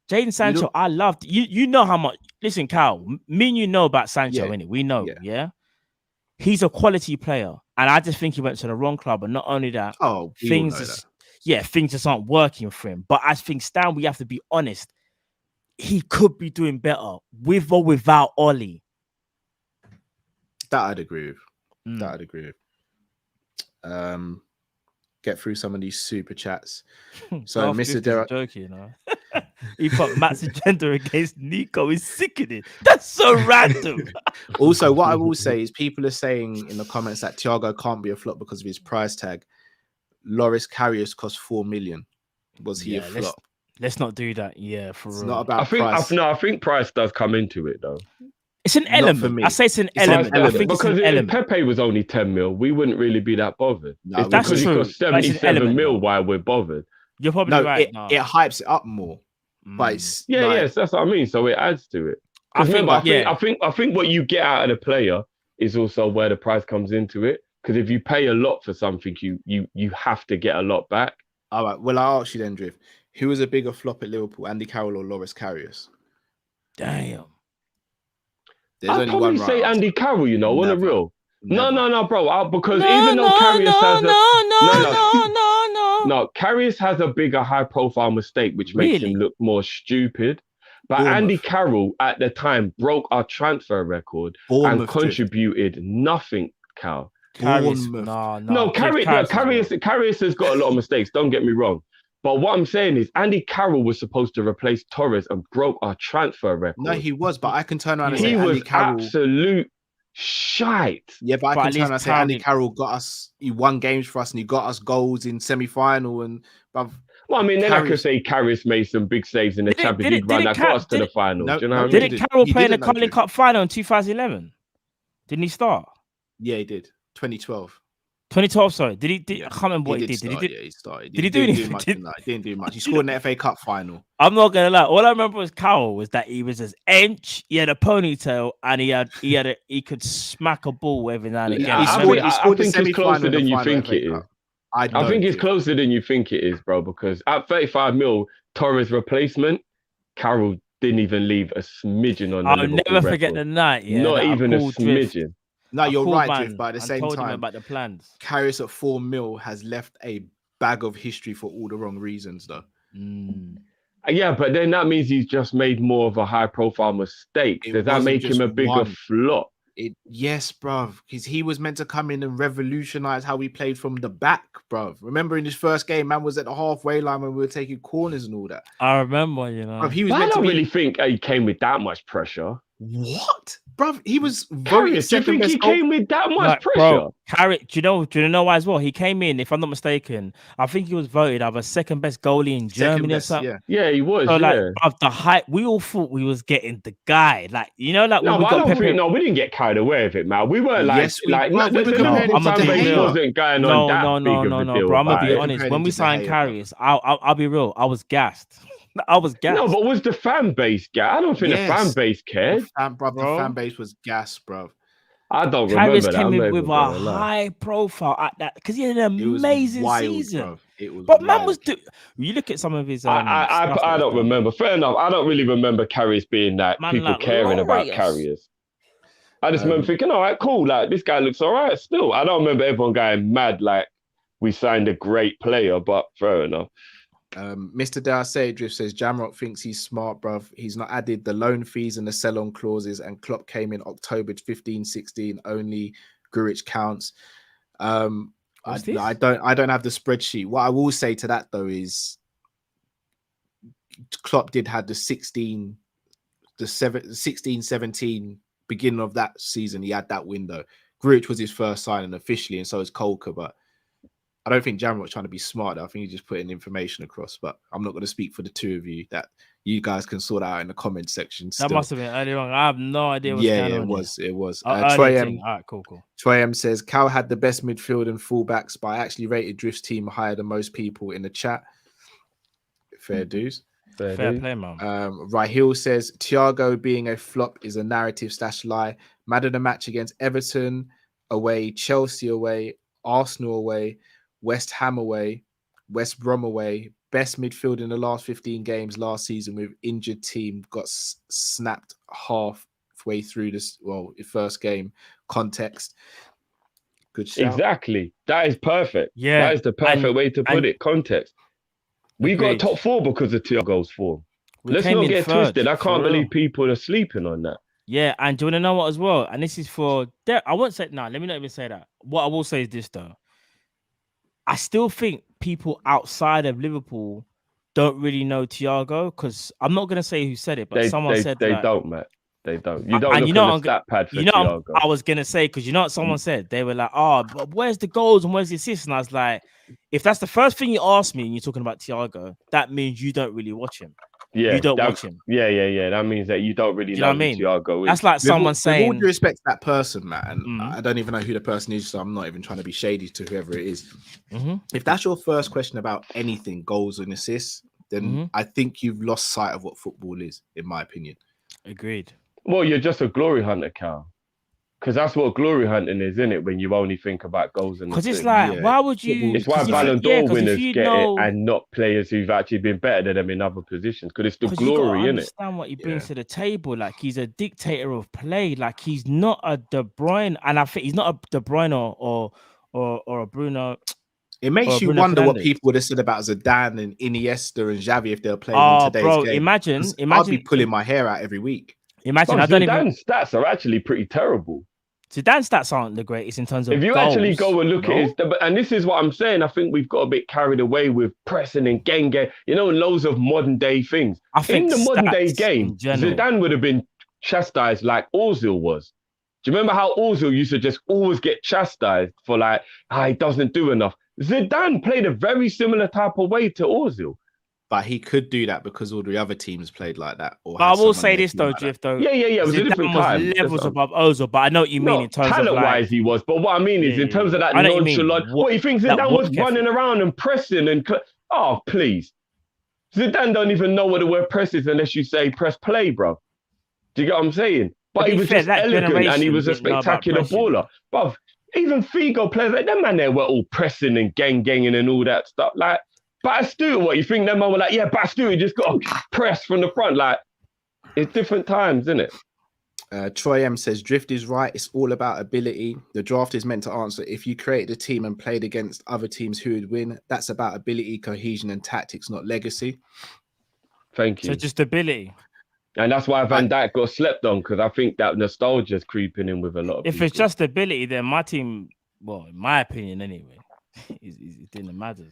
Jadon Sancho, I loved you know how much. Listen, Cal, me and you know about Sancho, innit? We know, yeah. He's a quality player, and I just think he went to the wrong club. And not only that, things just aren't working for him. But as things stand, we have to be honest. He could be doing better with or without Oli. That I'd agree with. Get through some of these super chats. So, Mr. Derek, joking, you know. He put Matt's agenda against Nico. Is sickening. That's so random. Also, what I will say is people are saying in the comments that Thiago can't be a flop because of his price tag. Loris Karius cost 4 million. Was he a flop? Let's not do that. Yeah, for real. Not about price. I think price does come into it though. It's an element. For me. I say it's an element. I think because if Pepe was only 10 mil, we wouldn't really be that bothered. No, it's that's because true. He cost 77 mil why we're bothered. You're probably right. It hypes it up more. But it's yes, that's what I mean. So it adds to it. I think what you get out of the player is also where the price comes into it. Because if you pay a lot for something, you have to get a lot back. All right. Well, I'll ask you then, Drift. Who was a bigger flop at Liverpool, Andy Carroll or Loris Karius? Damn. I'd probably say Andy Carroll, you know, on the real. No, bro. Because even though Karius has Karius has a bigger high-profile mistake, which makes him look more stupid. But Andy Carroll at the time broke our transfer record and contributed nothing, Cal. Karius has got a lot of mistakes. Don't get me wrong. But what I'm saying is, Andy Carroll was supposed to replace Torres and broke our transfer record. No, he was, but I can turn around and He say was Andy Carroll. absolute shite. Yeah, but I But can at turn around and least say Andy Carroll- Carroll got us. He won games for us, and he got us goals in semi-final. And bruv, Well, I mean, then I could Karius- say Karius made some big saves in the Did it- Champions did it- League run did it that count- got us to did the it- final. No, Do you know no, what I mean? Didn't Carroll He play in the didn't, though, Kall-In Drew. Cup final in 2011? Didn't he start? yeah, he did. 2012. 2012, sorry. Did he? Yeah. I can't remember what he did. Start, Did he? yeah, he started. did he do didn't anything? much Did- in that. He didn't do much. He scored in the FA Cup final. I'm not gonna lie. All I remember was Carroll was that he was as hench. He had a ponytail and he could smack a ball every now and again. Yeah, I scored- think, he I scored the think it's semi-final closer in the than you final think FA it is. Cup. I don't think it's think- closer than you think it is, bro, because at 35 mil, Torres replacement, Carroll didn't even leave a smidgen on the I'll Liverpool never forget the record. night. Yeah, Not that I even a called Drift. smidgen. No, I you're called right, man Drift, but at the and same told him time, about the plans. Karius at 4 mil has left a bag of history for all the wrong reasons, though. Yeah, but then that means he's just made more of a high-profile mistake. It Does that wasn't make him a just bigger one. flop? Yes, bruv, because he was meant to come in and revolutionize how we played from the back, bruv. Remember in his first game, man was at the halfway line when we were taking corners and all that. I remember, you know. Bruv, he was But I meant to don't be. really think he came with that much pressure. What, bruv? He was voted Karius, do you second think best. he came with that much Like, pressure? bro, Carrot, do you know why as well? He came in, if I'm not mistaken, I think he was voted either second best goalie in Germany or something. Yeah. Yeah, he was. So like, yeah. of the hype, we all thought we was getting the guy. Like, you know, like No, when we but I got don't Pepe. think. No, we didn't get carried away with it, man. We weren't like, Yes, we like, were. no, We were the comparing Liverpool him to fan De base Gea. wasn't going No, on that no, big no, of no, a no, deal bro. I'm gonna about be it. honest. Comparing When him we to De signed Gea, bro. Karius, I'll be real. I was gassed. I was gassed. No, but was the fan base? I don't think the fan Yes. base cared. The Bro. fan base was gas, bruv. I don't remember Karius that. came I'm in not with even a gonna lie. high profile at that because he had an It was amazing wild, season. bruv. It was But man wild. was you look at some of his I stuff that don't was done. remember. Fair enough. I don't really remember Karius being that Man, people like, caring about glorious. Karius. I just remember thinking, all right, cool. Like this guy looks all right still. I don't remember everyone going mad like we signed a great player, but fair enough. Mr. Darcy Drift says Jamrock thinks he's smart, bruv. He's not added the loan fees and the sell-on clauses, and Klopp came in October 15-16. Only Gurich counts. I don't have the spreadsheet. What I will say to that though is Klopp did have the 16-17 beginning of that season. He had that window. Gurich was his first signing officially, and so is Kolka, but I don't think Jamrock's trying to be smart. I think he's just putting information across, but I'm not going to speak for the two of you. That you guys can sort out in the comment section. That still. must have been earlier on. I have no idea what's Yeah, going it on. was. It was. Early Troy thing. M. All right, cool. Troy M says Cal had the best midfield and fullbacks, but I actually rated Drift's team higher than most people in the chat. Fair dues. Fair play, man. Rahil says Thiago being a flop is a narrative / lie. Mad at the match against Everton away, Chelsea away, Arsenal away, West Ham away, West Brom away. Best midfield in the last 15 games last season with injured team got snapped halfway through this. Well, first game context. Good shout. Exactly. That is perfect. Yeah, That is the perfect way to put it. Context. We got Agreed. top 4 because of Thiago's form. We Let's came not in get third, twisted. I for can't real. believe people are sleeping on that. Yeah, and do you want to know what as well? And this is for I won't say let me not even say that. What I will say is this though. I still think people outside of Liverpool don't really know Thiago because I'm not gonna say who said it, but someone said they like, don't, Matt. They don't. You don't and look you know on the stat pad for you know Thiago. I was gonna say because you know what someone said they were like, oh, but where's the goals and where's the assists? And I was like, if that's the first thing you ask me and you're talking about Thiago, that means you don't really watch him. Yeah, You don't watch him. Yeah. That means that you don't really Do you know know who what I mean? Thiago is. That's like someone With all saying, due respect to that person, man. Mhm. I don't even know who the person is, so I'm not even trying to be shady to whoever it is. Mhm. If that's your first question about anything, goals and assists, then Mhm. I think you've lost sight of what football is, in my opinion. agreed. Well, you're just a glory hunter, Cal. Because that's what glory hunting is, isn't it? When you only think about goals and Because it's assists. like, yeah. why would you? It's why 'cause if Ballon you- d'Or 'cause if winners you get know- it and not players who've actually been better than them in other positions. Because it's the 'cause you gotta glory, innit? understand what he brings to the table. Like he's a dictator of play. Like he's not a De Bruyne, and I think he's not a De Bruyne or a Bruno. It makes Or you Bruno wonder what Fernandes. people would have said about Zidane and Iniesta and Xavi if they were playing in Oh, today's bro! game. Imagine, 'Cause I'd be imagine, pulling my hair out every week. imagine. But I don't even. Zidane's stats are actually pretty terrible. Zidane's stats aren't the greatest in terms of If you goals. actually go and look at his, and this is what I'm saying, I think we've got a bit carried away with pressing and gang, loads of modern day things. I think in the modern day stats game, in general. Zidane would have been chastised like Ozil was. Do you remember how Ozil used to just always get chastised for like, he doesn't do enough? Zidane played a very similar type of way to Ozil. But he could do that because all the other teams played like that. But I will say this though, Drift, though. Yeah. It was a different time. Levels above Ozil, but I know what you mean in terms of talent-wise he was. But what I mean is in terms of that nonchalant. What you think Zidane was running around and pressing and oh please, Zidane don't even know what the word press is unless you say press play, bro. Do you get what I'm saying? But he was just elegant and he was a spectacular baller. But even Figo players like them, man, they were all pressing and ganging and all that stuff. Like. Batistuta, what you think? Them man were like, yeah, Batistuta just got to press from the front. Like, it's different times, isn't it? Troy M says, Drift is right. It's all about ability. The draft is meant to answer. If you created a team and played against other teams, who would win? That's about ability, cohesion, and tactics, not legacy. Thank you. So just ability. And that's why Van Dijk got slept on, because I think that nostalgia is creeping in with a lot of people. If it's just ability, then my team, well, in my opinion anyway, it didn't matter.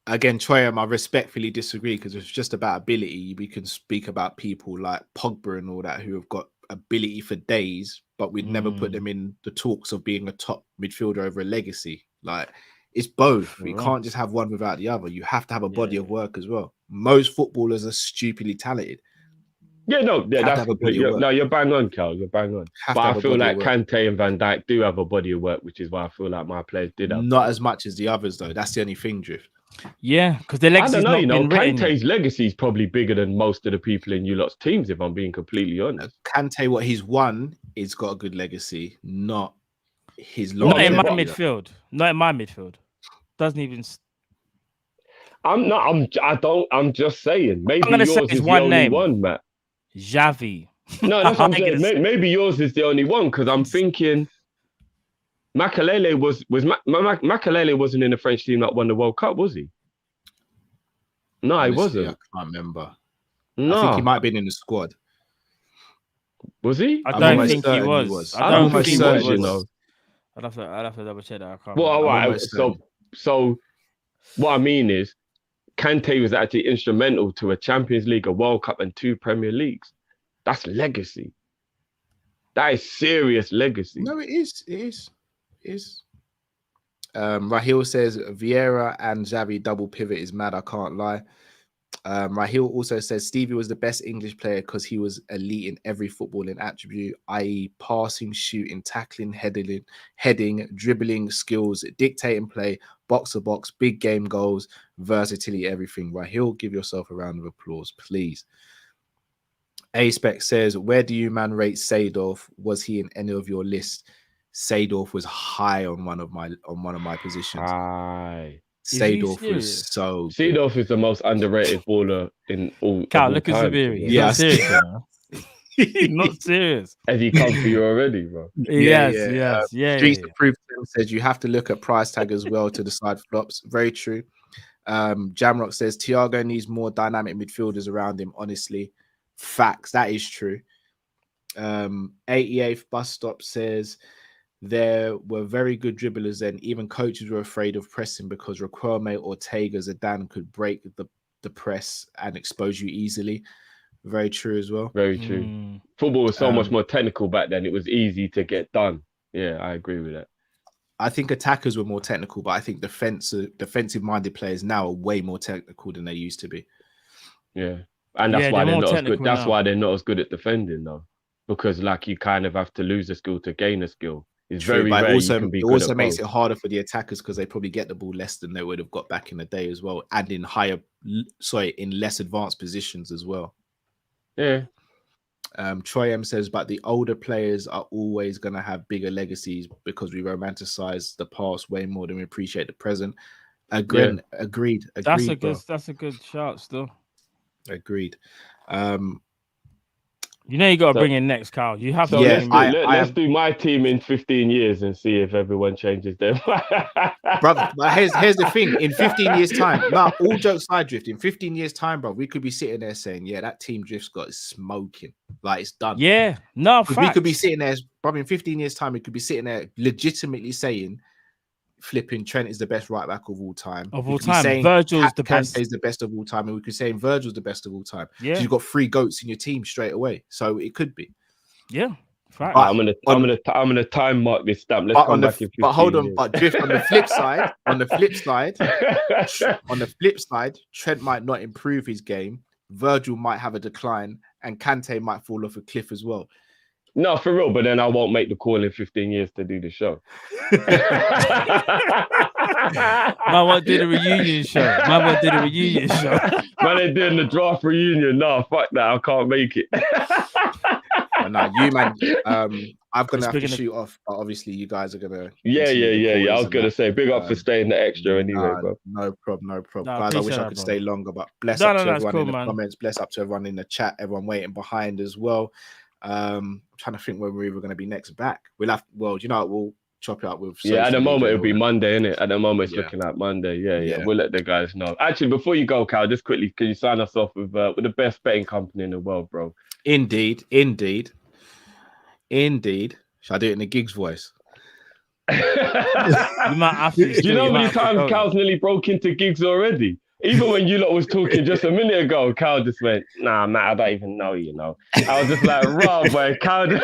Again, Troy, I respectfully disagree because if it's just about ability, we can speak about people like Pogba and all that who have got ability for days, but we'd never put them in the talks of being a top midfielder over a legacy. Like, it's both. You can't just have one without the other. You have to have a body of work as well. Most footballers are stupidly talented. Yeah, no, you're bang on, Cal. You're bang on. But I feel like Kante and Van Dijk do have a body of work, which is why I feel like my players did have. Not as much as the others, though. That's the only thing, Drift. Yeah, because the legacy. I don't know, Kante's legacy is probably bigger than most of the people in you lot's teams, if I'm being completely honest. Kante, what he's won, is got a good legacy, not his long. Not in my midfield. Not in my midfield. Doesn't even. I'm just saying. Maybe yours is the only one, Matt. Xavi. No, that's what I'm saying. Maybe yours is the only one because I'm thinking. Makelele Makelele wasn't in the French team that won the World Cup, was he? No, honestly, he wasn't. I can't remember. No, I think he might have been in the squad. Was he? I don't think he was. I don't think he was. You know, I'd have to double check that. I can't. Well, all right. So what I mean is, Kante was actually instrumental to a Champions League, a World Cup, and 2 Premier Leagues. That's legacy. That is serious legacy. No, it is. It is. Rahil says Vieira and Xavi double pivot is mad. I can't lie. Rahil also says Stevie was the best English player because he was elite in every footballing attribute, i.e., passing, shooting, tackling, heading, dribbling, skills, dictating play, box to box, big game goals, versatility, everything. Rahil, give yourself a round of applause, please. A-Spec says, where do you man rate Seedorf? Was he in any of your lists? Seedorf was high on one of my positions. High. Seedorf was so. Seedorf is the most underrated baller in all. Cal, look at Zabiri. Yeah, not serious. Not serious. Has he come for you already, bro? Yes. Streets of Proof says you have to look at price tag as well to decide flops. Very true. Jamrock says Thiago needs more dynamic midfielders around him. Honestly, facts. That is true. 88th Bus Stop says. There were very good dribblers then. Even coaches were afraid of pressing because Riquelme, Ortega, Zidane could break the press and expose you easily. Very true as well. Very true. Football was so much more technical back then. It was easy to get done. Yeah, I agree with that. I think attackers were more technical, but I think defensive-minded players now are way more technical than they used to be. Yeah, and that's why they're not as good. That's why they're not as good at defending, though, because like you kind of have to lose a skill to gain a skill. It's very rare. It also makes it harder for the attackers because they probably get the ball less than they would have got back in the day as well, and in less advanced positions as well. Yeah. Troy M says, but the older players are always going to have bigger legacies because we romanticize the past way more than we appreciate the present. Agreed. That's a good shout still. Agreed. You know you got to So- bring in next, Carl. You have to. So Yeah, let's do my team in 15 years and see if everyone changes their brother. But here's the thing: in 15 years' time, now all jokes aside, Drift. In 15 years' time, bro, we could be sitting there saying, "Yeah, that team Drift's got is smoking, like it's done." Yeah, no, Because we could be facts. sitting there, probably in 15 years' time, we could be sitting there legitimately saying, flipping Trent is the best right back of all time. Of We all could be time. saying Virgil's the Kante best. is the best of all time, and we could say Virgil's the best of all time. Yeah. So you've got 3 goats in your team straight away. So it could be. Yeah, facts. But I'm gonna time mark this stamp. Let's But come back in 15 but hold on, years. but Drift on the flip side, on the flip side, Trent might not improve his game. Virgil might have a decline, and Kante might fall off a cliff as well. No, for real, but then I won't make the call in 15 years to do the show. Man won't do the reunion show. Man won't do the reunion show. Man, they're doing the draft reunion. No, fuck that. I can't make it. But no, you man, I'm gonna have to Speaking of- shoot off. But obviously, you guys are gonna. Yeah. continue the I calls was and gonna that. say, big up for staying the extra anyway, bro. No problem. No, Guys, I wish appreciate I that, could bro. stay longer, but bless No, up no, to that's everyone cool, in the man. comments. Bless up to everyone in the chat. Everyone waiting behind as well. I'm trying to think when we're going to be next back. We'll have. Well, you know, what, we'll chop it up with. Yeah, at the social moment media it'll and be all that. Monday, innit? At the moment it's Yeah. looking like Monday. Yeah. Yeah. We'll let the guys know. Actually, before you go, Cal, just quickly, can you sign us off with the best betting company in the world, bro? Indeed. Shall I do it in the Gigs voice? You might have to. Do you know how many times Cal's nearly broke into gigs already? Even when you lot was talking just a minute ago, Cal just went, "Nah, Matt, I don't even know you know." I was just like, "Raw, boy, Cal." All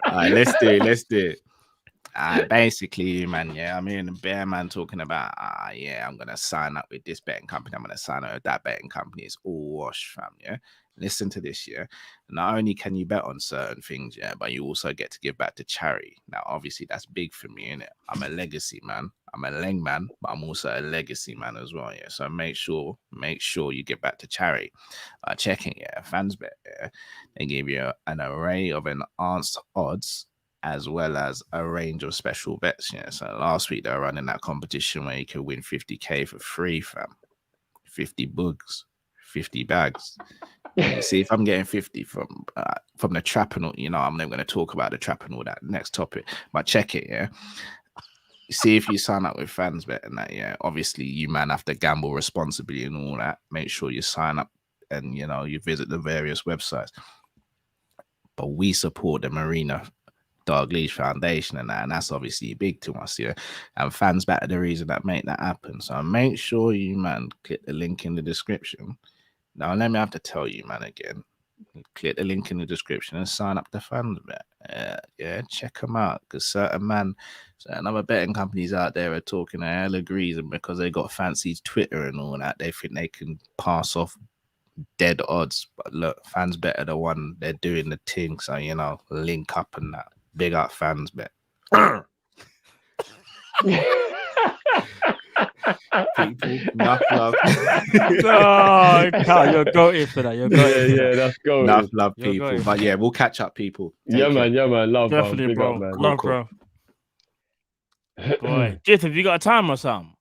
right, let's do it. Basically, man, yeah, I'm hearing the bear man talking about, yeah, I'm gonna sign up with this betting company. I'm gonna sign up with that betting company. It's all wash, fam. Yeah, listen to this. Yeah, not only can you bet on certain things, yeah, but you also get to give back to charity. Now, obviously, that's big for me, innit? I'm a legacy man. I'm a leg man, but I'm also a legacy man as well. Yeah, so make sure you give back to charity. Checking, yeah, FansBet, yeah, they give you an array of enhanced odds, as well as a range of special bets. Yeah, so last week they were running that competition where you could win 50k for free, fam. 50 bugs, 50 bags. You see, if I'm getting 50 from the trap and all, you know, I'm never going to talk about the trap and all that next topic, but check it, yeah. See if you sign up with FansBet and that, yeah. Obviously, you man have to gamble responsibly and all that. Make sure you sign up and you know you visit the various websites. But we support the Marina Dog Leash Foundation and that, and that's obviously big to us, yeah. And FansBet are the reason that make that happen. So make sure you man click the link in the description. Now let me have to tell you, man, again. Click the link in the description and sign up to FansBet. Yeah, check them out because certain other betting companies out there are talking a hell of reason because they got fancy Twitter and all that. They think they can pass off dead odds, but look, FansBet are the one, they're doing the thing. So you know, link up and that. Big up FansBet. People, enough love. Oh, Carl, you're goated for that. You're goated. Yeah, that's go. Enough love, You're people. going. But yeah, we'll catch up, people. Take Yeah, care. man. Love, Definitely, man. Big bro. up, man. Love, Cool. bro. Boy, Jith, have you got a time or something?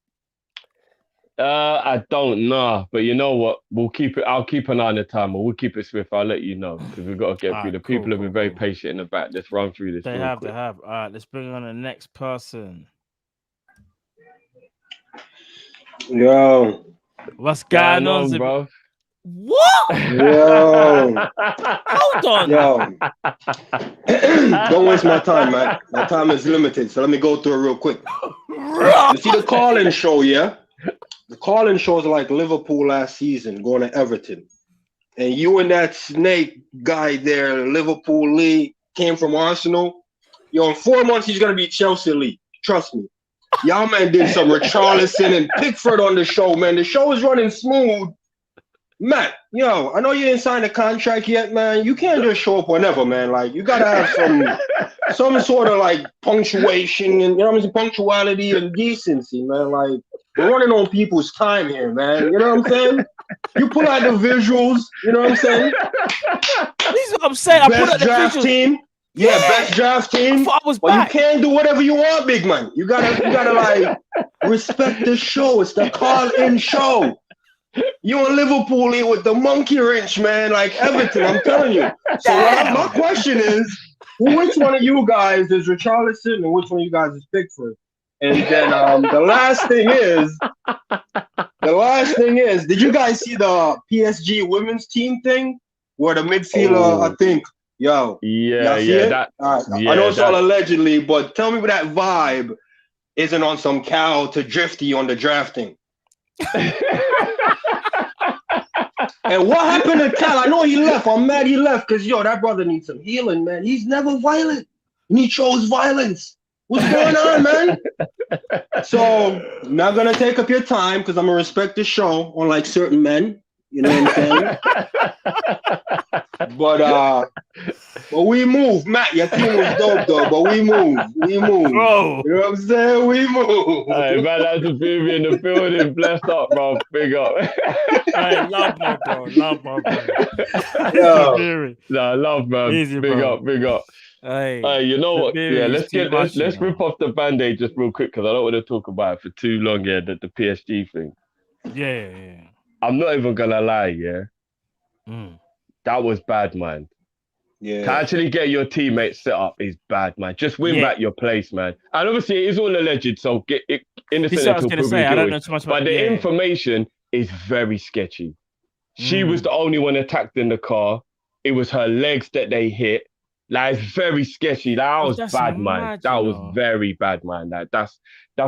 I don't know, but you know what? We'll keep it. I'll keep an eye on the timer. We'll keep it swift. I'll let you know because we've got to get through. The Cool, people have been cool, very cool. patient in the back. Let's run through this. They real have. quick. All right, let's bring on the next person. Yo, What's going on, Zib- bro? What? yo, Hold on. yo. Don't waste my time, man. My time is limited, so let me go through it real quick. You see the Kall-In show, yeah? The Kall-In show is like Liverpool last season going to Everton. And you and that snake guy there, Liverpool Lee, came from Arsenal. Yo, in 4 months, he's going to be Chelsea Lee. Trust me. Y'all, man, did some Richarlison and Pickford on the show, man. The show is running smooth. Matt, yo, I know you didn't sign a contract yet, man. You can't just show up whenever, man. Like, you got to have some sort of, like, punctuation and, you know what I'm saying, punctuality and decency, man. Like, we're running on people's time here, man. You know what I'm saying? You pull out the visuals, you know what I'm saying? This is what I'm saying. I put Best out the draft visuals. team. Yeah, best draft I team. thought I was But back. you can't do whatever you want, big man. You gotta like respect the show. It's the Kall-In show. You and Liverpool here with the monkey wrench, man, like Everton, I'm telling you. So my question is, which one of you guys is Richarlison and which one of you guys is Pickford? And then the last thing is, did you guys see the PSG women's team thing where the midfielder, I think, y'all see it? I know it's all allegedly, but tell me that vibe isn't on some cow to drifty on the drafting. And what happened to Cal? I know he left. I'm mad he left because, that brother needs some healing, man. He's never violent. And he chose violence. What's going on, man? So, I'm not going to take up your time because I'm going to respect the show, unlike certain men. You know what I'm saying? But we move. Matt, your team was dope, though, but we move. Bro. You know what I'm saying? We move. Hey, man, that's the baby in the building. Blessed up, bro. Big up. Hey, love my bro. Nah, love, man. Easy, big bro. up. Hey, you know what? Yeah, let's rip off the band-aid just real quick because I don't want to talk about it for too long. Yeah, the PSG thing. Yeah. I'm not even gonna lie. Yeah, that was bad, man. Yeah. To actually get your teammates set up is bad, man. Just win back your place, man. And obviously, it is all alleged, so get it innocent until proven guilty. I don't know too much about but the information is very sketchy. She was the only one attacked in the car. It was her legs that they hit. Like, it's very sketchy. That was bad, man. That was very bad, man. That's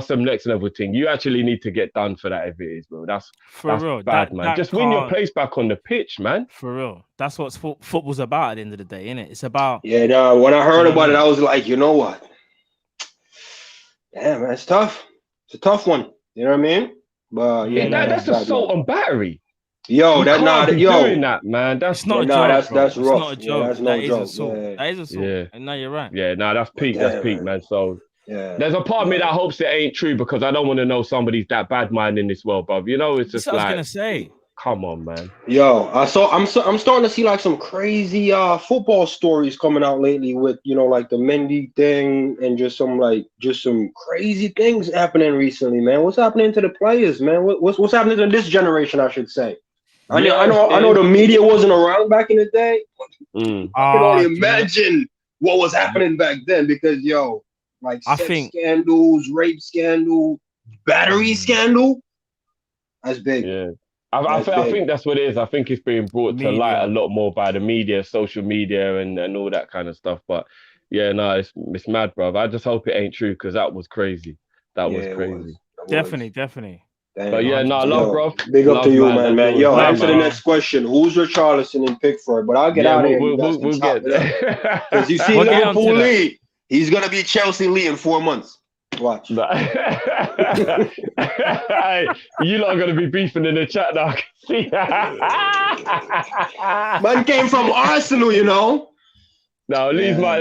some next level thing. You actually need to get done for that if it is, bro. That's real bad, man. Just win your place back on the pitch, man. For real. That's what football's about at the end of the day, innit? It's about... Yeah, no, when I heard about it, I was like, you know what? Damn, man, it's tough. It's a tough one. You know what I mean? But that's assault and battery. Yo, doing that, man. That's not a joke. That's rough. It's not a joke. That's no joke. That is assault. Yeah. And no, you're right. Yeah, that's peak. That's peak, man. So there's a part of me that hopes it ain't true because I don't want to know somebody's that bad mind in this world, bruv. You know, it's just that's like, what I was gonna say. Come on, man. Yo, I'm starting to see like some crazy football stories coming out lately with, like the Mendy thing and just some crazy things happening recently, man. What's happening to the players, man? What's happening to this generation, I should say? I know the media wasn't around back in the day. I can only imagine what was happening back then because, sex scandals, rape scandal, battery scandal. That's big. Yeah. I think that's what it is. I think it's being brought to light a lot more by the media, social media, and all that kind of stuff. But yeah, no, it's mad, bro. I just hope it ain't true because that was crazy. That was crazy. Definitely. Damn, but yeah, no, love, bro. Big up to you, man. Yo, answer the next question. Who's Richarlison and Pickford? But I'll get out of here. We'll get there. Because you see Liverpool Lee, he's going to be Chelsea Lee in 4 months. Watch. You lot are going to be beefing in the chat now. I can see. Man came from Arsenal, No, leave my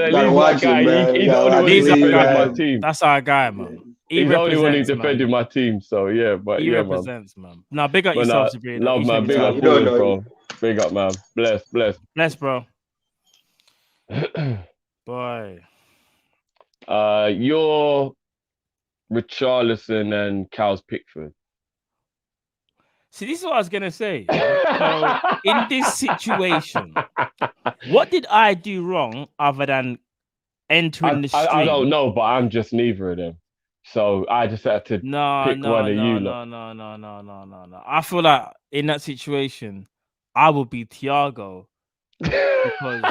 guy. He's the only one who defended my team. That's our guy, man. He's the only one who defended my team, so yeah. But he represents, man. Now, big up yourself, Sabrina. Love, man. Big up, bro. Big up, man. Bless, bro. Boy. You're Richarlison and Cal's Pickford. See, this is what I was gonna say. So, in this situation, what did I do wrong other than entering the stream? I don't know, but I'm just neither of them. So I just had to pick one of you. No. I feel like in that situation, I would be Thiago because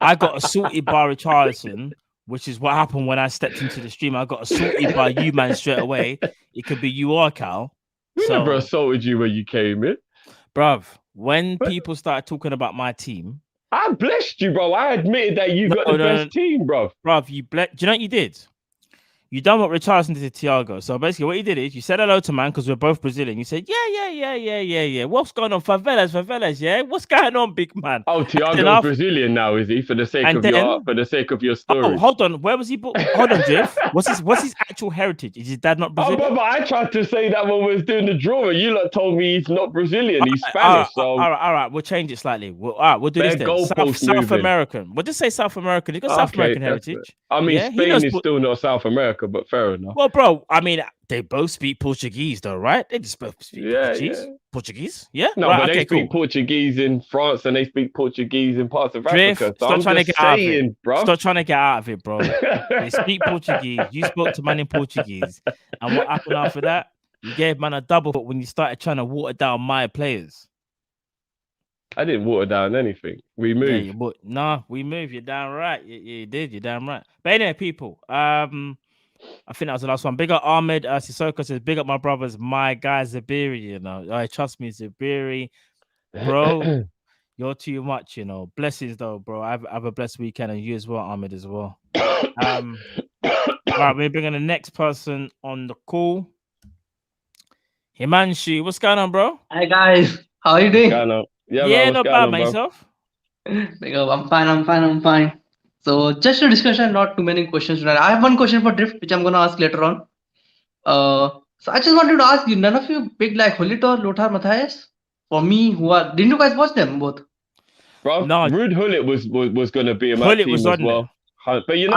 I got assaulted by Richarlison, which is what happened when I stepped into the stream. I got assaulted by you, man, straight away. It could be you or Cal. Who never assaulted you when you came in? Bruv, when people started talking about my team, I blessed you, bro. I admitted that you got the best team, bro. Bruv, do you know what you did? You done what Richarlison did to Thiago. So basically what you did is you said hello to man because we're both Brazilian. You said, yeah. What's going on? Favelas, yeah? What's going on, big man? Oh, Thiago's Brazilian now, is he? For the sake of your story. Oh, hold on. Where was he born? Hold on, Jeff. What's his actual heritage? Is his dad not Brazilian? Oh, but I tried to say that when we was doing the drawing. You lot told me he's not Brazilian. He's Spanish. All right. We'll change it slightly. We'll do this then. South American. We'll just say South American. He's got South American heritage. I mean, Spain is still not South America, but fair enough. Well, bro, I mean, They both speak Portuguese, though, right? They just both speak Portuguese. Yeah. Portuguese, yeah. No, right, but okay, they speak cool. Portuguese in France and they speak Portuguese in parts of Drift, Africa. So stop I'm trying to just get out of it. saying, bro. Stop trying to get out of it, bro. They speak Portuguese. You spoke to man in Portuguese, and what happened after that? You gave man a double foot when you started trying to water down my players. I didn't water down anything. We moved. Yeah, but no, we moved. You're damn right. You did. You're damn right. But anyway, people. I think that was the last one. Big up Ahmed Sissoko says, big up my brothers, my guy Zabiri. You know, trust me, Zabiri, bro. You're too much. You know, blessings though, bro. Have a blessed weekend, and you as well, Ahmed as well. All right, we're bringing the next person on the call. Himanshu, what's going on, bro? Hi guys, how are you doing? Yeah, man, not bad, on, myself. I'm fine. So just a discussion, not too many questions tonight. I have one question for Drift, which I'm gonna ask later on. So I just wanted to ask you, none of you picked like Hullit or Lothar Matthäus? For me, didn't you guys watch them both? Bro, no, Ruud Hullit was gonna be in my team as well. But you know,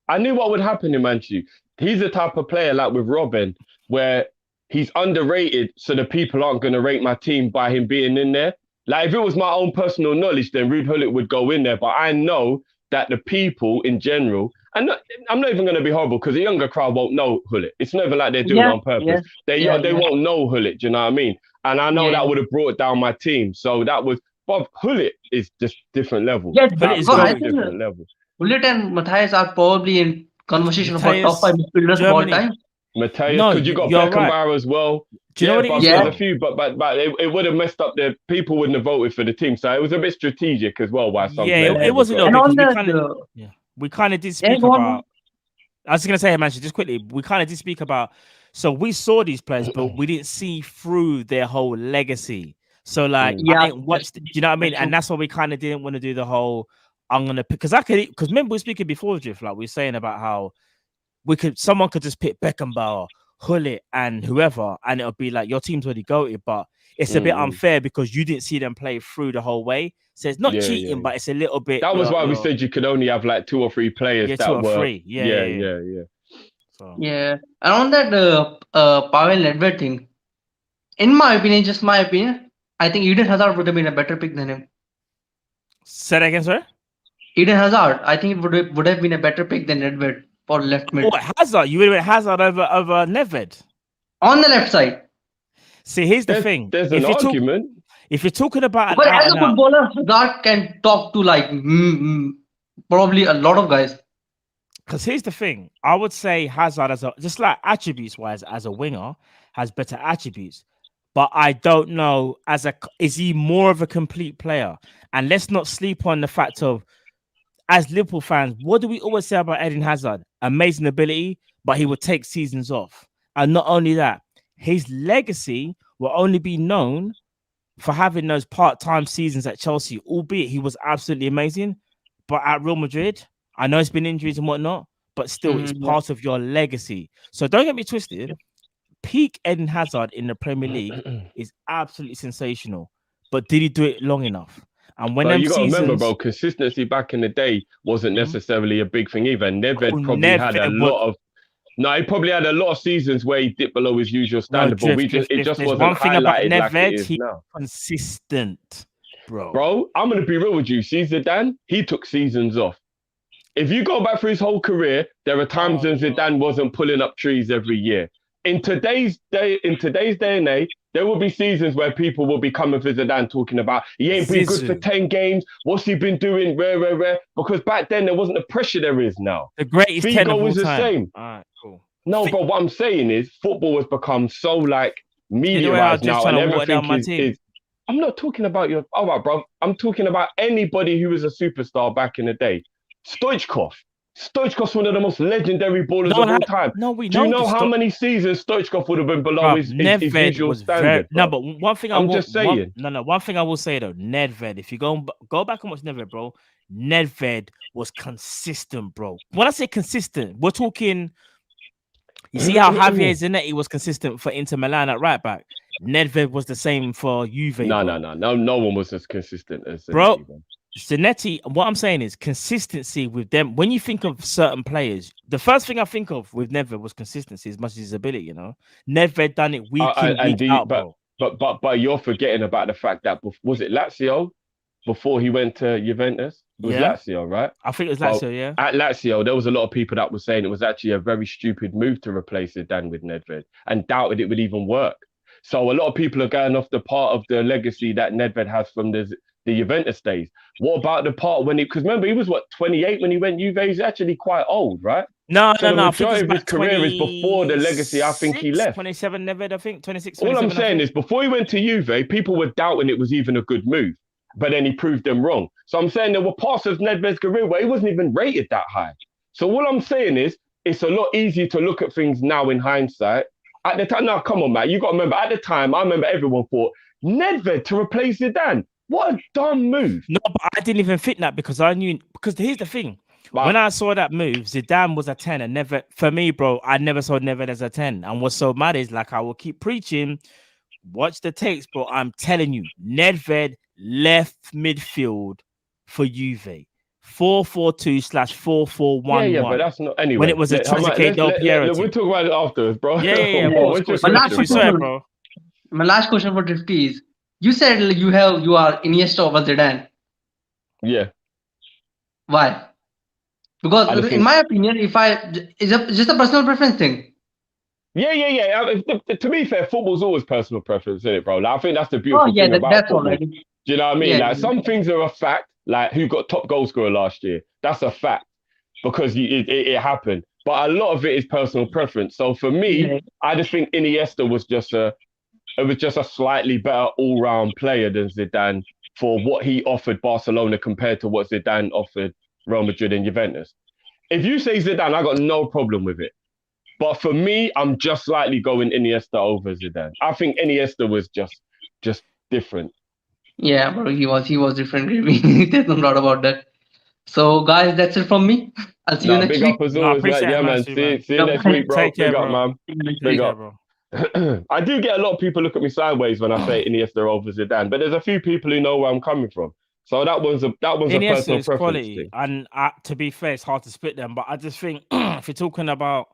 I knew what would happen in Manchu. He's the type of player like with Robin, where he's underrated, so the people aren't going to rate my team by him being in there. Like, if it was my own personal knowledge, then Ruud Hullit would go in there. But I know that the people in general, and I'm not even going to be horrible, because the younger crowd won't know Hullit. It's never like they're doing it on purpose. They won't know Hullit, do you know what I mean? And I know that would have brought down my team. So that was, Bob, Hullit is just different level. Yeah, different level. Hullit and Matthäus are probably in conversation for top 5 midfielders of all time. Matthäus, because you got Beckenbauer as well. Do you know what it is? There's a few, but it would have messed up the people wouldn't have voted for the team. So it was a bit strategic as well. Why some it wasn't. We kind of did speak about. I was going to say, man, just quickly, we kind of did speak about. So we saw these players, but we didn't see through their whole legacy. So like, I didn't watch. Do you know what I mean? And that's why we kind of didn't want to do the whole. I'm gonna pick because remember we were speaking before, Drift, like we were saying about how someone could just pick Beckenbauer, Hullit, and whoever, and it'll be like your team's already goated, but it's a bit unfair because you didn't see them play through the whole way. So it's not cheating, but it's a little bit. That was why we said you could only have like 2 or 3 players that were. 2 or 3. Yeah. So. Yeah, and on that Pavel Nedved thing, in my opinion, just my opinion, I think Eden Hazard would have been a better pick than him. Say that again, sir. Eden Hazard, I think it would have been a better pick than Nedved for left mid. Oh, Hazard, you would have been Hazard over Nedved on the left side. See, here's the thing. There's an argument. If you're talking about, but as a footballer, Hazard can talk to like probably a lot of guys. Because here's the thing, I would say Hazard just like attributes wise as a winger has better attributes, but I don't know is he more of a complete player? And let's not sleep on the fact of, as Liverpool fans, what do we always say about Eden Hazard? Amazing ability, but he would take seasons off. And not only that, his legacy will only be known for having those part-time seasons at Chelsea, albeit he was absolutely amazing. But at Real Madrid, I know it's been injuries and whatnot, but still, it's part of your legacy. So don't get me twisted. Peak Eden Hazard in the Premier League is absolutely sensational. But did he do it long enough? And when you got to remember, bro, consistency back in the day wasn't necessarily a big thing either. Nedved probably had a lot of. No, he probably had a lot of seasons where he dipped below his usual standard, but it just wasn't one thing about Nedved, like it is he's now. Consistent, bro. Bro, I'm gonna be real with you. See, Zidane, he took seasons off. If you go back through his whole career, there are times when Zidane wasn't pulling up trees every year. In today's day and age, there will be seasons where people will be coming for Zidane talking about he ain't been good for 10 games. What's he been doing? Rare. Because back then there wasn't the pressure there is now. The greatest 10 of all was the time. same. All right, cool. No, but what I'm saying is football has become so like mediaized now, and everything is. I'm not talking about your. All right, bro. I'm talking about anybody who was a superstar back in the day. Stoichkov's one of the most legendary ballers of all time. No, we know. Do you know how many seasons Stoichkov would have been below his usual standard? No, but one thing I'm just saying. One thing I will say though, Nedved. If you go back and watch Nedved, bro, Nedved was consistent, bro. When I say consistent, we're talking. You see how Javier Zanetti was consistent for Inter Milan at right back. Nedved was the same for Juve. No one was as consistent as bro. Zanetti, Zanetti, what I'm saying is consistency with them. When you think of certain players, the first thing I think of with Nedved was consistency as much as his ability, you know. Nedved done it week in, week out, bro. But you're forgetting about the fact that was it Lazio before he went to Juventus? It was Lazio, right? I think it was Lazio, yeah. At Lazio, there was a lot of people that were saying it was actually a very stupid move to replace Zidane with Nedved and doubted it would even work. So a lot of people are going off the part of the legacy that Nedved has from the Juventus days. What about the part when because remember, he was, 28 when he went Juve? He's actually quite old, right? No. The majority of his career is before the legacy I think he left. 27 Nedved, I think, 26, All I'm saying is, before he went to Juve, people were doubting it was even a good move. But then he proved them wrong. So I'm saying there were parts of Nedved's career where he wasn't even rated that high. So all I'm saying is, it's a lot easier to look at things now in hindsight. At the time, now come on, man, you got to remember, at the time, I remember everyone thought, Nedved to replace Zidane. What a dumb move. No, but I didn't even think that because I knew, because here's the thing. When I saw that move, Zidane was a 10 and Nedved, for me, bro, I never saw Nedved as a 10. And what's so mad is, like, I will keep preaching, watch the takes, bro. I'm telling you, Nedved left midfield for Juve. 4-4-2/4-4-1-1. Yeah, but that's not anyway. When it was a Trezeguet Del Piero. We'll talk about it afterwards, bro. Yeah. My last question for Drifty is: you said you are Iniesta over Zidane. Yeah. Why? Because in my opinion, it's just a personal preference thing. Yeah. To be fair, football's always personal preference, isn't it, bro? Like, I think that's the beautiful thing about that's football. all. Do you know what I mean? Yeah, like some things are a fact, like who got top goal scorer last year. That's a fact because it happened. But a lot of it is personal preference. So for me, I just think Iniesta was just a slightly better all-round player than Zidane for what he offered Barcelona compared to what Zidane offered Real Madrid and Juventus. If you say Zidane, I got no problem with it. But for me, I'm just slightly going Iniesta over Zidane. I think Iniesta was just different. Yeah, bro, he was different. There's no doubt about that. So, guys, that's it from me. I'll see you next week. Big up as always, man. See you next week, bro. Take care, big up, man. Big up. Bro. I do get a lot of people look at me sideways when I say Iniesta over Zidane, but there's a few people who know where I'm coming from. So that was a personal preference quality thing. And to be fair, it's hard to split them. But I just think if you're talking about,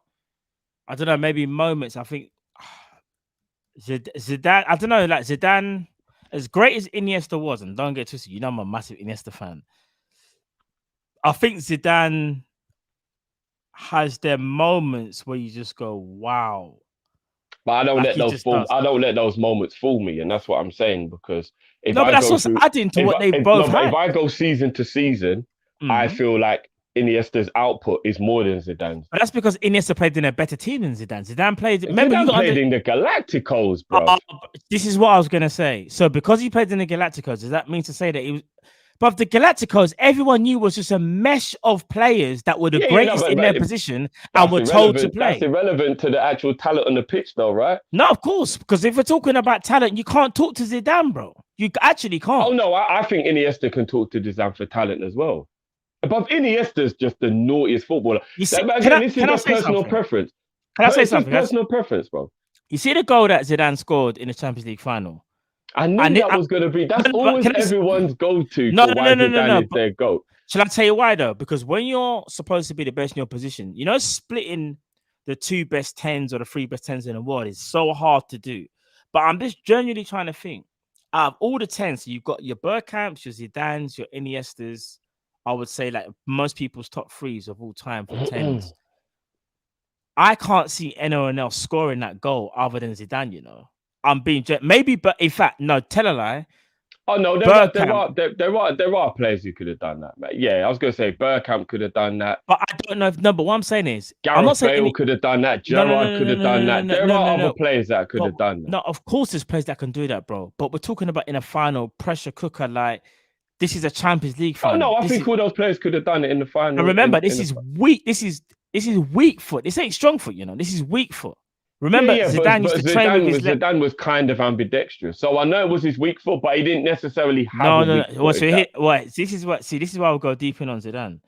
I don't know, maybe moments. I think Zidane. I don't know, like Zidane. As great as Iniesta was, and don't get twisted, you know I'm a massive Iniesta fan. I think Zidane has their moments where you just go, wow. But I don't let those moments fool me, and that's what I'm saying. Because if I go season to season, I feel like Iniesta's output is more than Zidane's. But that's because Iniesta played in a better team than Zidane. Zidane played in the Galacticos, bro. This is what I was gonna say. So because he played in the Galacticos, does that mean to say that he was? But the Galacticos, everyone knew was just a mesh of players that were the greatest in their position and were told to play. That's irrelevant to the actual talent on the pitch, though, right? No, of course, because if we're talking about talent, you can't talk to Zidane, bro. You actually can't. Oh no, I think Iniesta can talk to Zidane for talent as well. But Iniesta's just the naughtiest footballer. This is personal preference. Can I say something? Personal preference, bro. You see the goal that Zidane scored in the Champions League final? I knew that was going to be. That's always everyone's go-to for why Zidane is their goat. Shall I tell you why, though? Because when you're supposed to be the best in your position, you know, splitting the 2 best 10s or the 3 best 10s in the world is so hard to do. But I'm just genuinely trying to think. Out of all the 10s, so you've got your Bergkamps, your Zidanes, your Iniestas. I would say like most people's top 3s of all time for 10s. I can't see anyone else scoring that goal other than Zidane, you know. I'm being maybe, but in fact, no, tell a lie. Oh no, there are players who could have done that, mate. Yeah, I was gonna say Bergkamp could have done that. But I don't know if but what I'm saying is Gareth Bale could have done that, Gerrard could have done that. There are other players that could have done that. No, of course there's players that can do that, bro. But we're talking about in a final pressure cooker, like this is a Champions League final. Oh no, I think all those players could have done it in the final. And remember, this is weak. This is weak foot. This ain't strong foot, you know. This is weak foot. Remember, Zidane used to train with his left. Zidane was kind of ambidextrous, so I know it was his weak foot, but he didn't necessarily have. No. This is why we'll go deep in on Zidane.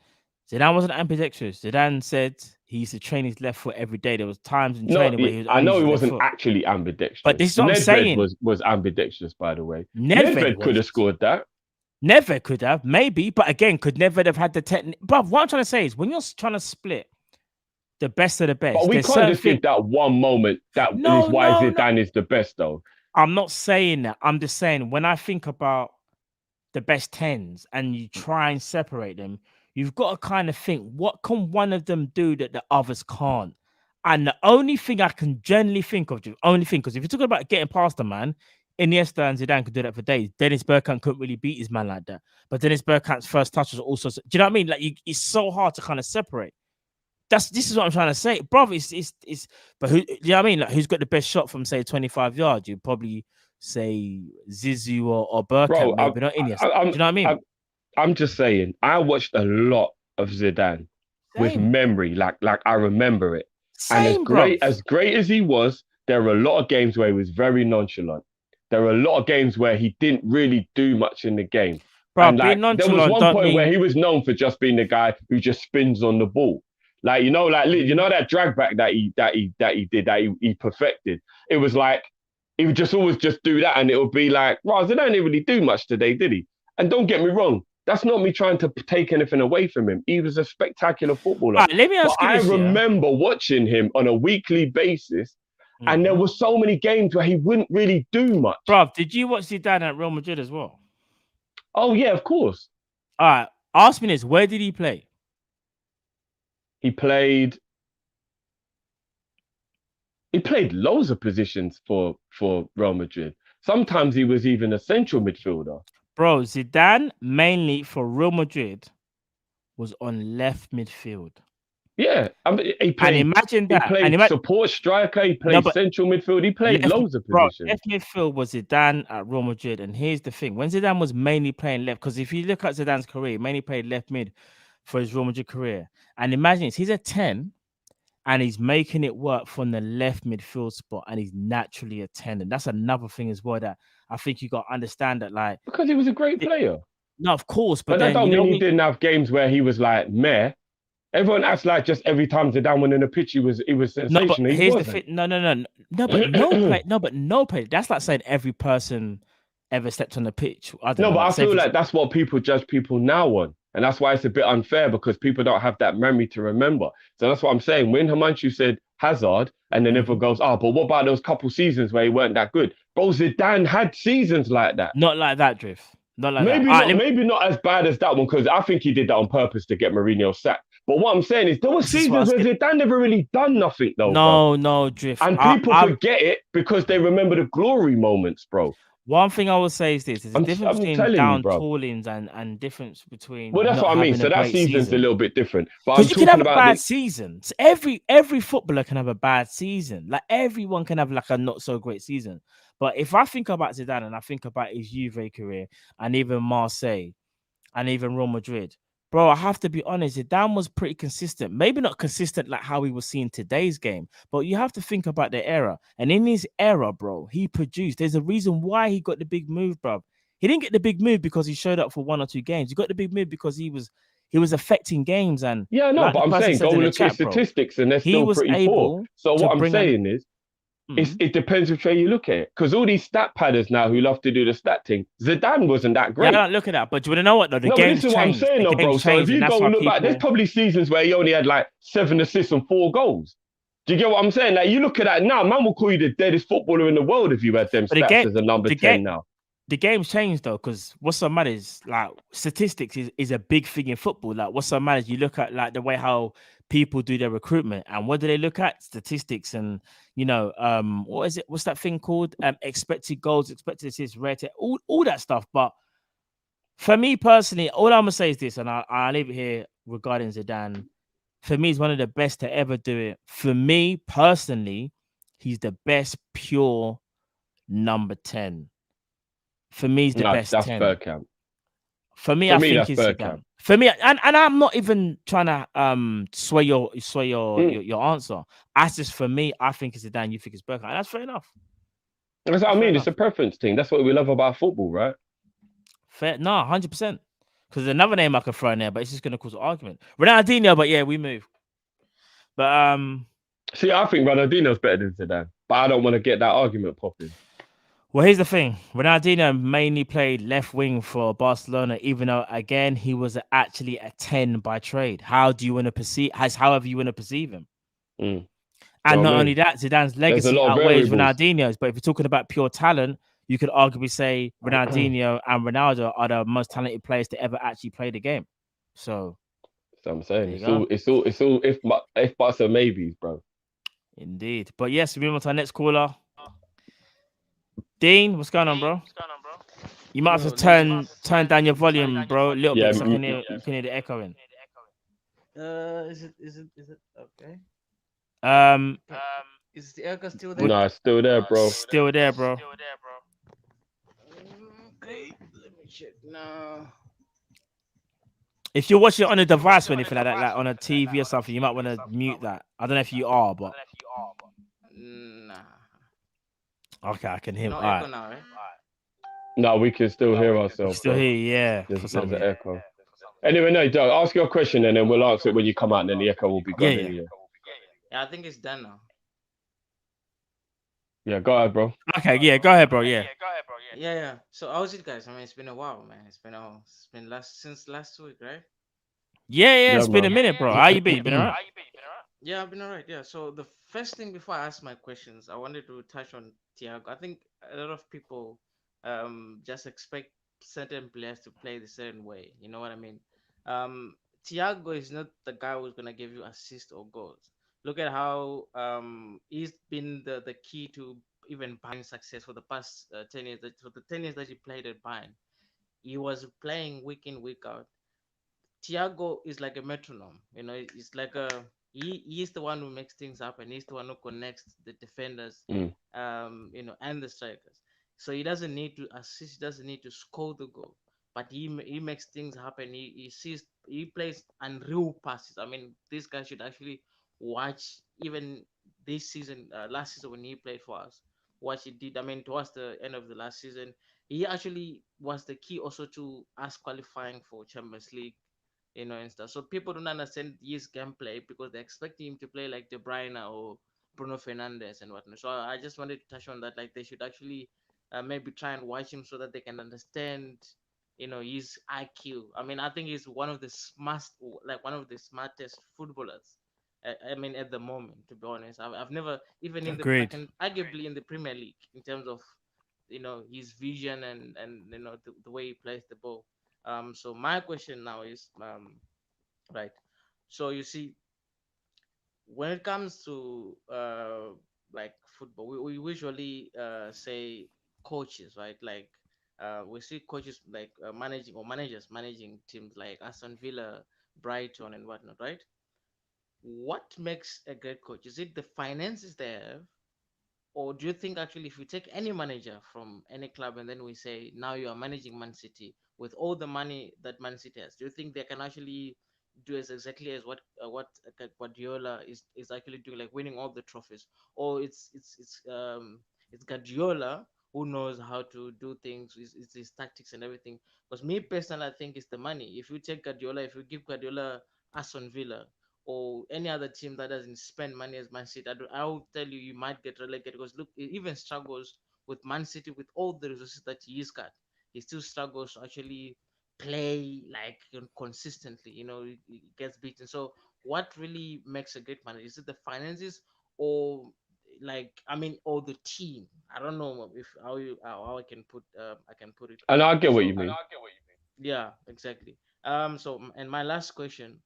Zidane wasn't ambidextrous. Zidane said he used to train his left foot every day. There was times in training where he was. I know he wasn't actually ambidextrous, but this is what I'm saying. Was ambidextrous, by the way. Nedved could have scored that. Never could have, maybe, but again, could never have had the technique. But what I'm trying to say is, when you're trying to split the best of the best, But we can't just give that one moment that is why Zidane is the best, though. I'm not saying that. I'm just saying when I think about the best 10s and you try and separate them, you've got to kind of think, what can one of them do that the others can't? And the only thing I can generally think of, because if you're talking about getting past a man, Iniesta and Zidane could do that for days. Dennis Bergkamp couldn't really beat his man like that. But Dennis Bergkamp's first touch was also, do you know what I mean? Like, it's so hard to kind of separate. This is what I'm trying to say, bro. But who, you know what I mean? Like, who's got the best shot from, say, 25 yards? You'd probably say Zizou or Bergkamp, maybe not Iniesta. Do you know what I mean? I'm just saying, I watched a lot of Zidane with memory, like I remember it. And as great as he was, there were a lot of games where he was very nonchalant. There were a lot of games where he didn't really do much in the game. Bro, and like, there was one point where he was known for just being the guy who just spins on the ball. Like, you know that drag back that he perfected. It was like he would just always just do that, and it would be like, right, Zidane didn't really do much today, did he? And don't get me wrong, that's not me trying to take anything away from him. He was a spectacular footballer. Right, let me ask you this, I remember watching him on a weekly basis, and there were so many games where he wouldn't really do much. Bro, did you watch Zidane at Real Madrid as well? Oh, yeah, of course. All right, ask me this. Where did he play? He played loads of positions for Real Madrid. Sometimes he was even a central midfielder. Bro, Zidane mainly for Real Madrid was on left midfield. Yeah, he played. And imagine that. He played support striker. He played central midfield. He played loads of positions. Left midfield was Zidane at Real Madrid. And here's the thing: when Zidane was mainly playing left, because if you look at Zidane's career, he mainly played left mid for his Real Madrid career. And imagine he's a 10, and he's making it work from the left midfield spot, and he's naturally a 10. And that's another thing as well that I think you got to understand that, like, because he was a great player. No, of course, but that don't mean he didn't have games where he was like meh. Everyone acts like just every time Zidane went in the pitch, he was sensational. No, but here's the thing. No play. That's like saying every person ever stepped on the pitch. I feel like that's what people judge people now on. And that's why it's a bit unfair, because people don't have that memory to remember. So that's what I'm saying. When Himanshu said Hazard, and then everyone goes, but what about those couple seasons where he weren't that good? Bro, Zidane had seasons like that. Not like that, Drift. Not like maybe that. Maybe not as bad as that one, because I think he did that on purpose to get Mourinho sacked. But what I'm saying is there were seasons where Zidane never really done nothing, though. No, Drift. And people forget it because they remember the glory moments, bro. One thing I will say is this: there's a difference between down toolings and difference between. Well, that's what I mean. So that season's a little bit different. Because you can have a bad season. So every footballer can have a bad season. Like, everyone can have like a not so great season. But if I think about Zidane and I think about his Juve career and even Marseille and even Real Madrid, bro, I have to be honest, Zidane was pretty consistent. Maybe not consistent like how we were seeing today's game, but you have to think about the era. And in his era, bro, he produced. There's a reason why he got the big move, bro. He didn't get the big move because he showed up for 1 or 2 games. He got the big move because he was affecting games. And yeah, no, like but I'm saying go look at statistics, and they're still pretty poor. So what I'm saying is, it depends which way you look at it. Because all these stat padders now who love to do the stat thing, Zidane wasn't that great. Yeah, look at that. But do you want to know what, though? The game's this is changed. What I'm saying, though, bro. So if you go and look back, there's probably seasons where he only had like 7 assists and 4 goals. Do you get what I'm saying? Like, you look at that now, man will call you the deadest footballer in the world if you had them stats as a number 10 now. The game's changed, though, because what's so mad is, like, statistics is a big thing in football. Like, what's so mad is you look at, like, the way how people do their recruitment, and what do they look at? Statistics, and what is it? What's that thing called? Expected goals, expected assists, rate, all that stuff. But for me personally, all I'm gonna say is this, and I'll leave it here regarding Zidane. For me, he's one of the best to ever do it. For me personally, he's the best pure number 10. For me, he's the best. That's 10. Bergkamp. For me, I think he's Zidane. For me, and I'm not even trying to sway your answer. That's just, for me, I think it's Zidane. You think it's Bergkamp, and that's fair enough. That's what I mean. It's a preference thing. That's what we love about football, right? Fair, no, 100%. Because there's another name I could throw in there, but it's just going to cause an argument. Ronaldo, but yeah, we move. But see, I think Ronaldinho's better than Zidane, but I don't want to get that argument popping. Well, here's the thing. Ronaldinho mainly played left wing for Barcelona, even though again he was actually a 10 by trade. How do you want to perceive? However you want to perceive him. Mm. And Well, not I mean, only that, Zidane's there's a legacy lot of outweighs variables. Ronaldinho's. But if you're talking about pure talent, you could arguably say Ronaldinho and Ronaldo are the most talented players to ever actually play the game. So That's what I'm saying. there you It's all if buts and maybes, bro. indeed. But yes, we move on to our next caller. Dean, what's going on, bro? You might have to turn down your volume, bro, a little Yeah, bit so you can hear the echoing. Is it okay? Is the echo still there? No, it's still there, bro. Still there, bro. Okay, let me check now. If you're watching it on a device or anything like that, like on a TV or something, you might want to mute that. I don't know if you are, but Nah. okay, I can hear. No All echo right. now, right? No, we can still hear ourselves. Still bro. hear you, yeah. There's an echo. Anyway, no, Doug, ask your question and then we'll answer it when you come out, and then the echo will be gone. Yeah. Anyway. Yeah, I think it's done now. Yeah, go ahead, bro. Okay, yeah, go ahead, bro. Yeah. Yeah. So how's it, guys? I mean, it's been a while, man. It's been since last week, right? Yeah, it's been a man. minute, bro. How you been? You been alright? Yeah, I've been alright. Yeah. So the first thing before I ask my questions, I wanted to touch on Thiago. I think a lot of people just expect certain players to play the certain way. You know what I mean? Thiago is not the guy who's gonna give you assists or goals. Look at how he's been the key to even Bayern's success for the past 10 years. For the 10 years that he played at Bayern, he was playing week in, week out. Thiago is like a metronome. You know, it's like he's the one who makes things happen. He's the one who connects the defenders, Mm. And the strikers. So he doesn't need to assist, he doesn't need to score the goal, but he makes things happen. He plays unreal passes. I mean, this guy should actually watch even this season, last season when he played for us. What he did. I mean, towards the end of the last season, he actually was the key also to us qualifying for Champions League, and stuff. So people don't understand his gameplay because they expect him to play like De Bruyne or Bruno Fernandes and whatnot. So I just wanted to touch on that. Like they should actually maybe try and watch him so that they can understand, his IQ. I mean, I think he's one of the smartest footballers. I mean, at the moment, to be honest, I've never even in the I Agreed. can arguably in the Premier League in terms of his vision and the way he plays the ball. So my question now is right. So you see, when it comes to like football, we usually say coaches, right? Like we see coaches like managing or managers managing teams like Aston Villa, Brighton, and whatnot, right? What makes a great coach? Is it the finances they have, or do you think actually if we take any manager from any club and then we say now you are managing Man City with all the money that Man City has, do you think they can actually do as exactly as what Guardiola is actually doing, like winning all the trophies, or it's Guardiola who knows how to do things, it's his tactics and everything? Because me personally, I think it's the money. If you take Guardiola, if you give Guardiola Aston Villa or any other team that doesn't spend money as Man City, I will tell you, you might get relegated. Because look, he even struggles with Man City with all the resources that he's got. He still struggles to actually play like consistently. He gets beaten. So, what really makes a great manager? Is it the finances, or or the team? I don't know if how I can put it. And I get what So, you mean. yeah, exactly. So, and my last question.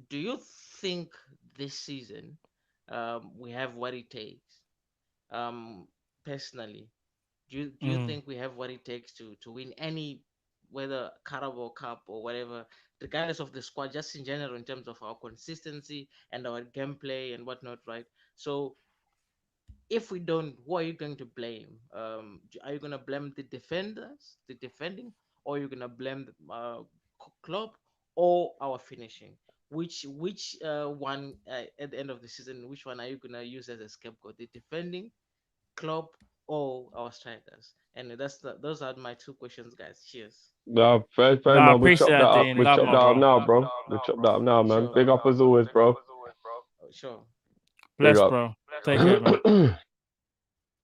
Do you think this season we have what it takes? Personally, do you Mm. think we have what it takes to win any, whether Carabao Cup or whatever, regardless of the squad, just in general in terms of our consistency and our gameplay and whatnot, right? So if we don't, who are you going to blame? Are you going to blame the defenders, the defending, or are you going to blame the club or our finishing? Which one at the end of the season? Which one are you going to use as a scapegoat? The defending, club, or our strikers? And those are my two questions, guys. Cheers. No, fair, No, I man. We appreciate chopped that that, up. Dean. We Love, chopped my that up bro. now, bro. We chopped that up now, man. Sure. Big up as always, bro. Sure. Big Bless, up. bro. Take care, man.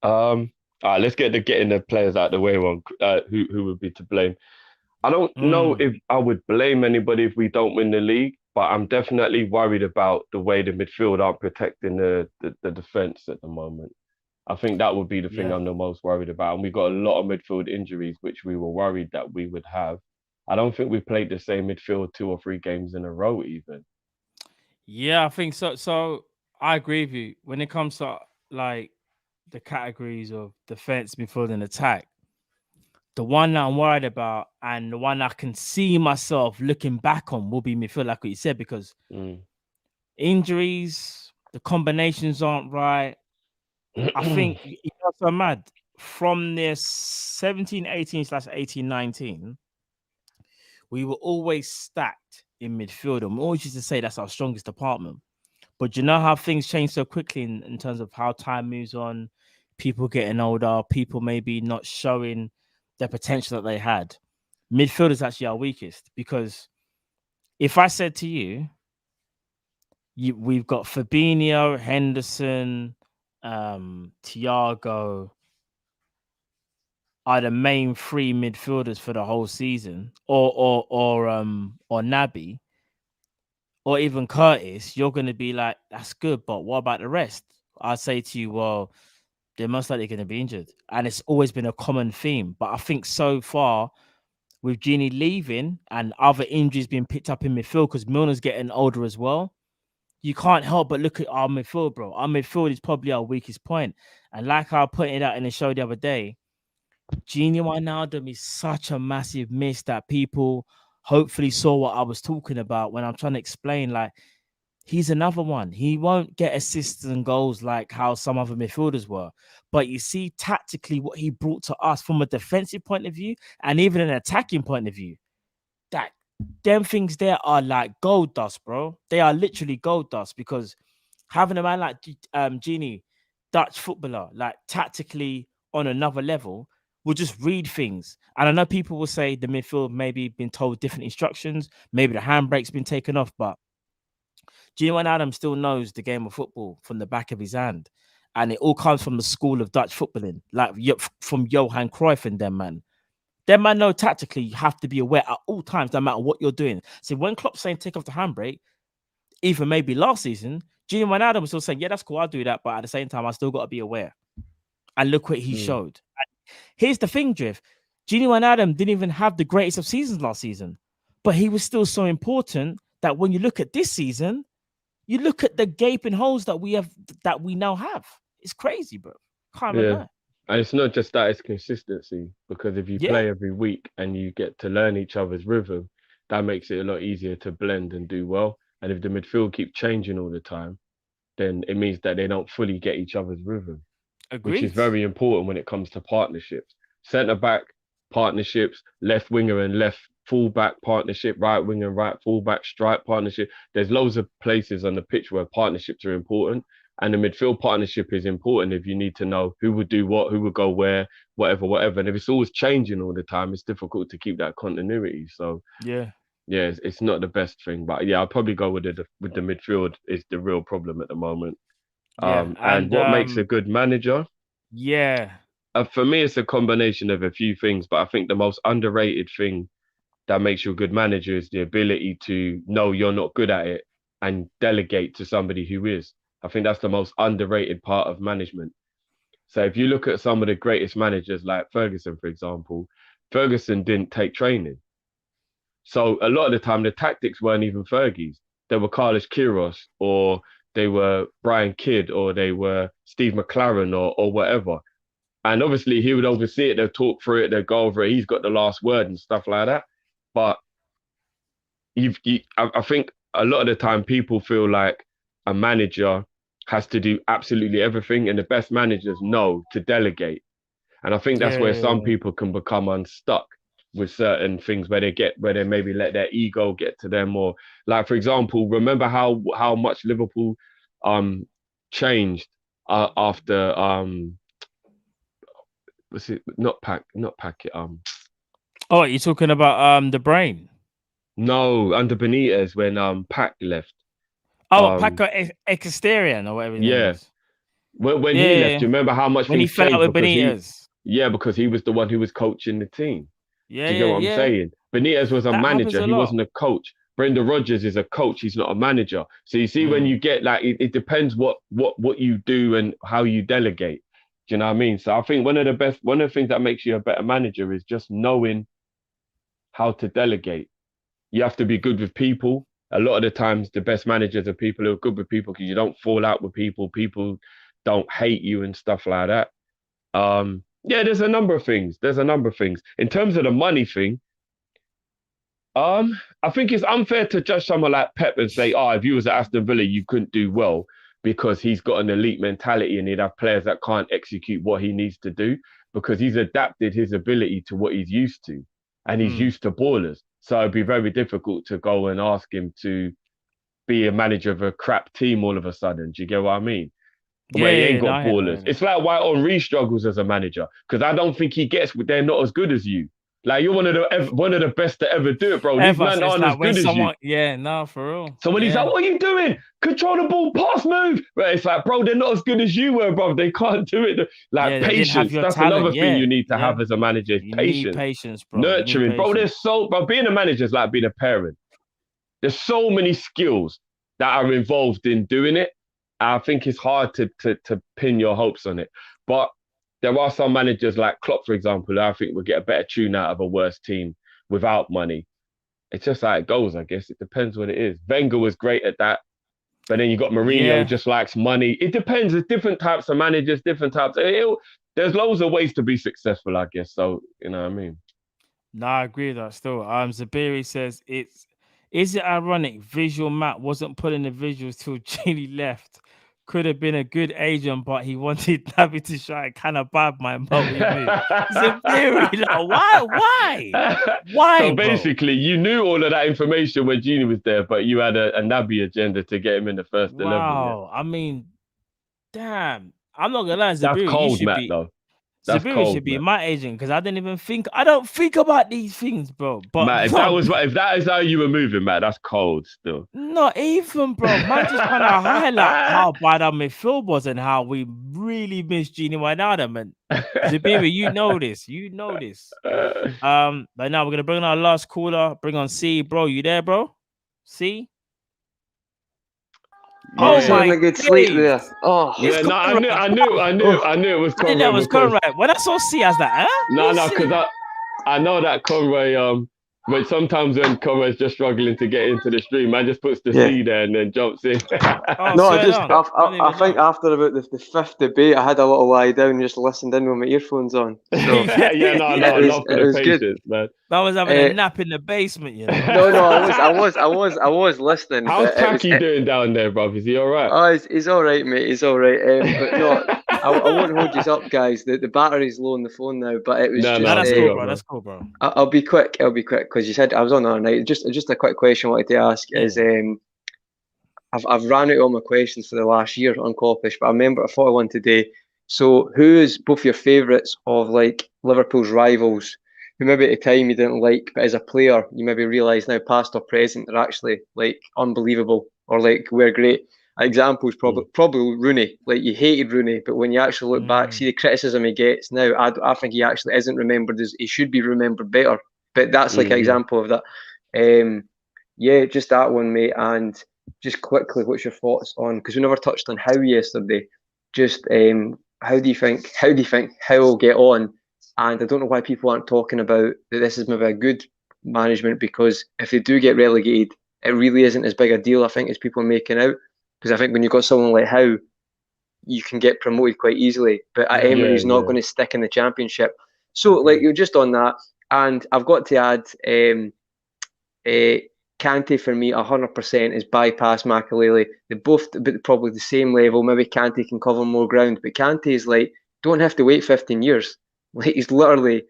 All right, let's get getting the players out of the way. One, who would be to blame? I don't know if I would blame anybody if we don't win the league, but I'm definitely worried about the way the midfield aren't protecting the defense at the moment. I think that would be the thing I'm the most worried about. And we got a lot of midfield injuries, which we were worried that we would have. I don't think we played the same midfield 2 or 3 games in a row, even. Yeah, I think so. So I agree with you when it comes to like the categories of defense, midfield, and attack. The one that I'm worried about and the one I can see myself looking back on will be midfield, like what you said, because injuries, the combinations aren't right. I think it's so mad. From this 17-18/18-19, we were always stacked in midfield. And we always used to say that's our strongest department. But you know how things change so quickly in terms of how time moves on, people getting older, people maybe not showing the potential that they had. Midfield is actually our weakest, because if I said to you, we've got Fabinho, Henderson, Thiago are the main 3 midfielders for the whole season, or Naby, or even Curtis, you're going to be like, that's good, but what about the rest? I'd say to you, well, they're most likely going to be injured. And it's always been a common theme. But I think so far, with Genie leaving and other injuries being picked up in midfield, because Milner's getting older as well, you can't help but look at our midfield, bro. Our midfield is probably our weakest point. And like I pointed out in the show the other day, Genie Wijnaldum is such a massive miss that people hopefully saw what I was talking about when I'm trying to explain. Like, he's another one. He won't get assists and goals like how some other midfielders were. But you see tactically what he brought to us from a defensive point of view and even an attacking point of view. That them things there are like gold dust, bro. They are literally gold dust, because having a man like Genie, Dutch footballer, like tactically on another level, will just read things. And I know people will say the midfield maybe been told different instructions, maybe the handbrake's been taken off, but Gini Wijnaldum still knows the game of football from the back of his hand. And it all comes from the school of Dutch footballing, like from Johan Cruyff and them, man. Them man know tactically you have to be aware at all times, no matter what you're doing. So when Klopp's saying take off the handbrake, even maybe last season, Gini Wijnaldum was still saying, yeah, that's cool, I'll do that. But at the same time, I still got to be aware. And look what he showed. Here's the thing, Drift. Gini Wijnaldum didn't even have the greatest of seasons last season, but he was still so important that when you look at this season, you look at the gaping holes that we now have. It's crazy, bro. Can't remember. And it's not just that, it's consistency. Because if you play every week and you get to learn each other's rhythm, that makes it a lot easier to blend and do well. And if the midfield keep changing all the time, then it means that they don't fully get each other's rhythm. Agreed. Which is very important when it comes to partnerships. Centre-back partnerships, left winger and left full-back partnership, right winger and right full-back strike partnership. There's loads of places on the pitch where partnerships are important. And the midfield partnership is important if you need to know who would do what, who would go where, whatever. And if it's always changing all the time, it's difficult to keep that continuity. So it's not the best thing. But I'll probably go with the midfield is the real problem at the moment. And what makes a good manager? For me, it's a combination of a few things, but I think the most underrated thing that makes you a good manager is the ability to know you're not good at it and delegate to somebody who is. I think that's the most underrated part of management. So if you look at some of the greatest managers like Ferguson, for example, Ferguson didn't take training. So a lot of the time, the tactics weren't even Fergie's. They were Carlos Queiroz, or they were Brian Kidd, or they were Steve McLaren, or whatever. And obviously he would oversee it. They'll talk through it. They'll go over it. He's got the last word and stuff like that. But I think a lot of the time people feel like a manager has to do absolutely everything. And the best managers know to delegate. And I think that's where some people can become unstuck with certain things where they maybe let their ego get to them. Or like, for example, remember how much Liverpool changed after was it not Packet? Oh, you're talking about the brain? No, under Benitez when Pack left. Oh, Paco Exterior or whatever his name is. When he left, do you remember how much when he things fell out changed? with Benitez. Because he was the one who was coaching the team. Yeah, Do you get what I'm saying? Benitez was a That happens manager. a He lot. wasn't a coach. Brendan Rodgers is a coach. He's not a manager. So you see, when you get like, it depends what you do and how you delegate. Do you know what I mean? So I think one of the things that makes you a better manager is just knowing how to delegate. You have to be good with people. A lot of the times, the best managers are people who are good with people because you don't fall out with people. People don't hate you and stuff like that. There's a number of things. In terms of the money thing, I think it's unfair to judge someone like Pep and say, if you was at Aston Villa, you couldn't do well because he's got an elite mentality and he'd have players that can't execute what he needs to do because he's adapted his ability to what he's used to and he's used to ballers. So it'd be very difficult to go and ask him to be a manager of a crap team all of a sudden. Do you get what I mean? Where he ain't got ballers. It's like why Henry struggles as a manager because I don't think he gets. They're not as good as you. Like you're one of the best to ever do it, bro. These men aren't as good as you. Yeah, no, for real. So when he's like, "What are you doing? Control the ball, pass, move." Right? It's like, bro, they're not as good as you were, bro. They can't do it. Like patience. That's another thing you need to have as a manager. You patience. need patience, bro. Nurturing, bro. Being a manager is like being a parent. There's so many skills that are involved in doing it. I think it's hard to pin your hopes on it. But there are some managers like Klopp, for example, who I think will get a better tune out of a worse team without money. It's just how it goes, I guess. It depends what it is. Wenger was great at that. But then you got Mourinho who just likes money. It depends. There's different types of managers, different types. There's loads of ways to be successful, I guess. So, you know what I mean? No, I agree with that still. Zabiri says, is it ironic Visual Matt wasn't putting the visuals till Genie left? Could have been a good agent, but he wanted Naby to try and kind of bad my Zabiri, like, why? So basically, you knew all of that information when Genie was there, but you had a Naby agenda to get him in the first 11. Wow, I mean, damn. I'm not gonna lie, Zabiri, that's cold, Matt, though. Zabiri should be my agent because I don't think about these things, bro. But Matt, if that is how you were moving, Matt, that's cold still. Not even, bro. Man, just trying to highlight how bad our midfield was and how we really miss Genie Wijnaldum, man. Zabiri, you know this. But now we're gonna bring on our last caller. Bring on C, bro. You there, bro? C. Oh my a good sleep there. Oh yeah, no, I knew it was Conway. That was Conway. When I saw C, I was like, huh? No, because I know that Conway. But sometimes when Conway's just struggling to get into the stream, man just puts the C there and then jumps in. I think after about the fifth debate, I had a little lie down and just listened in with my earphones on. So, it was good, man. I was having a nap in the basement, you know. I was listening. How's Taki doing down there, bro? Is he all right? Oh, he's all right, mate. He's all right. But no, I won't hold you up, guys. The battery's low on the phone now, but it was that's cool, bro. I'll be quick because you said I was on all night. Just a quick question I wanted to ask is I've ran out all my questions for the last year on Kopish, but I thought of one today. So who is both your favourites of like Liverpool's rivals who maybe at the time you didn't like, but as a player you maybe realise now past or present they're actually like unbelievable or like we're great? An example is probably Rooney. Like you hated Rooney, but when you actually look back, see the criticism he gets now, I think he actually isn't remembered as he should be remembered better. But that's like an example of that. Just that one, mate. And just quickly, what's your thoughts on? Because we never touched on Howe yesterday. Just how do you think Howe will get on? And I don't know why people aren't talking about that. This is maybe a good management because if they do get relegated, it really isn't as big a deal, I think, as people are making out. Because I think when you've got someone like Howe, you can get promoted quite easily. But at Emery, he's not going to stick in the Championship. So, like, you're just on that. And I've got to add, Kante for me 100% is bypass Makelele. They're both probably the same level. Maybe Kante can cover more ground, but Kante is like, don't have to wait 15 years. Like he's literally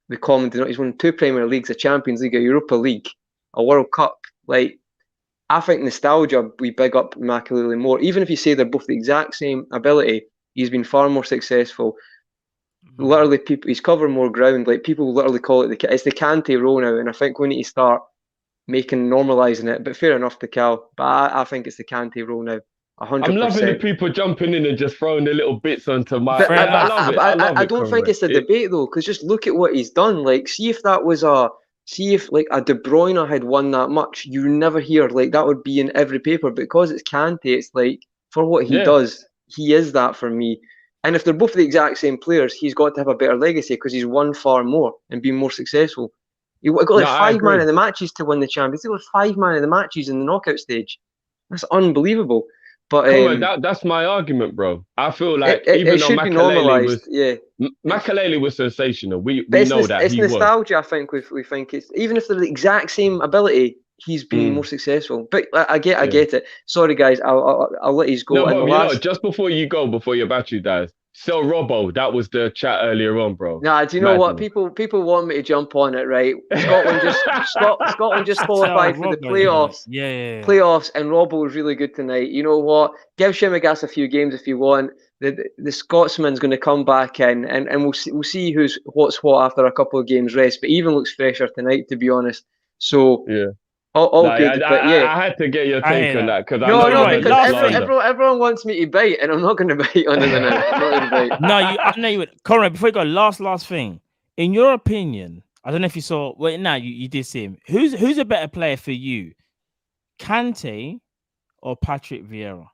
the common denominator. He's won 2 Premier Leagues, a Champions League, a Europa League, a World Cup. Like I think nostalgia, we big up Makelele more. Even if you say they're both the exact same ability, he's been far more successful. Literally, he's covered more ground. Like people literally call it it's the Kante role now, and I think we need to start normalising it. But fair enough to Cal. But I think it's the Kante role now. I'm loving the 100%. people jumping in and just throwing the little bits onto my. But I love it. I love I it. don't think Conrad. it's a debate though, because just look at what he's done. Like, see if like a De Bruyne had won that much, you never hear like that would be in every paper. Because it's Kante, it's like for what he does, he is that for me. And if they're both the exact same players, he's got to have a better legacy because he's won far more and been more successful. He got like 5 man of the matches to win the Champions. He got 5 man of the matches in the knockout stage. That's unbelievable. But that's my argument, bro. I feel like it even though should be normalised. Makelele was sensational. We But know that it's he nostalgia. I think we think it's even if they're the exact same ability, he's been more successful. But I get it. Sorry, guys, I'll let you go. No, bro, just before you go, before your battery dies, sell Robbo. That was the chat earlier on, bro. Nah, do you know what people want me to jump on it? Right, Scotland just qualified for the playoffs. Playoffs, and Robbo was really good tonight. You know what? Give Shimigas a few games if you want. The Scotsman's going to come back in, and we'll see what's what after a couple of games rest. But he even looks fresher tonight, to be honest. So all good. But I had to get your take on that because everyone wants me to bite, and I'm not going to bite on it. I know you would. Conrad, before you go, last thing. In your opinion, I don't know if you saw. Well, now you did see him. Who's a better player for you, Kante or Patrick Vieira?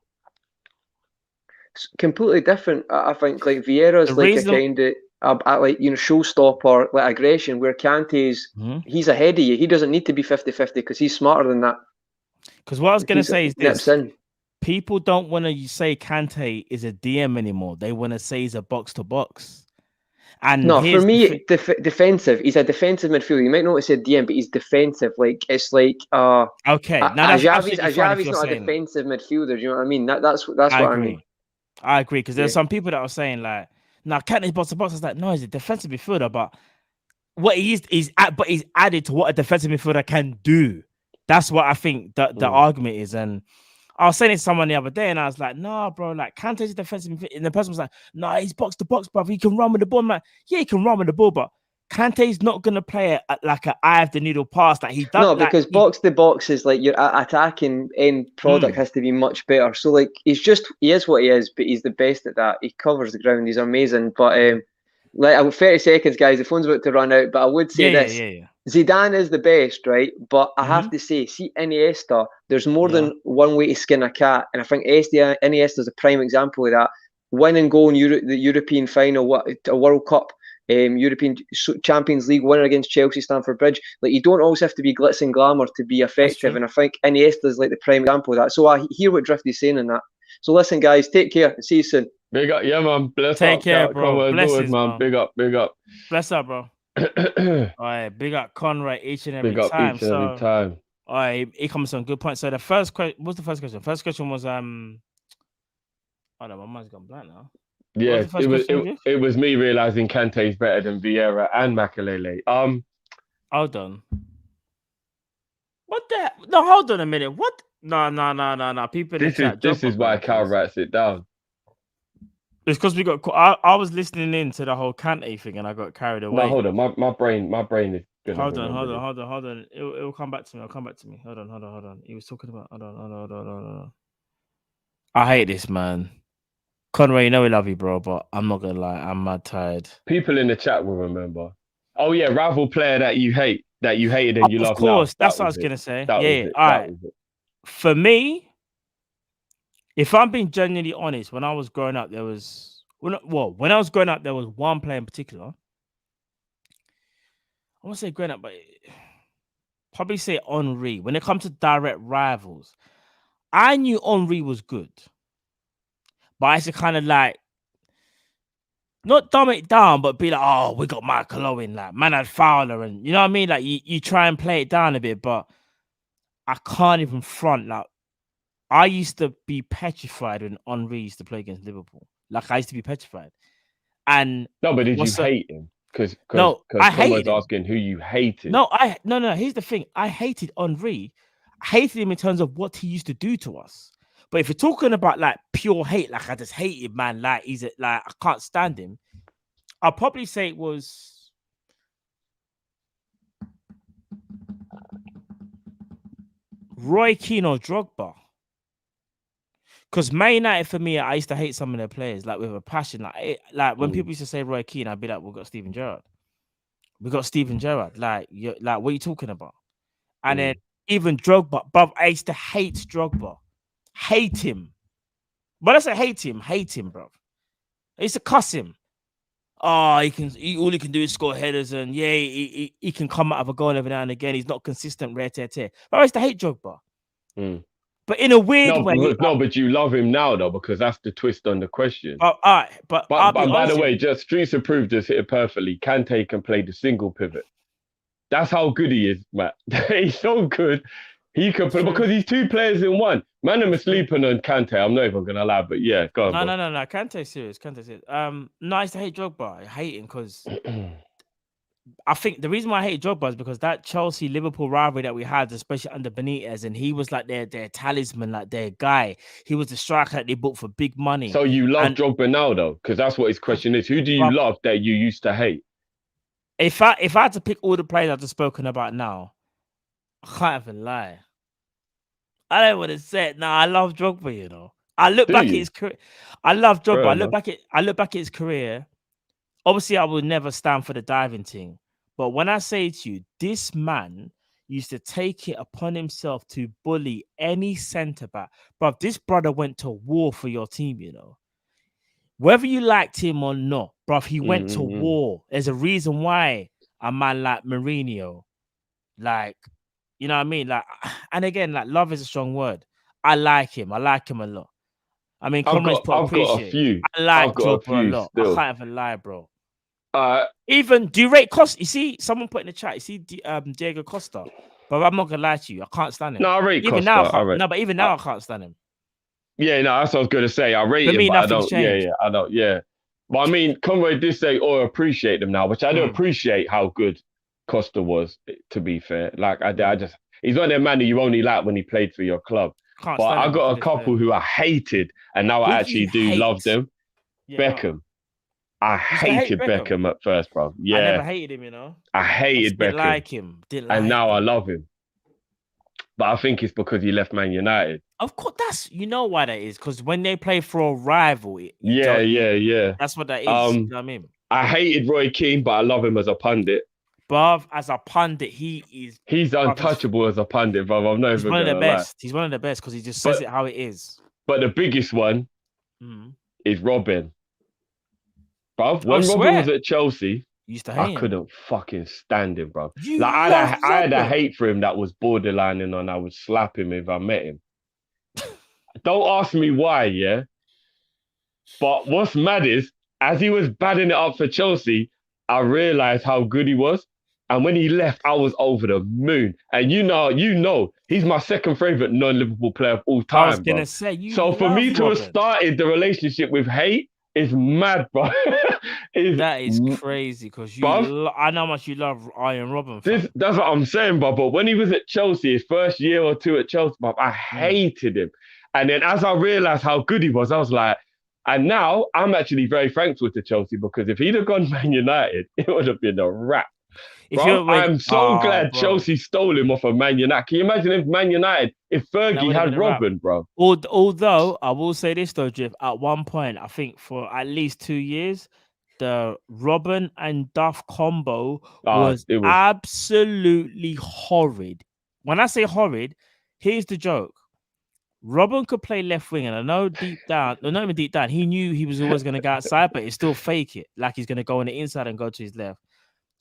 Completely different. I think like Vieira's like a kind of like showstopper, like aggression, where Kante's he's ahead of you. He doesn't need to be 50-50 because he's smarter than that. Because what I was going to say is this: people don't want to say Kante is a DM anymore. They want to say he's a box to box. And no, for me, defensive. He's a defensive midfielder. You might not say DM, but he's defensive. Like it's like okay. Now Ajavi's not a defensive midfielder. Do you know what I mean? That's what I mean. I agree because there's some people that are saying like, "Now Kante's box to box." It's like, no, he's a defensive midfielder, but what he's added to what a defensive midfielder can do. That's what I think the argument is. And I was saying it to someone the other day, and I was like, "Nah, bro, like Kante's a defensive midfielder," and the person was like, "Nah, he's box to box, bro. He can run with the ball." I'm like, "Yeah, he can run with the ball, but Kante's not gonna play like an eye of the needle pass like he does." No, because box to box is like your attacking end product has to be much better. So like he is what he is, but he's the best at that. He covers the ground. He's amazing. But like 30 seconds, guys. The phone's about to run out. But I would say this: Zidane is the best, right? But I have to say, see Iniesta. There's more than one way to skin a cat, and I think Iniesta is a prime example of that. Win and goal in the European final, a World Cup. European Champions League winner against Chelsea, Stamford Bridge. Like you don't always have to be glitz and glamour to be effective, and I think Iniesta is like the prime example of that. So I hear what Drifty's saying in that. So listen, guys, take care and see you soon. Big up, yeah, man. Take care, bro. Blessings, man. Big up. Bless up, bro. All right, big up Conrad each and every time. All right, he comes on good points. So the first question, what's the first question? First question was hold on, my mind's gone blank now. Yeah, it was me realizing Kante is better than Vieira and Makelele. Hold on. What the? No, hold on a minute. What? No. People in the chat. This is why Cal writes it down. It's because we got. I was listening in to the whole Kante thing and I got carried away. No, hold on. My brain is. Hold on. It will come back to me. Hold on. He was talking about. Hold on. I hate this, man. Conrad, you know we love you, bro, but I'm not gonna lie, I'm mad tired. People in the chat will remember. Oh yeah, rival player that you hated and you love. Of course, that's what I was gonna say. Yeah. All right. For me, if I'm being genuinely honest, when I was growing up, there was one player in particular. I won't say growing up, but probably say Henry. When it comes to direct rivals, I knew Henry was good. But I used to kind of like, not dumb it down, but be like, oh, we got Michael Owen, like, man had Fowler, and you know what I mean? Like, you try and play it down a bit, but I can't even front. Like, I used to be petrified when Henry used to play against Liverpool. Like, I used to be petrified. And no, but did you hate him? Because I hated him. Asking who you hated. No. Here's the thing: I hated Henry. I hated him in terms of what he used to do to us. But if you're talking about like pure hate, like I just hate him, man, like I can't stand him. I'll probably say it was Roy Keane or Drogba. Because Man United for me, I used to hate some of their players like with a passion. Like when people used to say Roy Keane, I'd be like, "We got Steven Gerrard. We got Steven Gerrard. Like what are you talking about?" And then even Drogba, but I used to hate Drogba, hate him. But I say hate him, bro. I used to cuss him. Oh, all he can do is score headers, and yeah, he can come out of a goal every now and again. He's not consistent, rare tear. But I used to hate Drogba. But in a weird way, but you love him now though, because that's the twist on the question. All right, but by the way, just Streets approved us hit it perfectly. Kante can play the single pivot. That's how good he is, Matt. He's so good. He can play because he's two players in one. Man, I'm sleeping on Kante. I'm not even gonna lie, but yeah, go on. No. Kante's serious. No, I used to hate Drogba. I hate him because I think the reason why I hate Drogba is because that Chelsea-Liverpool rivalry that we had, especially under Benitez, and he was like their talisman, like their guy. He was the striker that they bought for big money. So you love Drogba now, though? Because that's what his question is. Who do you love that you used to hate? If I had to pick all the players I've just spoken about now, I can't even lie. I don't want to say it. No, I love Drogba, you know. I look back at his career. I love Drogba. I look back at his career. Obviously, I will never stand for the diving thing. But when I say to you, this man used to take it upon himself to bully any centre-back. Bro, this brother went to war for your team, you know. Whether you liked him or not, bro, he went to war. There's a reason why a man like Mourinho, like, you know what I mean? Like, and again, like, love is a strong word. I like him. I like him a lot. I mean, I've got a few. I like Drogba a lot. Still. I can't even lie, bro. Even do you rate Costa? You see, someone put in the chat. You see, Diego Costa. But I'm not gonna lie to you. I can't stand him. No, I rate even Costa. Now, but even now, I can't stand him. Yeah, no, that's what I was gonna say. I rate him, but I don't. Changed. Yeah, I don't. Yeah, but I mean, Conroy did say, "Oh, appreciate them now," which I do appreciate how good Costa was. To be fair, like I just, he's one of them man who you only like when he played for your club. But I got a couple who I hated, and now I actually do love them. Yeah, Beckham. I hated Beckham at first, bro. Yeah. I never hated him, you know. I hated Beckham. Didn't like him. And now I love him. But I think it's because he left Man United. Of course, you know why that is. Because when they play for a rival. Yeah. That's what that is. You know what I mean? I hated Roy Keane, but I love him as a pundit. Bruv, as a pundit, he's untouchable as a pundit, bruv. I'm not even one of the best. He's one of the best because he just says it how it is. But the biggest one is Robin. Bruv, when Robin was at Chelsea, I couldn't fucking stand him, bruv. Like I had a hate for him that was borderlining on I would slap him if I met him. Don't ask me why, yeah. But what's mad is, as he was badding it up for Chelsea, I realized how good he was. And when he left, I was over the moon. And you know, he's my second favorite non-Liverpool player of all time. I was gonna say, so for me to have started the relationship with hate is mad, bro. That is crazy because I know how much you love Iron Robin. That's what I'm saying, bro. But when he was at Chelsea, his first year or two at Chelsea, bro, I hated him. And then as I realized how good he was, I was like, and now I'm actually very thankful to Chelsea because if he'd have gone Man United, it would have been a wrap. I'm so glad Chelsea stole him off of Man United. Can you imagine if Man United, if Fergie had Robin, bro? Although I will say this though, Jeff, at one point, I think for at least 2 years, the Robin and Duff combo was absolutely horrid. When I say horrid, here's the joke. Robin could play left wing, and I know deep down, not even deep down, he knew he was always going to go outside, but he still fake it. Like he's going to go on the inside and go to his left.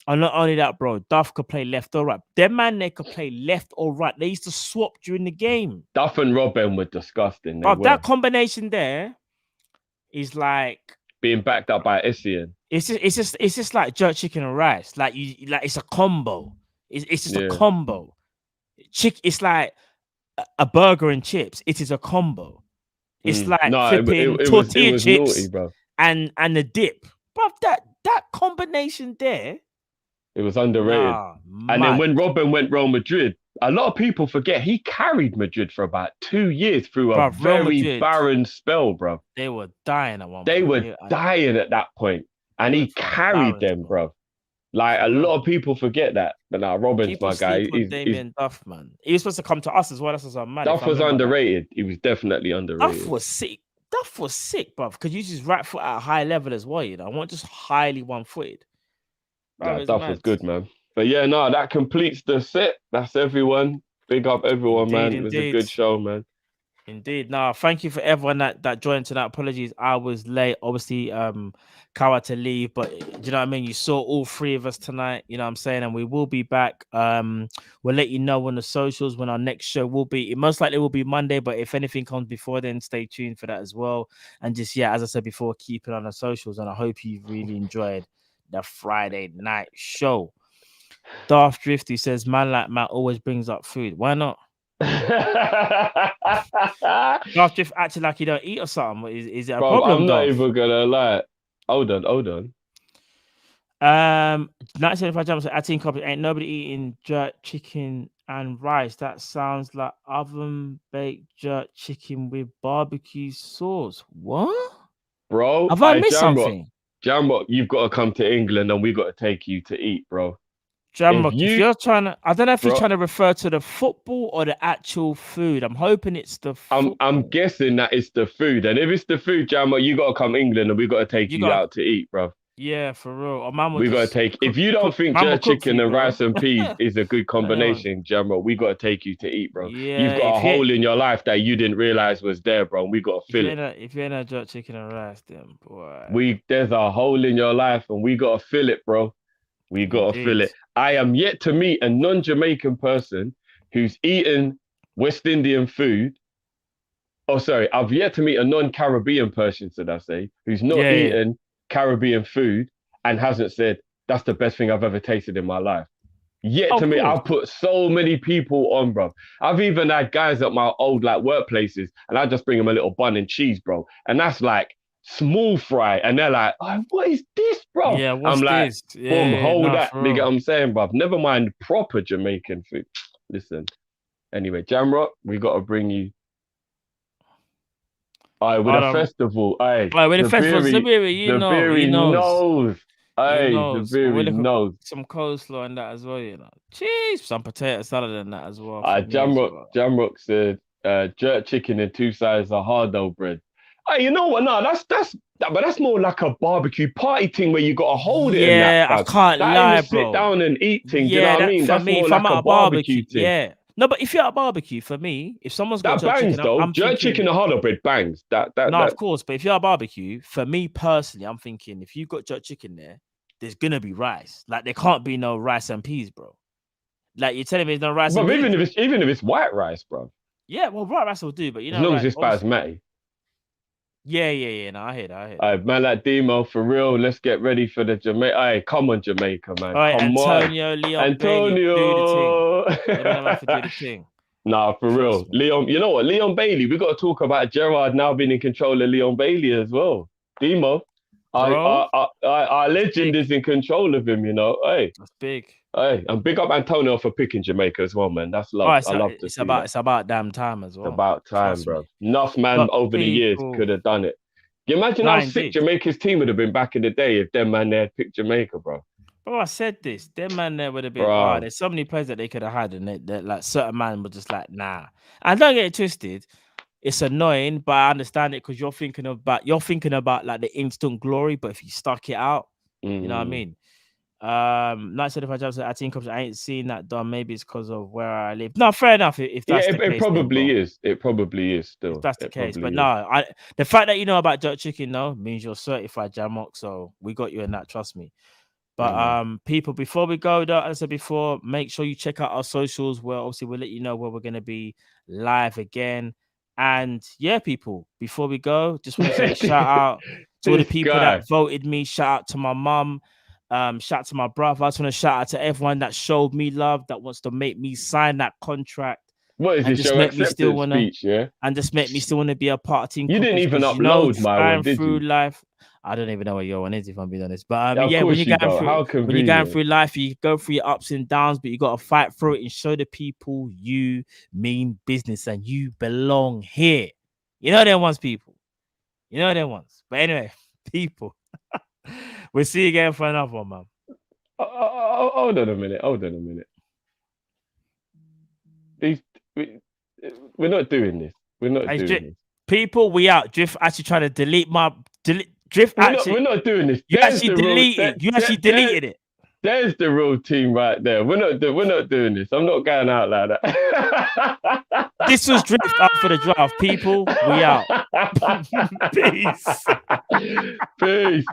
And not only that, bro, Duff could play left or right. Them man, they could play left or right. They used to swap during the game. Duff and Robin were disgusting. But that combination there is like being backed up by Essien. It's just like jerk chicken and rice. Like it's a combo. It's just a combo. It's like a burger and chips. It is a combo. It's like flipping tortilla chips naughty, bro. And the dip. But that combination there. It was underrated. And then when Robin went Real Madrid, a lot of people forget he carried Madrid for about 2 years through a very barren spell, bro. They were dying at one point. They were dying at that point. And he carried them, bro. Like a lot of people forget that. But now Robin's People my guy. sleep on Damien Duff, man. He was supposed to come to us as well. That's what I'm mad. Duff was underrated. He was definitely Duff underrated. was sick. Duff was sick, bruv. Because use his right foot at a high level as well. You know, I want just highly one-footed. Yeah, Duff was good, man. But yeah, no, that completes the set. That's everyone. Big up everyone, man. It was a good show, man. Indeed. No, thank you for everyone that joined tonight. Apologies, I was late. Obviously, Kyle had to leave, but do you know what I mean? You saw all three of us tonight, you know what I'm saying? And we will be back. We'll let you know on the socials when our next show will be. It most likely will be Monday, but if anything comes before then, stay tuned for that as well. And just, yeah, as I said before, keep it on the socials. And I hope you've really enjoyed the Friday night show. Darth Drifty says, man like Matt always brings up food. Why not? Darth Drift acting like you don't eat or something. Is it a problem? I'm not even gonna lie. Hold on. 1975 jumps at Team Kopish. Ain't nobody eating jerk chicken and rice. That sounds like oven baked jerk chicken with barbecue sauce. What? Bro, have I missed something? Jamrock, you've got to come to England and we got to take you to eat, bro. Jamrock, if you're trying to, I don't know if you're trying to refer to the football or the actual food. I'm hoping it's the football. I'm guessing that it's the food. And if it's the food, Jamrock, you got to come England and we got to take you out to eat, bro. Yeah, for real. We got to take, if you don't think jerk chicken and rice and peas is a good combination, Jamrock, we got to take you to eat, bro. Yeah, you've got a hole in your life that you didn't realize was there, bro. And we got to fill it. If you're not jerk chicken and rice, then boy. There's a hole in your life and we got to fill it, bro. We got to fill it. I am yet to meet a non-Jamaican person who's eaten West Indian food. Oh, sorry. I've yet to meet a non-Caribbean person, should I say, who's not eaten Caribbean food and hasn't said, that's the best thing I've ever tasted in my life. Yet to meet, I've put so many people on, bro. I've even had guys at my old workplaces and I just bring them a little bun and cheese, bro. And that's like small fry, and they're like, oh, what is this, bro? Yeah, what's I'm like, this? boom, hold that, you get what I'm saying, bro. Never mind proper Jamaican food. Listen, anyway, Jamrock, we got to bring you. All right, with a festival. All right, with the festival, the Beery knows. Hey, the Beery knows. Some coleslaw and that as well, you know. Jeez, some potato salad and that as well. Jamrock said, jerk chicken and 2 sides of hard dough bread. Hey, you know what? No, that's more like a barbecue party thing where you got to hold it. Yeah, I can't lie, bro. Sit down and eat thing. Yeah, you know what I mean? That's me, more if like I'm at a barbecue thing. Yeah. No, but if you're at a barbecue, for me, if someone's got that bangs chicken, though, jerk chicken and hard bread bangs. Of course. But if you're at a barbecue, for me personally, I'm thinking if you've got jerk chicken there, there's gonna be rice. Like there can't be no rice and peas, bro. Like you're telling me there's no rice. But and peas? even if it's white rice, bro. Yeah, well, white rice will do, but you know, as long as it's basmati. Yeah. No, I hear that. All right, man, like Demo, for real. Let's get ready for the Jamaica. All right, come on, Jamaica, man. All right, come Antonio, on. Leon, Antonio. Bailey, do the thing. Nah, for real. Leon, you know what? Leon Bailey, we got to talk about Gerard now being in control of Leon Bailey as well. Demo, our legend is in control of him, you know. Hey, that's big. Hey, and big up Antonio for picking Jamaica as well, man. That's love. I love to see that. It's about damn time as well. It's about time, bro. Enough man over the years could have done it. Can you imagine how sick Jamaica's team would have been back in the day if them man there had picked Jamaica, bro? Bro, I said this. Them man there would have been. There's so many players that they could have had, and that like certain man were just like, nah. And don't get it twisted. It's annoying, but I understand it because you're thinking about like the instant glory. But if you stuck it out, you know what I mean. Not said if I just I think I ain't seen that done. Maybe it's because of where I live. No, fair enough. If that's the case, it probably is. It probably is still. If that's the case, but no, the fact that you know about jerk chicken though means you're certified Jamrock. So we got you in that. Trust me. But people, before we go, though, as I said before, make sure you check out our socials. Where obviously we'll let you know where we're going to be live again. And yeah, people, before we go, just want to say shout out to all the people that voted me. Shout out to my mum. Shout out to my brother. I just want to shout out to everyone that showed me love, that wants to make me sign that contract. What is this? Your acceptance speech, yeah? And just make me still want to be a part of Team. You didn't even upload my one, did you? Life. I don't even know what your one is, if I'm being honest. But when you're going through life, you go through your ups and downs, but you got to fight through it and show the people you mean business and you belong here. You know them ones, people. You know them ones. But anyway, people, we'll see you again for another one, man. Hold on a minute. We're not doing this. We're not doing this. People, we out. Drift actually trying to delete. We're not doing this. You actually deleted. You actually deleted it. There's the real team right there. We're not doing this. I'm not going out like that. This was Drift up for the draft. People, we out. Peace. Peace.